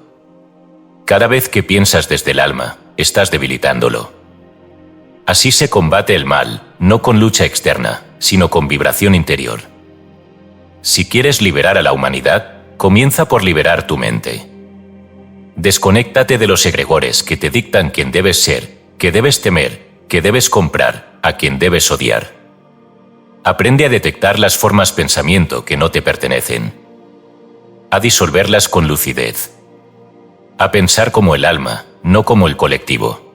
Cada vez que piensas desde el alma, estás debilitándolo. Así se combate el mal, no con lucha externa, sino con vibración interior. Si quieres liberar a la humanidad, comienza por liberar tu mente. Desconéctate de los egregores que te dictan quién debes ser, qué debes temer, qué debes comprar, a quién debes odiar. Aprende a detectar las formas pensamiento que no te pertenecen. A disolverlas con lucidez. A pensar como el alma, no como el colectivo.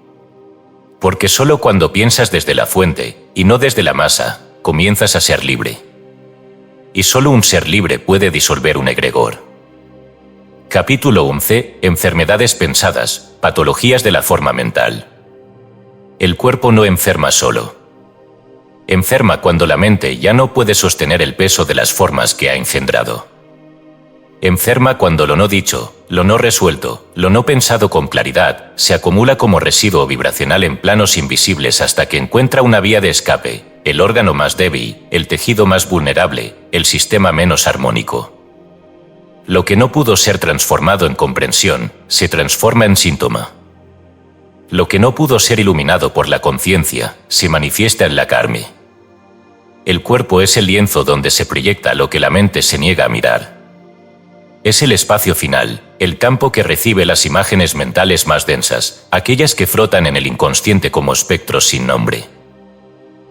Porque solo cuando piensas desde la fuente, y no desde la masa, comienzas a ser libre. Y solo un ser libre puede disolver un egregor. Capítulo 11. Enfermedades pensadas, patologías de la forma mental. El cuerpo no enferma solo. Enferma cuando la mente ya no puede sostener el peso de las formas que ha engendrado. Enferma cuando lo no dicho, lo no resuelto, lo no pensado con claridad, se acumula como residuo vibracional en planos invisibles hasta que encuentra una vía de escape, el órgano más débil, el tejido más vulnerable, el sistema menos armónico. Lo que no pudo ser transformado en comprensión, se transforma en síntoma. Lo que no pudo ser iluminado por la conciencia, se manifiesta en la carne. El cuerpo es el lienzo donde se proyecta lo que la mente se niega a mirar. Es el espacio final, el campo que recibe las imágenes mentales más densas, aquellas que frotan en el inconsciente como espectros sin nombre.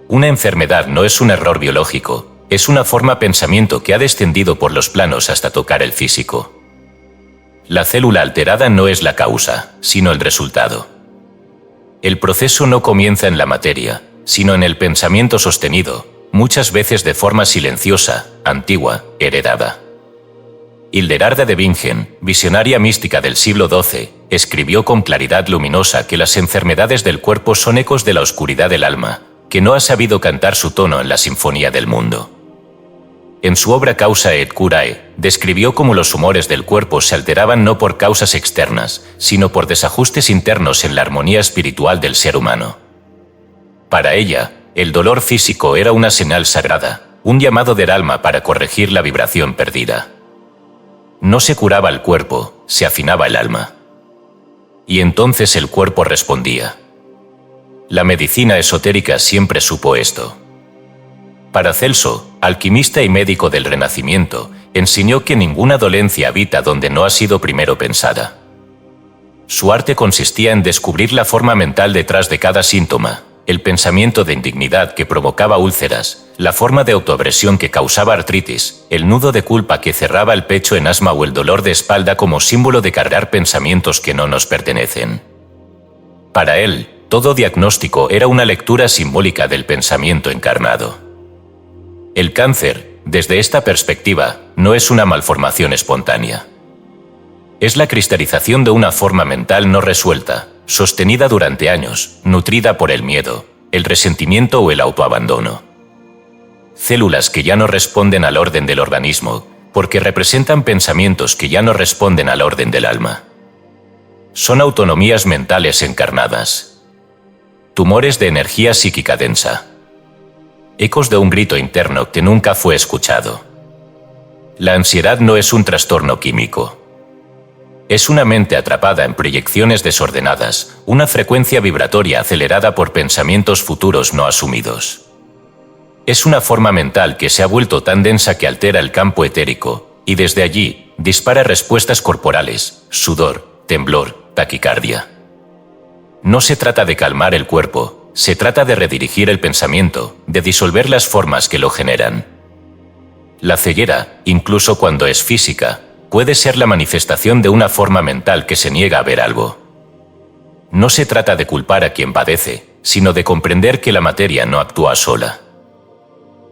Una enfermedad no es un error biológico, es una forma pensamiento que ha descendido por los planos hasta tocar el físico. La célula alterada no es la causa, sino el resultado. El proceso no comienza en la materia, sino en el pensamiento sostenido, muchas veces de forma silenciosa, antigua, heredada. Hildegarda de Bingen, visionaria mística del siglo XII, escribió con claridad luminosa que las enfermedades del cuerpo son ecos de la oscuridad del alma, que no ha sabido cantar su tono en la sinfonía del mundo. En su obra Causa et Curae, describió cómo los humores del cuerpo se alteraban no por causas externas, sino por desajustes internos en la armonía espiritual del ser humano. Para ella, el dolor físico era una señal sagrada, un llamado del alma para corregir la vibración perdida. No se curaba el cuerpo, se afinaba el alma. Y entonces el cuerpo respondía. La medicina esotérica siempre supo esto. Paracelso, alquimista y médico del Renacimiento, enseñó que ninguna dolencia habita donde no ha sido primero pensada. Su arte consistía en descubrir la forma mental detrás de cada síntoma, el pensamiento de indignidad que provocaba úlceras, la forma de autoagresión que causaba artritis, el nudo de culpa que cerraba el pecho en asma o el dolor de espalda como símbolo de cargar pensamientos que no nos pertenecen. Para él, todo diagnóstico era una lectura simbólica del pensamiento encarnado. El cáncer, desde esta perspectiva, no es una malformación espontánea. Es la cristalización de una forma mental no resuelta, sostenida durante años, nutrida por el miedo, el resentimiento o el autoabandono. Células que ya no responden al orden del organismo, porque representan pensamientos que ya no responden al orden del alma. Son autonomías mentales encarnadas. Tumores de energía psíquica densa. Ecos de un grito interno que nunca fue escuchado. La ansiedad no es un trastorno químico. Es una mente atrapada en proyecciones desordenadas, una frecuencia vibratoria acelerada por pensamientos futuros no asumidos. Es una forma mental que se ha vuelto tan densa que altera el campo etérico, y desde allí dispara respuestas corporales, sudor, temblor, taquicardia. No se trata de calmar el cuerpo, se trata de redirigir el pensamiento, de disolver las formas que lo generan. La ceguera, incluso cuando es física, puede ser la manifestación de una forma mental que se niega a ver algo. No se trata de culpar a quien padece, sino de comprender que la materia no actúa sola.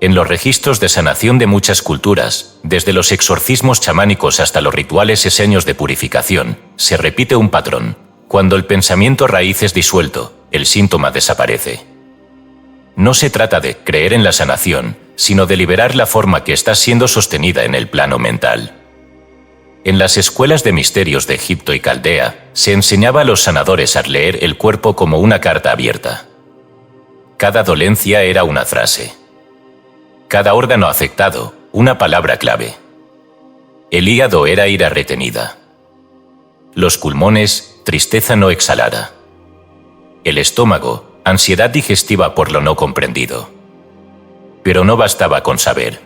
En los registros de sanación de muchas culturas, desde los exorcismos chamánicos hasta los rituales eseños de purificación, se repite un patrón. Cuando el pensamiento raíz es disuelto, el síntoma desaparece. No se trata de creer en la sanación, sino de liberar la forma que está siendo sostenida en el plano mental. En las escuelas de misterios de Egipto y Caldea, se enseñaba a los sanadores a leer el cuerpo como una carta abierta. Cada dolencia era una frase. Cada órgano afectado, una palabra clave. El hígado era ira retenida. Los pulmones, tristeza no exhalada. El estómago, ansiedad digestiva por lo no comprendido. Pero no bastaba con saber.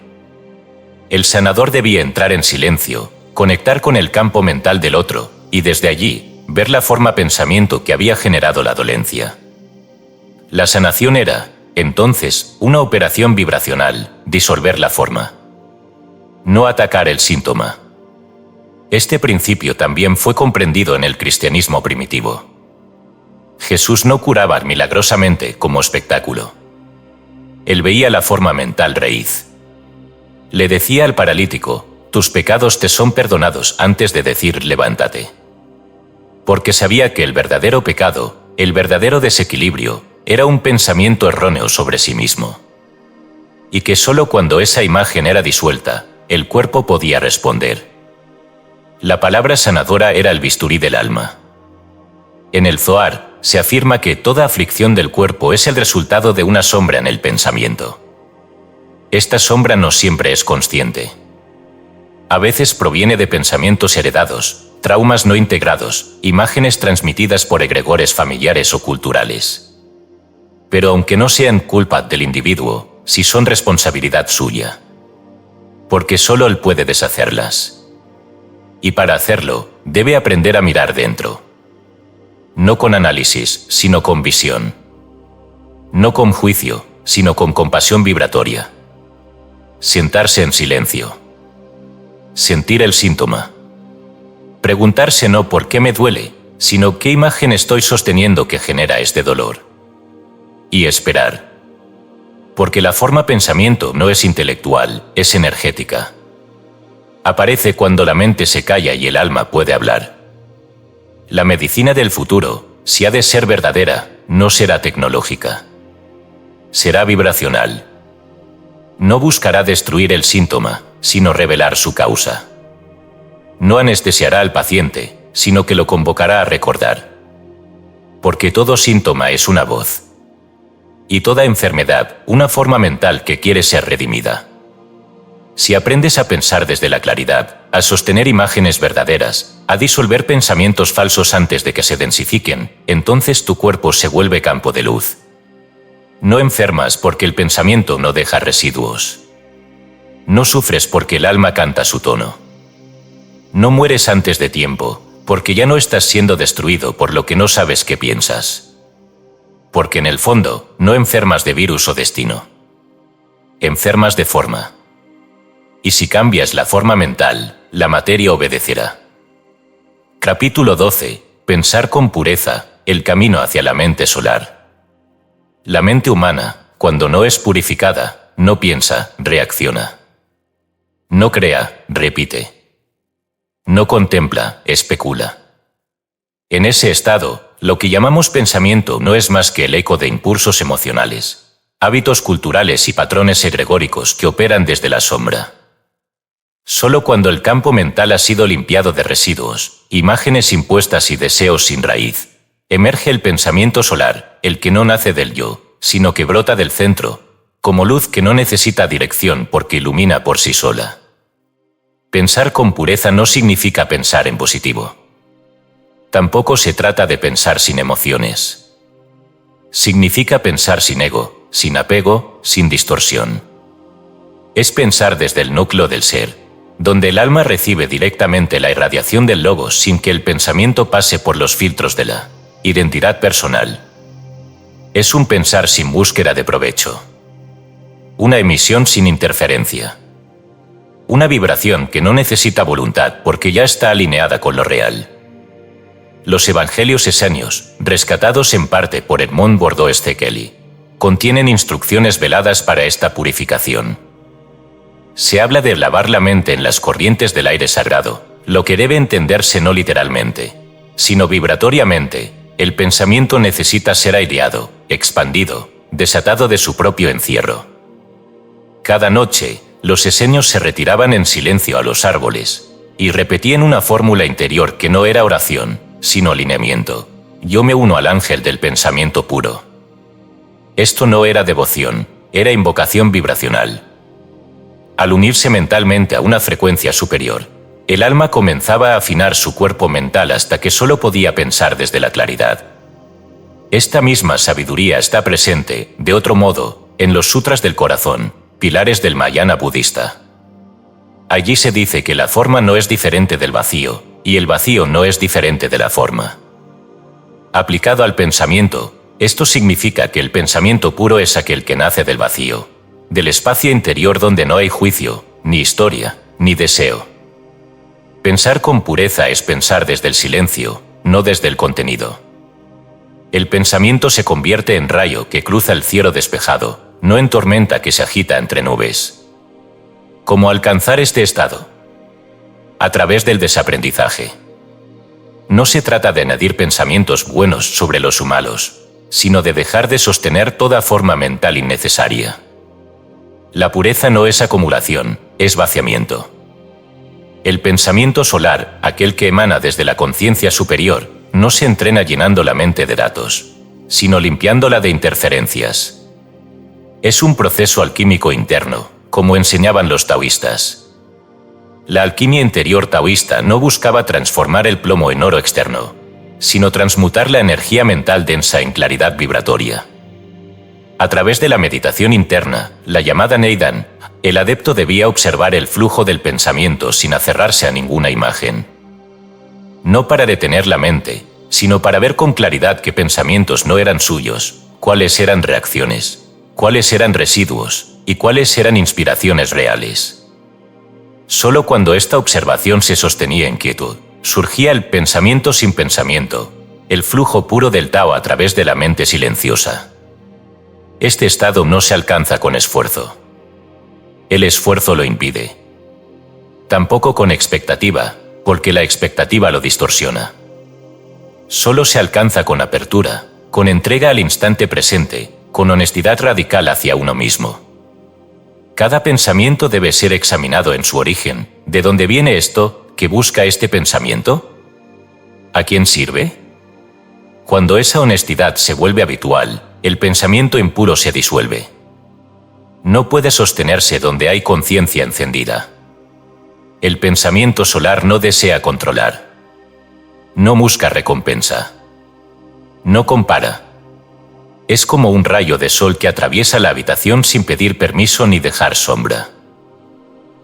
El sanador debía entrar en silencio, conectar con el campo mental del otro, y desde allí, ver la forma pensamiento que había generado la dolencia. La sanación era, entonces, una operación vibracional, disolver la forma. No atacar el síntoma. Este principio también fue comprendido en el cristianismo primitivo. Jesús no curaba milagrosamente como espectáculo. Él veía la forma mental raíz. Le decía al paralítico, tus pecados te son perdonados antes de decir levántate. Porque sabía que el verdadero pecado, el verdadero desequilibrio, era un pensamiento erróneo sobre sí mismo. Y que solo cuando esa imagen era disuelta, el cuerpo podía responder. La palabra sanadora era el bisturí del alma. En el Zohar, se afirma que toda aflicción del cuerpo es el resultado de una sombra en el pensamiento. Esta sombra no siempre es consciente. A veces proviene de pensamientos heredados, traumas no integrados, imágenes transmitidas por egregores familiares o culturales. Pero aunque no sean culpa del individuo, sí son responsabilidad suya. Porque solo él puede deshacerlas. Y para hacerlo, debe aprender a mirar dentro. No con análisis, sino con visión. No con juicio, sino con compasión vibratoria. Sentarse en silencio. Sentir el síntoma. Preguntarse no por qué me duele, sino qué imagen estoy sosteniendo que genera este dolor. Y esperar. Porque la forma pensamiento no es intelectual, es energética. Aparece cuando la mente se calla y el alma puede hablar. La medicina del futuro, si ha de ser verdadera, no será tecnológica. Será vibracional. No buscará destruir el síntoma, sino revelar su causa. No anestesiará al paciente, sino que lo convocará a recordar. Porque todo síntoma es una voz. Y toda enfermedad, una forma mental que quiere ser redimida. Si aprendes a pensar desde la claridad, a sostener imágenes verdaderas, a disolver pensamientos falsos antes de que se densifiquen, entonces tu cuerpo se vuelve campo de luz. No enfermas porque el pensamiento no deja residuos. No sufres porque el alma canta su tono. No mueres antes de tiempo, porque ya no estás siendo destruido por lo que no sabes que piensas. Porque en el fondo, no enfermas de virus o destino. Enfermas de forma. Y si cambias la forma mental, la materia obedecerá. Capítulo 12. Pensar con pureza, el camino hacia la mente solar. La mente humana, cuando no es purificada, no piensa, reacciona. No crea, repite. No contempla, especula. En ese estado, lo que llamamos pensamiento no es más que el eco de impulsos emocionales, hábitos culturales y patrones egregóricos que operan desde la sombra. Solo cuando el campo mental ha sido limpiado de residuos, imágenes impuestas y deseos sin raíz, emerge el pensamiento solar, el que no nace del yo, sino que brota del centro, como luz que no necesita dirección porque ilumina por sí sola. Pensar con pureza no significa pensar en positivo. Tampoco se trata de pensar sin emociones. Significa pensar sin ego, sin apego, sin distorsión. Es pensar desde el núcleo del ser, donde el alma recibe directamente la irradiación del logos sin que el pensamiento pase por los filtros de la identidad personal. Es un pensar sin búsqueda de provecho. Una emisión sin interferencia. Una vibración que no necesita voluntad porque ya está alineada con lo real. Los evangelios esenios, rescatados en parte por Edmond Bordeaux-Szekely, contienen instrucciones veladas para esta purificación. Se habla de lavar la mente en las corrientes del aire sagrado, lo que debe entenderse no literalmente, sino vibratoriamente. El pensamiento necesita ser aireado, expandido, desatado de su propio encierro. Cada noche, los esenios se retiraban en silencio a los árboles y repetían una fórmula interior que no era oración, sino alineamiento. Yo me uno al ángel del pensamiento puro. Esto no era devoción, era invocación vibracional. Al unirse mentalmente a una frecuencia superior, el alma comenzaba a afinar su cuerpo mental hasta que solo podía pensar desde la claridad. Esta misma sabiduría está presente, de otro modo, en los sutras del corazón, pilares del Mahayana budista. Allí se dice que la forma no es diferente del vacío, y el vacío no es diferente de la forma. Aplicado al pensamiento, esto significa que el pensamiento puro es aquel que nace del vacío, del espacio interior donde no hay juicio, ni historia, ni deseo. Pensar con pureza es pensar desde el silencio, no desde el contenido. El pensamiento se convierte en rayo que cruza el cielo despejado, no en tormenta que se agita entre nubes. ¿Cómo alcanzar este estado? A través del desaprendizaje. No se trata de añadir pensamientos buenos sobre los malos, sino de dejar de sostener toda forma mental innecesaria. La pureza no es acumulación, es vaciamiento. El pensamiento solar, aquel que emana desde la conciencia superior, no se entrena llenando la mente de datos, sino limpiándola de interferencias. Es un proceso alquímico interno, como enseñaban los taoístas. La alquimia interior taoísta no buscaba transformar el plomo en oro externo, sino transmutar la energía mental densa en claridad vibratoria. A través de la meditación interna, la llamada Neidan, el adepto debía observar el flujo del pensamiento sin aferrarse a ninguna imagen. No para detener la mente, sino para ver con claridad qué pensamientos no eran suyos, cuáles eran reacciones, cuáles eran residuos y cuáles eran inspiraciones reales. Solo cuando esta observación se sostenía en quietud, surgía el pensamiento sin pensamiento, el flujo puro del Tao a través de la mente silenciosa. Este estado no se alcanza con esfuerzo. El esfuerzo lo impide. Tampoco con expectativa, porque la expectativa lo distorsiona. Solo se alcanza con apertura, con entrega al instante presente, con honestidad radical hacia uno mismo. Cada pensamiento debe ser examinado en su origen. ¿De dónde viene esto? ¿Qué busca este pensamiento? ¿A quién sirve? Cuando esa honestidad se vuelve habitual, el pensamiento impuro se disuelve. No puede sostenerse donde hay conciencia encendida. El pensamiento solar no desea controlar. No busca recompensa. No compara. Es como un rayo de sol que atraviesa la habitación sin pedir permiso ni dejar sombra.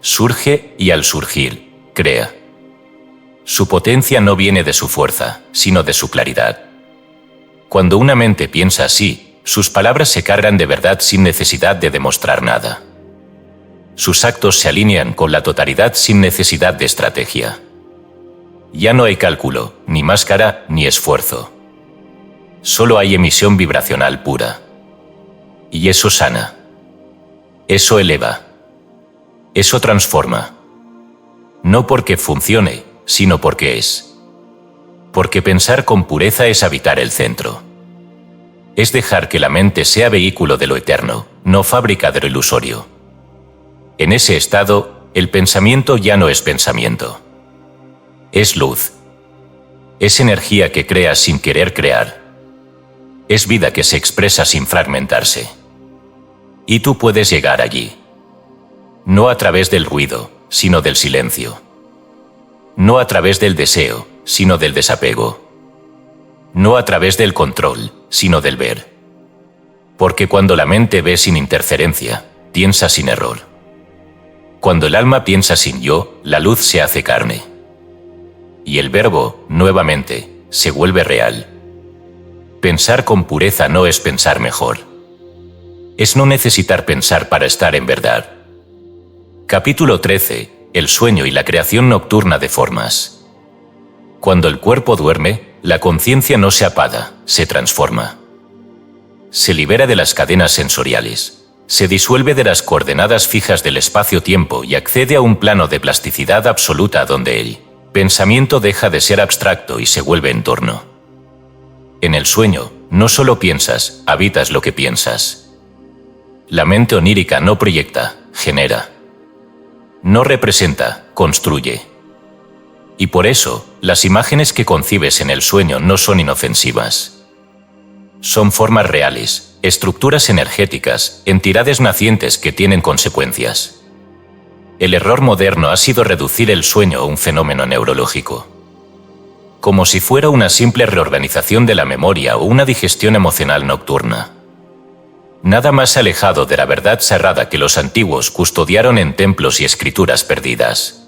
Surge y al surgir, crea. Su potencia no viene de su fuerza, sino de su claridad. Cuando una mente piensa así, sus palabras se cargan de verdad sin necesidad de demostrar nada. Sus actos se alinean con la totalidad sin necesidad de estrategia. Ya no hay cálculo, ni máscara, ni esfuerzo. Solo hay emisión vibracional pura. Y eso sana. Eso eleva. Eso transforma. No porque funcione, sino porque es. Porque pensar con pureza es habitar el centro. Es dejar que la mente sea vehículo de lo eterno, no fábrica de lo ilusorio. En ese estado, el pensamiento ya no es pensamiento. Es luz. Es energía que crea sin querer crear. Es vida que se expresa sin fragmentarse. Y tú puedes llegar allí. No a través del ruido, sino del silencio. No a través del deseo, sino del desapego. no a través del control, sino del ver. Porque cuando la mente ve sin interferencia, piensa sin error. Cuando el alma piensa sin yo, la luz se hace carne. Y el verbo, nuevamente, se vuelve real. Pensar con pureza no es pensar mejor. Es no necesitar pensar para estar en verdad. Capítulo 13. El sueño y la creación nocturna de formas. Cuando el cuerpo duerme, la conciencia no se apaga, se transforma. Se libera de las cadenas sensoriales, se disuelve de las coordenadas fijas del espacio-tiempo y accede a un plano de plasticidad absoluta donde el pensamiento deja de ser abstracto y se vuelve entorno. En el sueño, no solo piensas, habitas lo que piensas. La mente onírica no proyecta, genera. No representa, construye. Y por eso, las imágenes que concibes en el sueño no son inofensivas. Son formas reales, estructuras energéticas, entidades nacientes que tienen consecuencias. El error moderno ha sido reducir el sueño a un fenómeno neurológico. Como si fuera una simple reorganización de la memoria o una digestión emocional nocturna. Nada más alejado de la verdad sagrada que los antiguos custodiaron en templos y escrituras perdidas.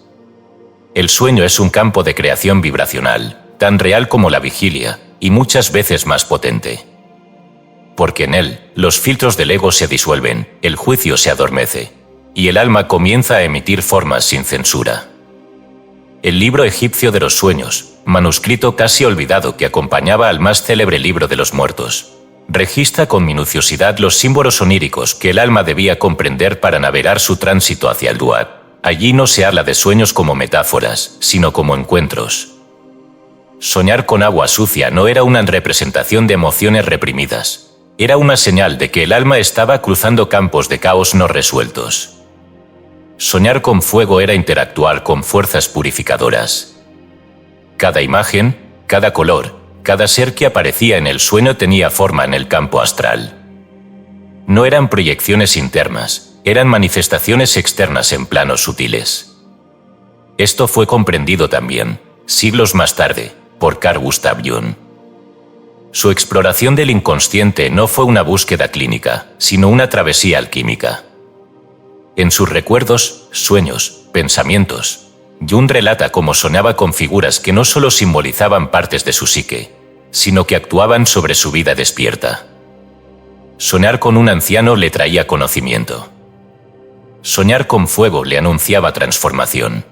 El sueño es un campo de creación vibracional, tan real como la vigilia, y muchas veces más potente. Porque en él, los filtros del ego se disuelven, el juicio se adormece, y el alma comienza a emitir formas sin censura. El libro egipcio de los sueños, manuscrito casi olvidado que acompañaba al más célebre libro de los muertos, registra con minuciosidad los símbolos oníricos que el alma debía comprender para navegar su tránsito hacia el Duat. Allí no se habla de sueños como metáforas, sino como encuentros. Soñar con agua sucia no era una representación de emociones reprimidas, era una señal de que el alma estaba cruzando campos de caos no resueltos. Soñar con fuego era interactuar con fuerzas purificadoras. Cada imagen, cada color, cada ser que aparecía en el sueño tenía forma en el campo astral. No eran proyecciones internas, eran manifestaciones externas en planos sutiles. Esto fue comprendido también, siglos más tarde, por Carl Gustav Jung. Su exploración del inconsciente no fue una búsqueda clínica, sino una travesía alquímica. En sus recuerdos, sueños, pensamientos, Jung relata cómo soñaba con figuras que no solo simbolizaban partes de su psique, sino que actuaban sobre su vida despierta. Soñar con un anciano le traía conocimiento. Soñar con fuego le anunciaba transformación.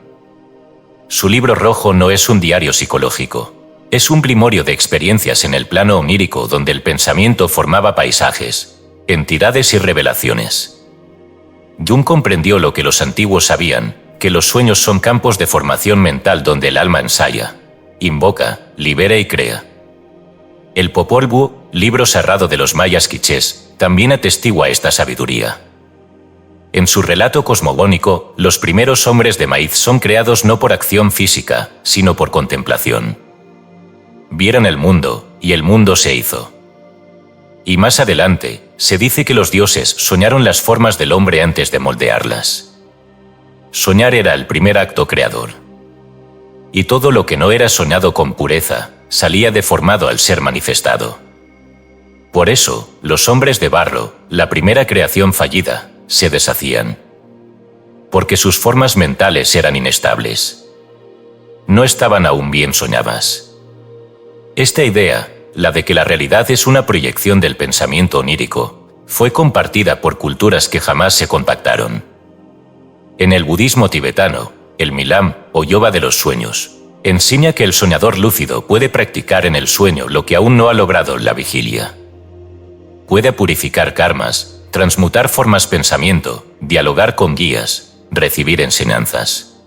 Su libro rojo no es un diario psicológico, es un grimorio de experiencias en el plano onírico donde el pensamiento formaba paisajes, entidades y revelaciones. Jung comprendió lo que los antiguos sabían, que los sueños son campos de formación mental donde el alma ensaya, invoca, libera y crea. El Popol Vuh, libro sagrado de los mayas quichés, también atestigua esta sabiduría. En su relato cosmogónico, los primeros hombres de maíz son creados no por acción física, sino por contemplación. Vieron el mundo, y el mundo se hizo. Y más adelante, se dice que los dioses soñaron las formas del hombre antes de moldearlas. Soñar era el primer acto creador. Y todo lo que no era soñado con pureza, salía deformado al ser manifestado. Por eso, los hombres de barro, la primera creación fallida, se deshacían. Porque sus formas mentales eran inestables. No estaban aún bien soñadas. Esta idea, la de que la realidad es una proyección del pensamiento onírico, fue compartida por culturas que jamás se contactaron. En el budismo tibetano, el Milam, o yoga de los sueños, enseña que el soñador lúcido puede practicar en el sueño lo que aún no ha logrado en la vigilia. Puede purificar karmas, transmutar formas pensamiento, dialogar con guías, recibir enseñanzas.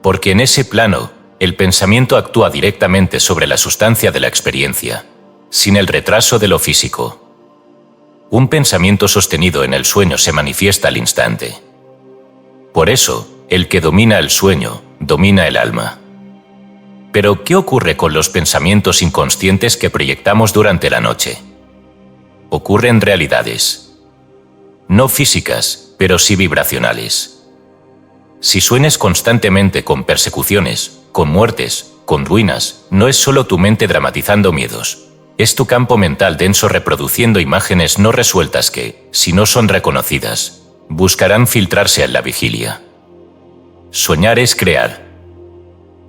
Porque en ese plano, el pensamiento actúa directamente sobre la sustancia de la experiencia, sin el retraso de lo físico. Un pensamiento sostenido en el sueño se manifiesta al instante. Por eso, el que domina el sueño, domina el alma. Pero, ¿qué ocurre con los pensamientos inconscientes que proyectamos durante la noche? Ocurren realidades. No físicas, pero sí vibracionales. Si sueñas constantemente con persecuciones, con muertes, con ruinas, no es solo tu mente dramatizando miedos. Es tu campo mental denso reproduciendo imágenes no resueltas que, si no son reconocidas, buscarán filtrarse en la vigilia. Soñar es crear.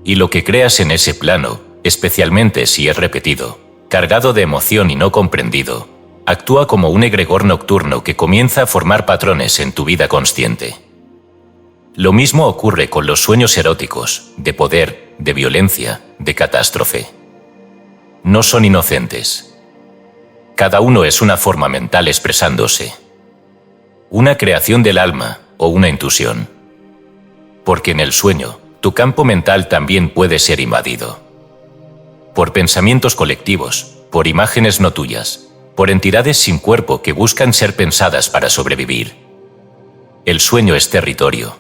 Y lo que creas en ese plano, especialmente si es repetido, cargado de emoción y no comprendido, actúa como un egregor nocturno que comienza a formar patrones en tu vida consciente. Lo mismo ocurre con los sueños eróticos, de poder, de violencia, de catástrofe. No son inocentes. Cada uno es una forma mental expresándose. Una creación del alma o una intuición. Porque en el sueño, tu campo mental también puede ser invadido. Por pensamientos colectivos, por imágenes no tuyas, por entidades sin cuerpo que buscan ser pensadas para sobrevivir. El sueño es territorio.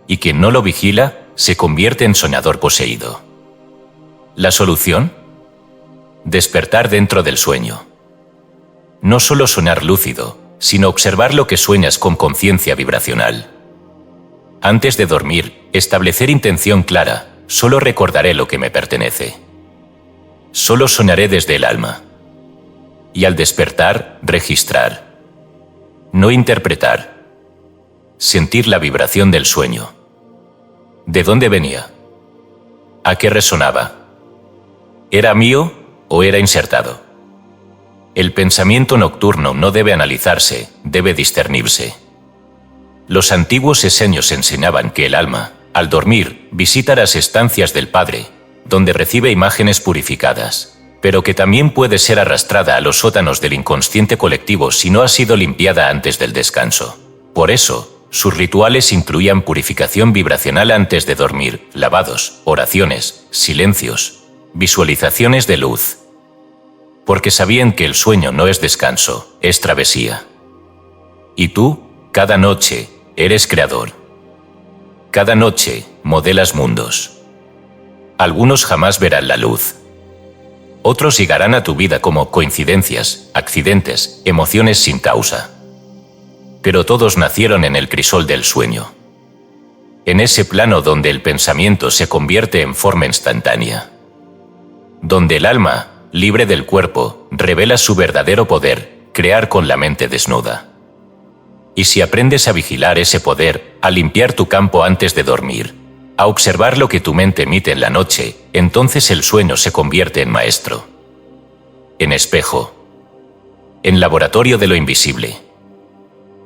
Y quien no lo vigila, se convierte en soñador poseído. ¿La solución? Despertar dentro del sueño. No solo soñar lúcido, sino observar lo que sueñas con conciencia vibracional. Antes de dormir, establecer intención clara, solo recordaré lo que me pertenece. Solo soñaré desde el alma. Y al despertar, registrar. No interpretar. Sentir la vibración del sueño. ¿De dónde venía? ¿A qué resonaba? ¿Era mío o era insertado? El pensamiento nocturno no debe analizarse, debe discernirse. Los antiguos esenios enseñaban que el alma, al dormir, visita las estancias del Padre, donde recibe imágenes purificadas, pero que también puede ser arrastrada a los sótanos del inconsciente colectivo si no ha sido limpiada antes del descanso. Por eso, sus rituales incluían purificación vibracional antes de dormir, lavados, oraciones, silencios, visualizaciones de luz. Porque sabían que el sueño no es descanso, es travesía. Y tú, cada noche, eres creador. Cada noche, modelas mundos. Algunos jamás verán la luz. Otros llegarán a tu vida como coincidencias, accidentes, emociones sin causa. Pero todos nacieron en el crisol del sueño. En ese plano donde el pensamiento se convierte en forma instantánea. Donde el alma, libre del cuerpo, revela su verdadero poder, crear con la mente desnuda. Y si aprendes a vigilar ese poder, a limpiar tu campo antes de dormir, a observar lo que tu mente emite en la noche, entonces el sueño se convierte en maestro. En espejo. En laboratorio de lo invisible.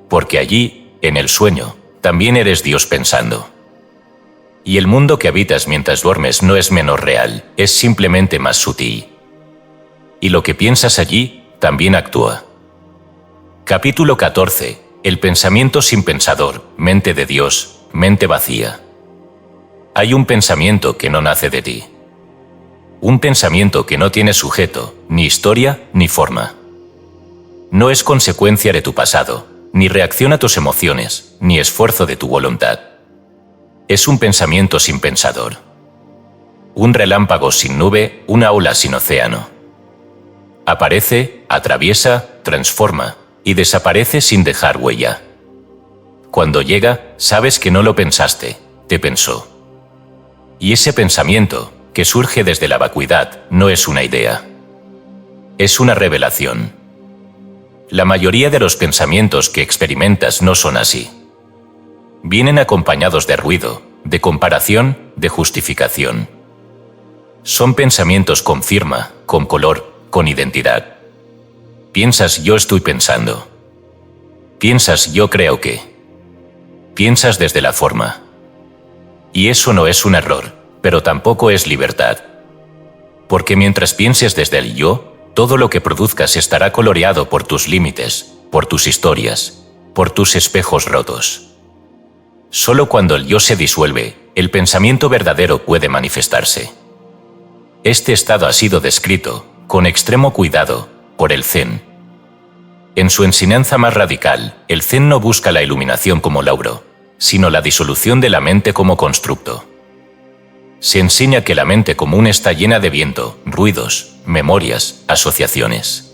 Porque allí, en el sueño, también eres Dios pensando. Y el mundo que habitas mientras duermes no es menos real, es simplemente más sutil. Y lo que piensas allí, también actúa. Capítulo 14. El pensamiento sin pensador, mente de Dios, mente vacía. Hay un pensamiento que no nace de ti. Un pensamiento que no tiene sujeto, ni historia, ni forma. No es consecuencia de tu pasado, ni reacción a tus emociones, ni esfuerzo de tu voluntad. Es un pensamiento sin pensador. Un relámpago sin nube, una ola sin océano. Aparece, atraviesa, transforma, y desaparece sin dejar huella. Cuando llega, sabes que no lo pensaste, te pensó. Y ese pensamiento, que surge desde la vacuidad, no es una idea. Es una revelación. La mayoría de los pensamientos que experimentas no son así. Vienen acompañados de ruido, de comparación, de justificación. Son pensamientos con firma, con color, con identidad. Piensas yo estoy pensando. Piensas yo creo que. Piensas desde la forma. Y eso no es un error, pero tampoco es libertad. Porque mientras pienses desde el yo, todo lo que produzcas estará coloreado por tus límites, por tus historias, por tus espejos rotos. Solo cuando el yo se disuelve, el pensamiento verdadero puede manifestarse. Este estado ha sido descrito, con extremo cuidado, por el Zen. En su enseñanza más radical, el Zen no busca la iluminación como logro, sino la disolución de la mente como constructo. Se enseña que la mente común está llena de viento, ruidos, memorias, asociaciones.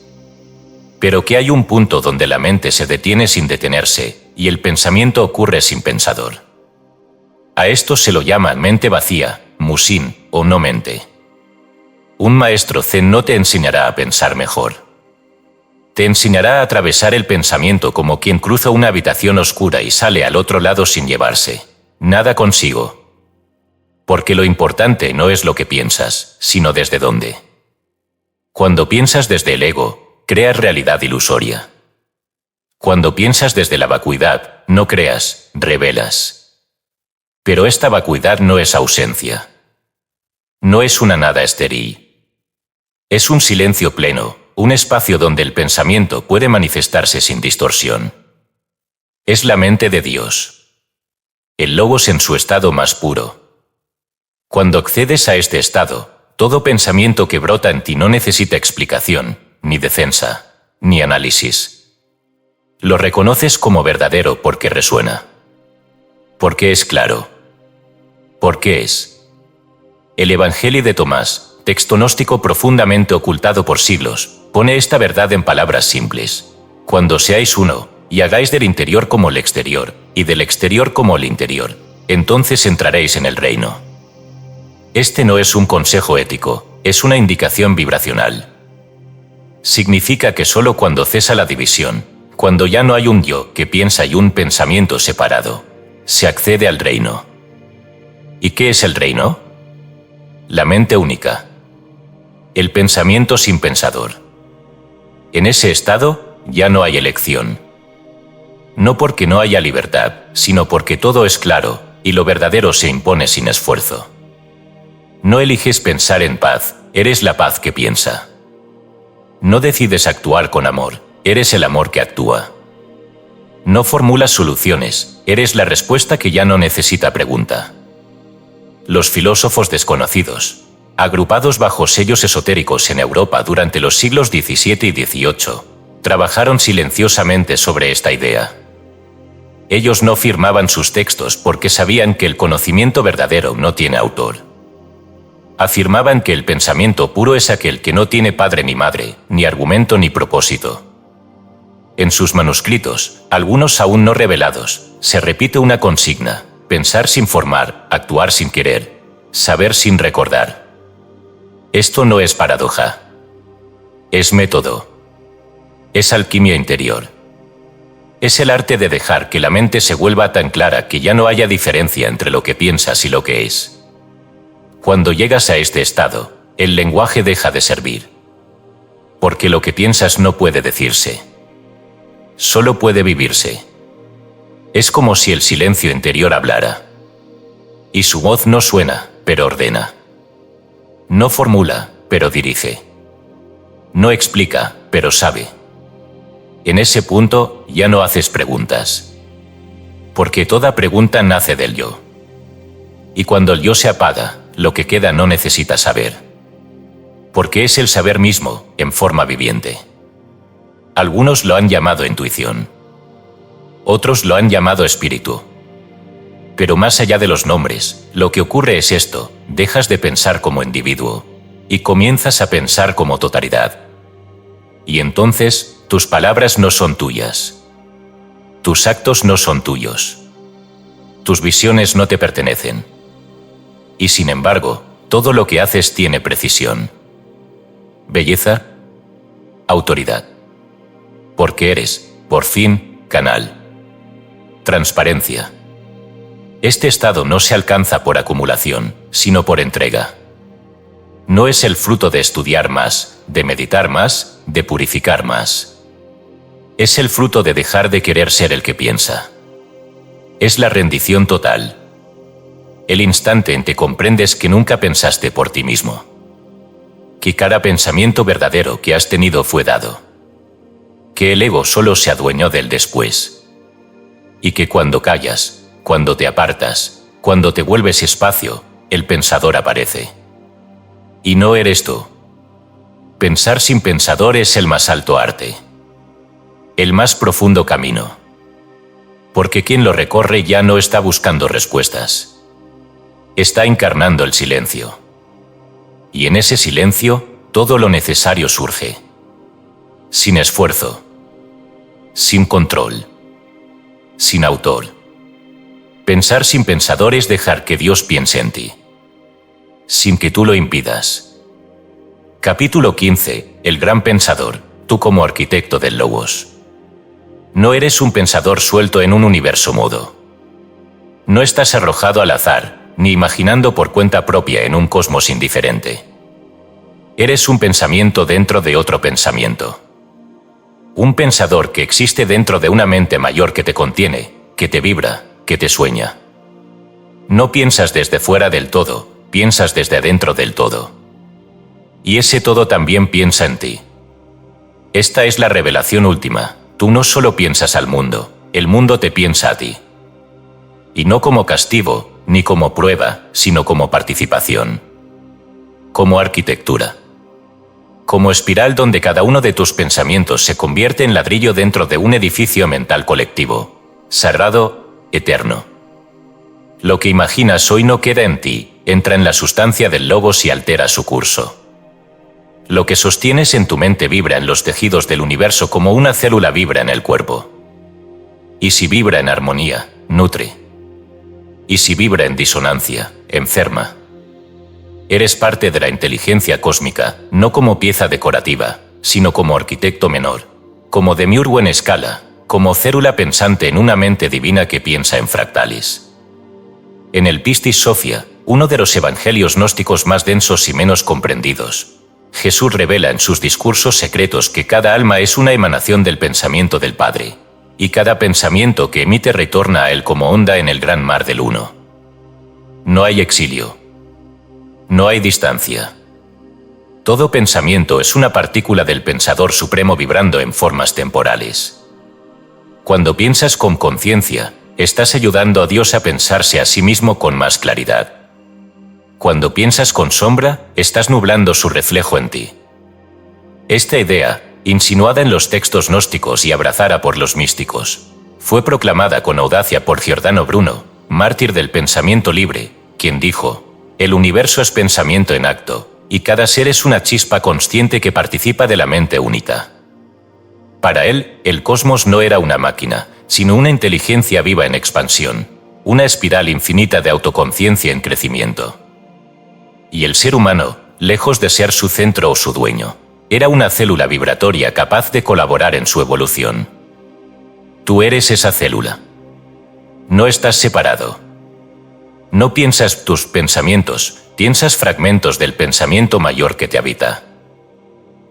Pero que hay un punto donde la mente se detiene sin detenerse y el pensamiento ocurre sin pensador. A esto se lo llama mente vacía, Mushin, o no mente. Un maestro zen no te enseñará a pensar mejor. Te enseñará a atravesar el pensamiento como quien cruza una habitación oscura y sale al otro lado sin llevarse nada consigo. Porque lo importante no es lo que piensas, sino desde dónde. Cuando piensas desde el ego, creas realidad ilusoria. Cuando piensas desde la vacuidad, no creas, revelas. Pero esta vacuidad no es ausencia. No es una nada estéril. Es un silencio pleno, un espacio donde el pensamiento puede manifestarse sin distorsión. Es la mente de Dios. El logos en su estado más puro. Cuando accedes a este estado, todo pensamiento que brota en ti no necesita explicación, ni defensa, ni análisis. Lo reconoces como verdadero porque resuena. Porque es claro. Porque es. El Evangelio de Tomás, texto gnóstico profundamente ocultado por siglos, pone esta verdad en palabras simples. Cuando seáis uno, y hagáis del interior como el exterior, y del exterior como el interior, entonces entraréis en el reino. Este no es un consejo ético, es una indicación vibracional. Significa que solo cuando cesa la división, cuando ya no hay un yo que piensa y un pensamiento separado, se accede al reino. ¿Y qué es el reino? La mente única. El pensamiento sin pensador. En ese estado ya no hay elección. No porque no haya libertad, sino porque todo es claro, y lo verdadero se impone sin esfuerzo. No eliges pensar en paz, eres la paz que piensa. No decides actuar con amor, eres el amor que actúa. No formulas soluciones, eres la respuesta que ya no necesita pregunta. Los filósofos desconocidos, agrupados bajo sellos esotéricos en Europa durante los siglos XVII y XVIII, trabajaron silenciosamente sobre esta idea. Ellos no firmaban sus textos porque sabían que el conocimiento verdadero no tiene autor. Afirmaban que el pensamiento puro es aquel que no tiene padre ni madre, ni argumento ni propósito. En sus manuscritos, algunos aún no revelados, se repite una consigna: pensar sin formar, actuar sin querer, saber sin recordar. Esto no es paradoja. Es método. Es alquimia interior. Es el arte de dejar que la mente se vuelva tan clara que ya no haya diferencia entre lo que piensas y lo que es. Cuando llegas a este estado, el lenguaje deja de servir. Porque lo que piensas no puede decirse. Solo puede vivirse. Es como si el silencio interior hablara. Y su voz no suena, pero ordena. No formula, pero dirige. No explica, pero sabe. En ese punto, ya no haces preguntas. Porque toda pregunta nace del yo. Y cuando el yo se apaga, lo que queda no necesita saber. Porque es el saber mismo, en forma viviente. Algunos lo han llamado intuición. Otros lo han llamado espíritu. Pero más allá de los nombres, lo que ocurre es esto: dejas de pensar como individuo, y comienzas a pensar como totalidad. Y entonces, tus palabras no son tuyas. Tus actos no son tuyos. Tus visiones no te pertenecen. Y sin embargo, todo lo que haces tiene precisión. Belleza. Autoridad. Porque eres, por fin, canal. Transparencia. Este estado no se alcanza por acumulación, sino por entrega. No es el fruto de estudiar más, de meditar más, de purificar más. Es el fruto de dejar de querer ser el que piensa. Es la rendición total. El instante en que comprendes que nunca pensaste por ti mismo. Que cada pensamiento verdadero que has tenido fue dado. Que el ego solo se adueñó del después. Y que cuando callas, cuando te apartas, cuando te vuelves espacio, el pensador aparece. Y no eres tú. Pensar sin pensador es el más alto arte. El más profundo camino. Porque quien lo recorre ya no está buscando respuestas. Está encarnando el silencio. Y en ese silencio, todo lo necesario surge. Sin esfuerzo. Sin control. Sin autor. Pensar sin pensador es dejar que Dios piense en ti. sin que tú lo impidas. Capítulo 15. El gran pensador, tú como arquitecto del Logos. No eres un pensador suelto en un universo mudo. No estás arrojado al azar, ni imaginando por cuenta propia en un cosmos indiferente. Eres un pensamiento dentro de otro pensamiento. Un pensador que existe dentro de una mente mayor que te contiene, que te vibra, que te sueña. No piensas desde fuera del todo, piensas desde adentro del todo. Y ese todo también piensa en ti. Esta es la revelación última. Tú no solo piensas al mundo, el mundo te piensa a ti. Y no como castigo, ni como prueba, sino como participación. Como arquitectura. Como espiral donde cada uno de tus pensamientos se convierte en ladrillo dentro de un edificio mental colectivo, sagrado, eterno. Lo que imaginas hoy no queda en ti, entra en la sustancia del Logos y altera su curso. Lo que sostienes en tu mente vibra en los tejidos del universo como una célula vibra en el cuerpo. Y si vibra en armonía, nutre. Y si vibra en disonancia, enferma. Eres parte de la inteligencia cósmica, no como pieza decorativa, sino como arquitecto menor, como demiurgo en escala, como célula pensante en una mente divina que piensa en fractales. En el Pistis Sophia, uno de los evangelios gnósticos más densos y menos comprendidos, Jesús revela en sus discursos secretos que cada alma es una emanación del pensamiento del Padre, y cada pensamiento que emite retorna a él como onda en el gran mar del Uno. No hay exilio. No hay distancia. Todo pensamiento es una partícula del Pensador Supremo vibrando en formas temporales. Cuando piensas con conciencia, estás ayudando a Dios a pensarse a sí mismo con más claridad. Cuando piensas con sombra, estás nublando su reflejo en ti. Esta idea, insinuada en los textos gnósticos y abrazada por los místicos, fue proclamada con audacia por Giordano Bruno, mártir del pensamiento libre, quien dijo: el universo es pensamiento en acto, y cada ser es una chispa consciente que participa de la mente única. Para él, el cosmos no era una máquina, sino una inteligencia viva en expansión, una espiral infinita de autoconciencia en crecimiento. Y el ser humano, lejos de ser su centro o su dueño, era una célula vibratoria capaz de colaborar en su evolución. Tú eres esa célula. No estás separado. No piensas tus pensamientos, piensas fragmentos del pensamiento mayor que te habita.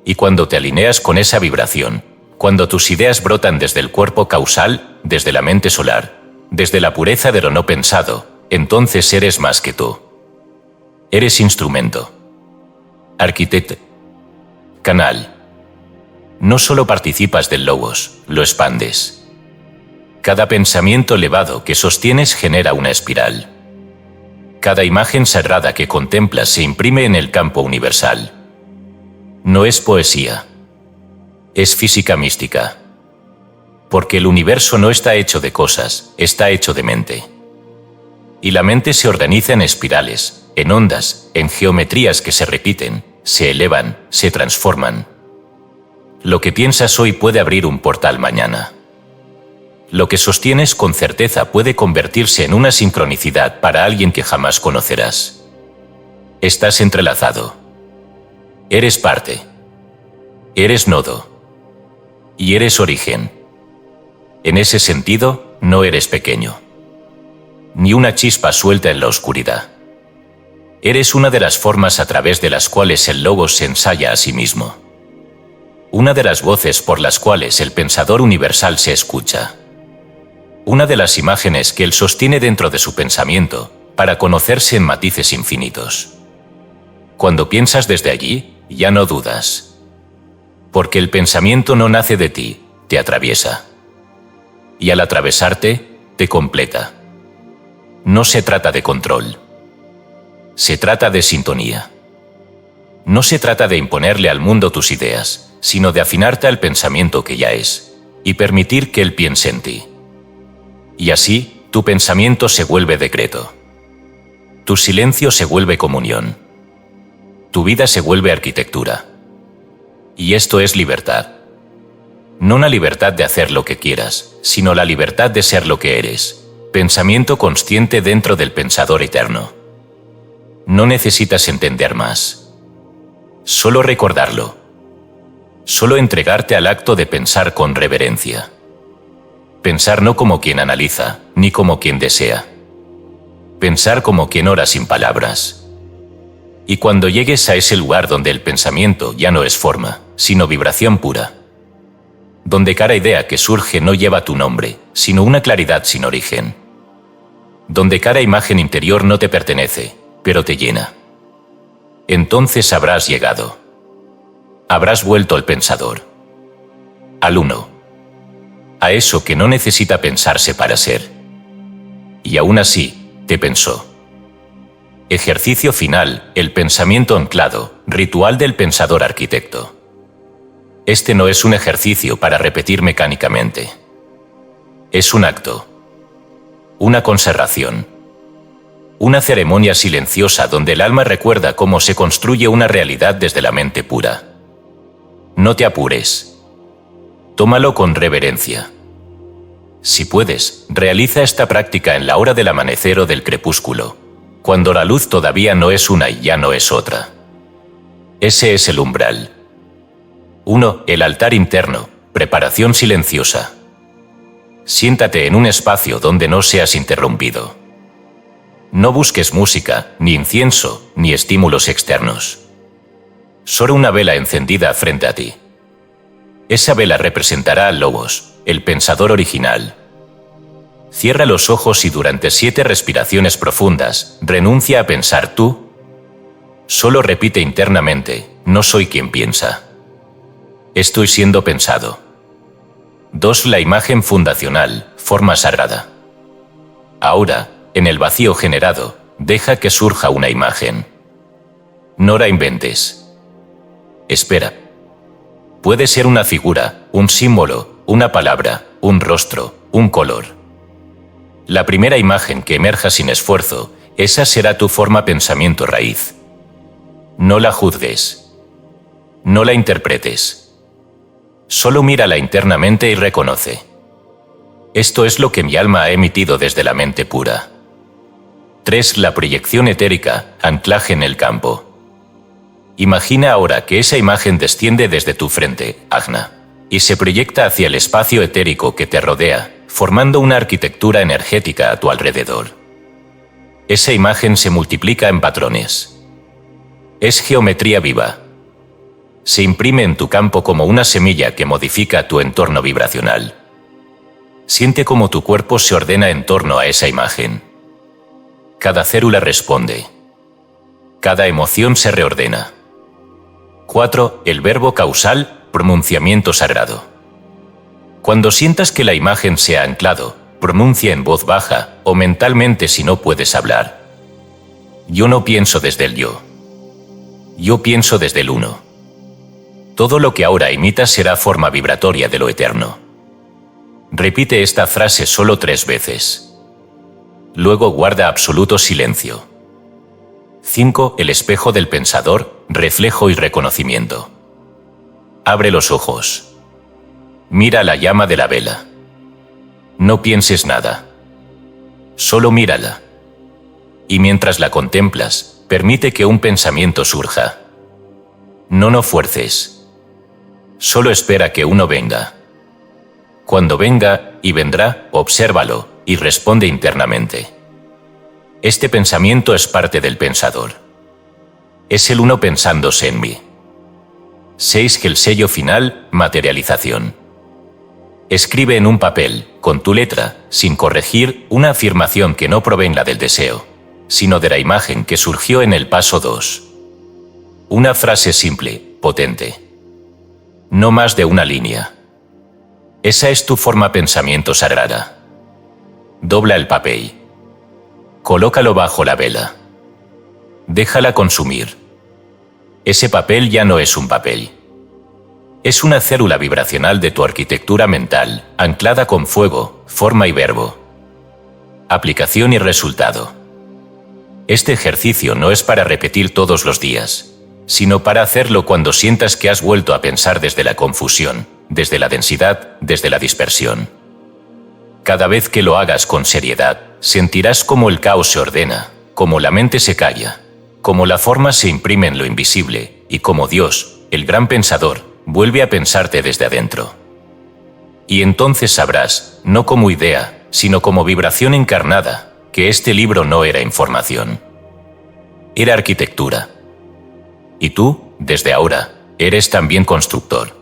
Y cuando te alineas con esa vibración, cuando tus ideas brotan desde el cuerpo causal, desde la mente solar, desde la pureza de lo no pensado, entonces eres más que tú. Eres instrumento. Arquitecto. Canal. No solo participas del Logos, lo expandes. Cada pensamiento elevado que sostienes genera una espiral. Cada imagen sagrada que contemplas se imprime en el campo universal. No es poesía. Es física mística. Porque el universo no está hecho de cosas, está hecho de mente. Y la mente se organiza en espirales, en ondas, en geometrías que se repiten, se elevan, se transforman. Lo que piensas hoy puede abrir un portal mañana. Lo que sostienes con certeza puede convertirse en una sincronicidad para alguien que jamás conocerás. Estás entrelazado. Eres parte. Eres nodo. Y eres origen. En ese sentido, no eres pequeño. Ni una chispa suelta en la oscuridad. Eres una de las formas a través de las cuales el Logos se ensaya a sí mismo. Una de las voces por las cuales el pensador universal se escucha. Una de las imágenes que él sostiene dentro de su pensamiento, para conocerse en matices infinitos. Cuando piensas desde allí, ya no dudas. Porque el pensamiento no nace de ti, te atraviesa. Y al atravesarte, te completa. No se trata de control. Se trata de sintonía. No se trata de imponerle al mundo tus ideas, sino de afinarte al pensamiento que ya es, y permitir que él piense en ti. Y así, tu pensamiento se vuelve decreto. Tu silencio se vuelve comunión. Tu vida se vuelve arquitectura. Y esto es libertad. No una libertad de hacer lo que quieras, sino la libertad de ser lo que eres, pensamiento consciente dentro del pensador eterno. No necesitas entender más. Solo recordarlo. Solo entregarte al acto de pensar con reverencia. Pensar no como quien analiza, ni como quien desea. Pensar como quien ora sin palabras. Y cuando llegues a ese lugar donde el pensamiento ya no es forma, sino vibración pura, donde cada idea que surge no lleva tu nombre, sino una claridad sin origen, donde cada imagen interior no te pertenece, pero te llena, entonces habrás llegado. Habrás vuelto al pensador, al uno, a eso que no necesita pensarse para ser. Y aún así, te pensó. Ejercicio final, el pensamiento anclado, ritual del pensador arquitecto. Este no es un ejercicio para repetir mecánicamente. Es un acto. Una consagración. Una ceremonia silenciosa donde el alma recuerda cómo se construye una realidad desde la mente pura. No te apures. Tómalo con reverencia. Si puedes, realiza esta práctica en la hora del amanecer o del crepúsculo, cuando la luz todavía no es una y ya no es otra. Ese es el umbral. 1. El altar interno, preparación silenciosa. Siéntate en un espacio donde no seas interrumpido. No busques música, ni incienso, ni estímulos externos. Solo una vela encendida frente a ti. Esa vela representará al Logos, el pensador original. Cierra los ojos y durante 7 respiraciones profundas, renuncia a pensar tú. Solo repite internamente, no soy quien piensa. Estoy siendo pensado. 2. La imagen fundacional, forma sagrada. Ahora, en el vacío generado, deja que surja una imagen. No la inventes. Espera. Puede ser una figura, un símbolo, una palabra, un rostro, un color. La primera imagen que emerja sin esfuerzo, esa será tu forma pensamiento raíz. No la juzgues. No la interpretes. Solo mírala internamente y reconoce. Esto es lo que mi alma ha emitido desde la mente pura. 3. La proyección etérica, anclaje en el campo. Imagina ahora que esa imagen desciende desde tu frente, ajna, y se proyecta hacia el espacio etérico que te rodea, formando una arquitectura energética a tu alrededor. Esa imagen se multiplica en patrones. Es geometría viva. Se imprime en tu campo como una semilla que modifica tu entorno vibracional. Siente cómo tu cuerpo se ordena en torno a esa imagen. Cada célula responde. Cada emoción se reordena. 4. El verbo causal, pronunciamiento sagrado. Cuando sientas que la imagen se ha anclado, pronuncia en voz baja o mentalmente si no puedes hablar. Yo no pienso desde el yo. Yo pienso desde el uno. Todo lo que ahora imitas será forma vibratoria de lo eterno. Repite esta frase solo 3 veces. Luego guarda absoluto silencio. 5. El espejo del pensador, reflejo y reconocimiento. Abre los ojos. Mira la llama de la vela. No pienses nada. Solo mírala. Y mientras la contemplas, permite que un pensamiento surja. No fuerces. Solo espera que uno venga. Cuando venga, y vendrá, obsérvalo, y responde internamente. Este pensamiento es parte del pensador. Es el uno pensándose en mí. 6. El sello final, materialización. Escribe en un papel, con tu letra, sin corregir, una afirmación que no provenga del deseo, sino de la imagen que surgió en el paso 2. Una frase simple, potente. No más de una línea. Esa es tu forma pensamiento sagrada. Dobla el papel. Colócalo bajo la vela. Déjala consumir. Ese papel ya no es un papel. Es una célula vibracional de tu arquitectura mental, anclada con fuego, forma y verbo. Aplicación y resultado. Este ejercicio no es para repetir todos los días, sino para hacerlo cuando sientas que has vuelto a pensar desde la confusión, desde la densidad, desde la dispersión. Cada vez que lo hagas con seriedad, sentirás cómo el caos se ordena, cómo la mente se calla, como la forma se imprime en lo invisible, y como Dios, el gran pensador, vuelve a pensarte desde adentro. Y entonces sabrás, no como idea, sino como vibración encarnada, que este libro no era información. Era arquitectura. Y tú, desde ahora, eres también constructor.